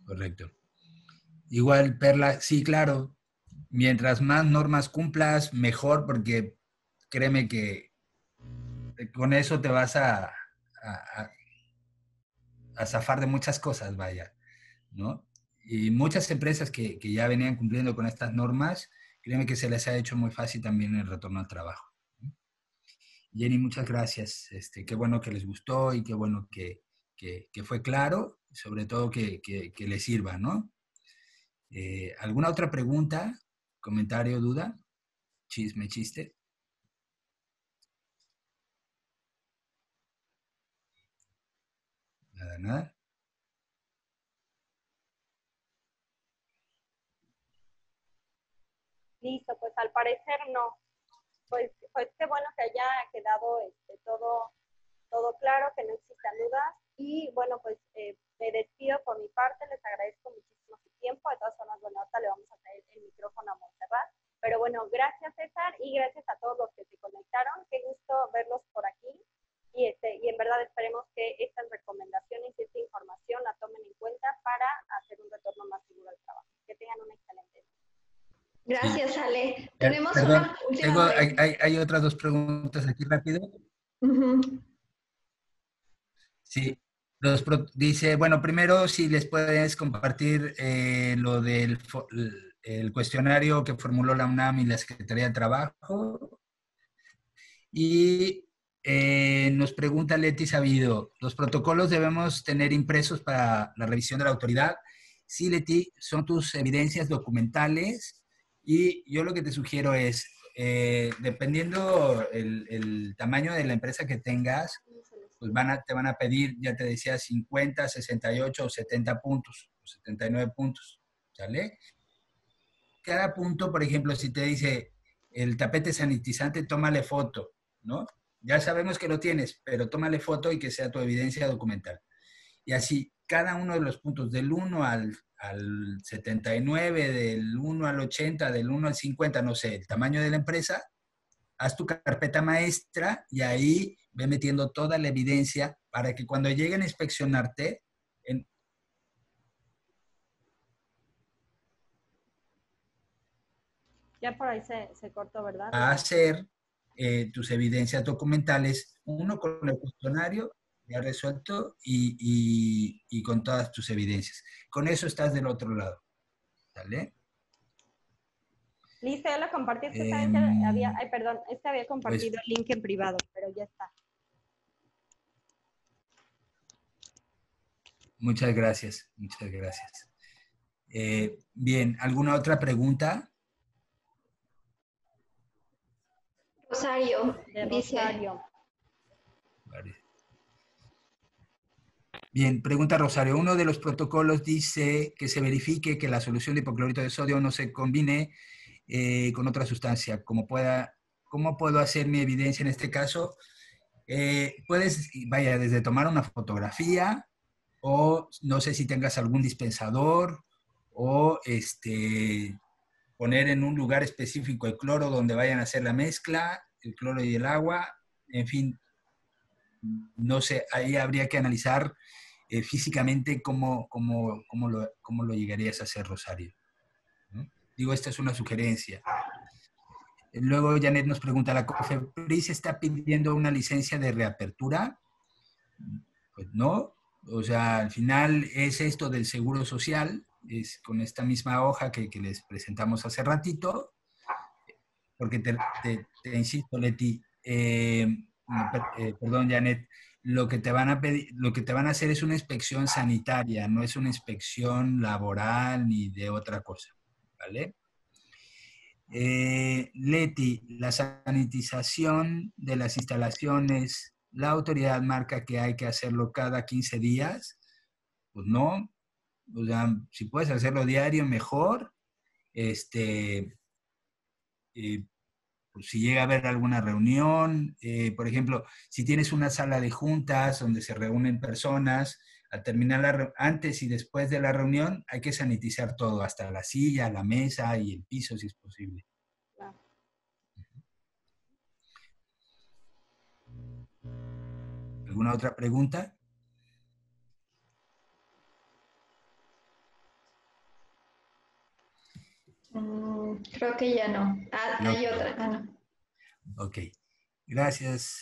Correcto. Igual, Perla, sí, claro, mientras más normas cumplas, mejor, porque créeme que con eso te vas a zafar de muchas cosas, vaya, ¿no? Y muchas empresas que ya venían cumpliendo con estas normas, créeme que se les ha hecho muy fácil también el retorno al trabajo. Jenny, muchas gracias. Qué bueno que les gustó y qué bueno que fue claro, sobre todo que les sirva, ¿no? ¿Alguna otra pregunta, comentario, duda? Chisme, chiste. Nada, nada. Listo, pues al parecer no. Pues qué bueno que haya quedado todo claro, que no existan dudas. Y bueno, pues me despido por mi parte, les agradezco muchísimo su tiempo. De todas formas, bueno, ahorita le vamos a traer el micrófono a Montserrat. Pero bueno, gracias César y gracias a todos los que se conectaron. Qué gusto verlos por aquí. Y en verdad esperemos que estas recomendaciones y esta información la tomen en cuenta para hacer un retorno más seguro al trabajo. Que tengan un excelente día. Gracias, Sí. Ale. Tenemos Perdón, una última hay otras dos preguntas aquí rápido. Sí, dice, bueno, primero si les puedes compartir lo del el cuestionario que formuló la UNAM y la Secretaría de Trabajo. Y nos pregunta Leti Sabido, ¿los protocolos debemos tener impresos para la revisión de la autoridad? Sí, Leti, son tus evidencias documentales y yo lo que te sugiero es, dependiendo el tamaño de la empresa que tengas, pues te van a pedir, ya te decía, 50, 68 o 70 puntos, o 79 puntos, ¿sale? Cada punto, por ejemplo, si te dice el tapete sanitizante, tómale foto, ¿no? Ya sabemos que lo tienes, pero tómale foto y que sea tu evidencia documental. Y así, cada uno de los puntos, del 1 al 79, del 1 al 80, del 1 al 50, no sé, el tamaño de la empresa, haz tu carpeta maestra y ahí ve metiendo toda la evidencia para que cuando lleguen a inspeccionarte, Ya por ahí se cortó, ¿verdad? a hacer tus evidencias documentales, uno con el cuestionario ya resuelto y con todas tus evidencias. Con eso estás del otro lado. ¿Vale? Listo, ya lo compartí. Había compartido el link en privado, pero ya está. Muchas gracias, muchas gracias. Bien, ¿alguna otra pregunta? Rosario, dice. Vale. Bien, pregunta Rosario. Uno de los protocolos dice que se verifique que la solución de hipoclorito de sodio no se combine con otra sustancia. ¿Cómo puedo hacer mi evidencia en este caso? Puedes, vaya, desde tomar una fotografía o no sé si tengas algún dispensador o poner en un lugar específico el cloro donde vayan a hacer la mezcla, el cloro y el agua, en fin, no sé, ahí habría que analizar físicamente cómo lo llegarías a hacer, Rosario, ¿no? Digo, esta es una sugerencia. Luego Janet nos pregunta, ¿la COFEPRIS está pidiendo una licencia de reapertura? Pues no, o sea, al final es esto del seguro social, es con esta misma hoja que les presentamos hace ratito, porque te insisto, Leti, no, perdón, Janet, lo que te van a pedir, lo que te van a hacer es una inspección sanitaria, no es una inspección laboral ni de otra cosa, ¿vale? Leti, la sanitización de las instalaciones, la autoridad marca que hay que hacerlo cada 15 días, pues no, o sea, si puedes hacerlo diario, mejor. Este, eh, pues, si llega a haber alguna reunión, por ejemplo, si tienes una sala de juntas donde se reúnen personas, al terminar antes y después de la reunión, hay que sanitizar todo, hasta la silla, la mesa y el piso, si es posible. ¿Alguna otra pregunta? Creo que ya no. Hay No. otra. No. Ok. Gracias.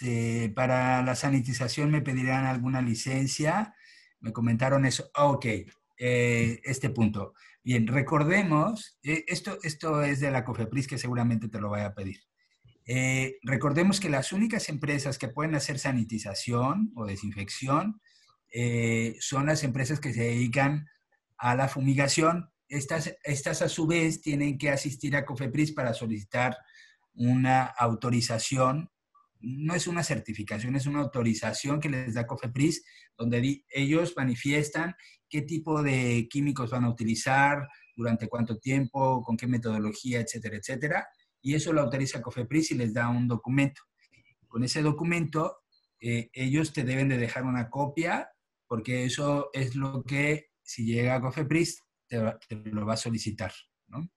Para la sanitización me pedirán alguna licencia. Me comentaron eso. Ok. Este punto. Bien, recordemos, esto es de la COFEPRIS que seguramente te lo vaya a pedir. Recordemos que las únicas empresas que pueden hacer sanitización o desinfección son las empresas que se dedican a la fumigación. Estas a su vez tienen que asistir a COFEPRIS para solicitar una autorización. No es una certificación, es una autorización que les da COFEPRIS, donde ellos manifiestan qué tipo de químicos van a utilizar, durante cuánto tiempo, con qué metodología, etcétera, etcétera. Y eso lo autoriza COFEPRIS y les da un documento. Con ese documento, ellos te deben de dejar una copia, porque eso es lo que, si llega a COFEPRIS, te lo va a solicitar, ¿no?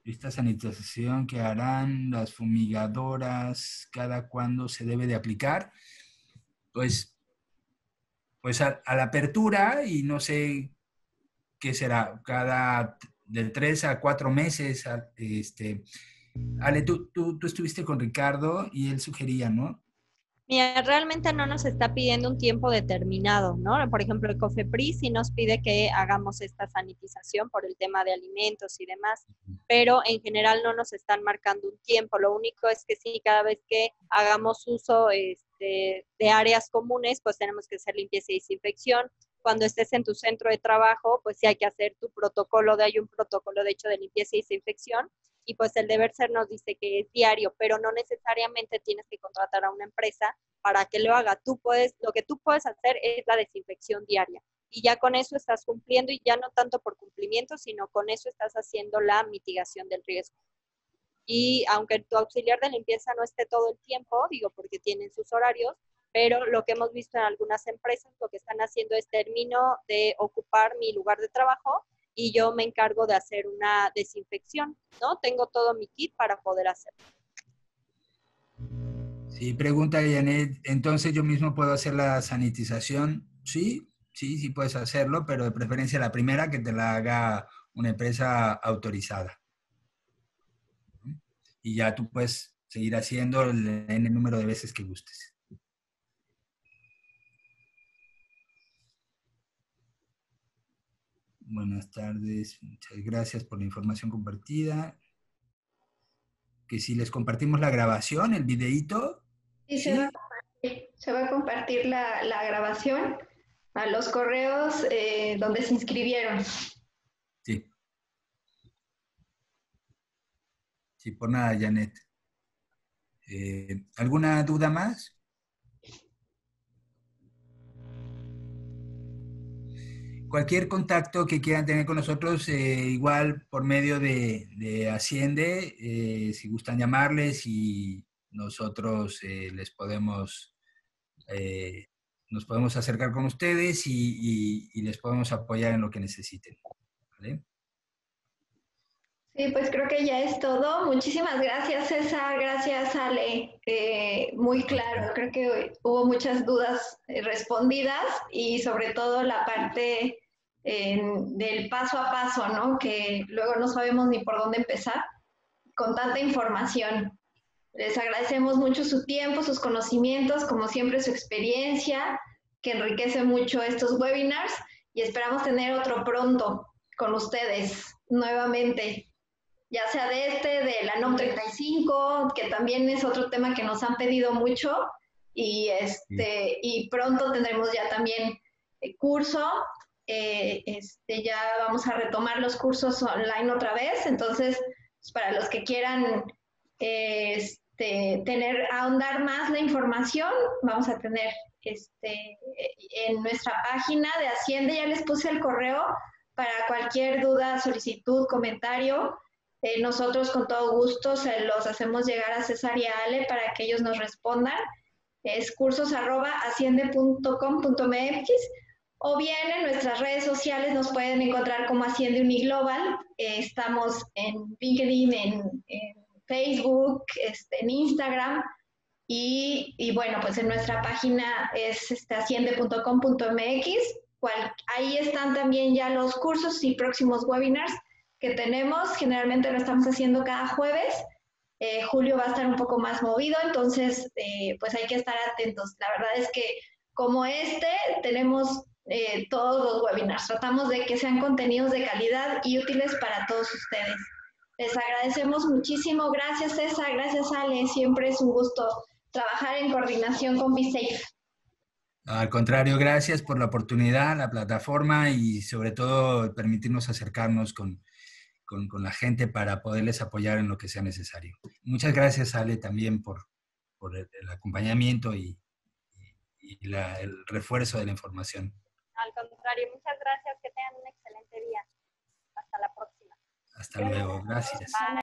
Esta sanitización que harán las fumigadoras, ¿cada cuándo se debe de aplicar? Pues, pues a la apertura, y no sé qué será, de 3 a 4 meses. Ale, tú estuviste con Ricardo y él sugería, ¿no? Mira, realmente no nos está pidiendo un tiempo determinado, ¿no? Por ejemplo, el COFEPRIS sí nos pide que hagamos esta sanitización por el tema de alimentos y demás, pero en general no nos están marcando un tiempo. Lo único es que sí, cada vez que hagamos uso de áreas comunes, pues tenemos que hacer limpieza y desinfección. Cuando estés en tu centro de trabajo, pues sí hay que hacer tu protocolo, hay un protocolo de hecho de limpieza y desinfección, y pues el deber ser nos dice que es diario, pero no necesariamente tienes que contratar a una empresa para que lo haga. Lo que tú puedes hacer es la desinfección diaria. Y ya con eso estás cumpliendo, y ya no tanto por cumplimiento, sino con eso estás haciendo la mitigación del riesgo. Y aunque tu auxiliar de limpieza no esté todo el tiempo, digo, porque tienen sus horarios, pero lo que hemos visto en algunas empresas, lo que están haciendo es termino de ocupar mi lugar de trabajo y yo me encargo de hacer una desinfección, ¿no? Tengo todo mi kit para poder hacerlo. Sí, pregunta Janet, entonces yo mismo puedo hacer la sanitización. Sí, sí puedes hacerlo, pero de preferencia la primera que te la haga una empresa autorizada. Y ya tú puedes seguir haciendo el N número de veces que gustes. Buenas tardes, muchas gracias por la información compartida. Que si les compartimos la grabación, el videíto. Sí, ¿Sí? se va a compartir la grabación a los correos donde se inscribieron. Sí. Sí, por nada, Janet. ¿Alguna duda más? Cualquier contacto que quieran tener con nosotros, igual por medio de Asciende, si gustan llamarles, y nosotros nos podemos acercar con ustedes y les podemos apoyar en lo que necesiten. ¿Vale? Sí, pues creo que ya es todo. Muchísimas gracias, César. Gracias, Ale. Muy claro. Creo que hubo muchas dudas respondidas, y sobre todo la parte del paso a paso, ¿no? Que luego no sabemos ni por dónde empezar con tanta información. Les agradecemos mucho su tiempo, sus conocimientos, como siempre su experiencia, que enriquece mucho estos webinars, y esperamos tener otro pronto con ustedes nuevamente. ya sea de la NOM 35, que también es otro tema que nos han pedido mucho, y pronto tendremos ya también curso. Ya vamos a retomar los cursos online otra vez, entonces pues, para los que quieran ahondar más la información, vamos a tener en nuestra página de Hacienda, ya les puse el correo para cualquier duda, solicitud, comentario. Nosotros con todo gusto se los hacemos llegar a César y a Ale para que ellos nos respondan. Es cursos@asciende.com.mx, o bien en nuestras redes sociales nos pueden encontrar como Asciende Uniglobal. Estamos en LinkedIn, en Facebook, en Instagram, y bueno, pues en nuestra página es asciende.com.mx. Ahí están también ya los cursos y próximos webinars que tenemos. Generalmente lo estamos haciendo cada jueves. Julio va a estar un poco más movido, entonces pues hay que estar atentos. La verdad es que como tenemos todos los webinars. Tratamos de que sean contenidos de calidad y útiles para todos ustedes. Les agradecemos muchísimo. Gracias, César. Gracias, Ale. Siempre es un gusto trabajar en coordinación con BeSafe. Al contrario, gracias por la oportunidad, la plataforma y sobre todo permitirnos acercarnos con la gente para poderles apoyar en lo que sea necesario. Muchas gracias, Ale, también por el acompañamiento y el refuerzo de la información. Al contrario, muchas gracias. Que tengan un excelente día. Hasta la próxima. Hasta luego. Gracias. Bye.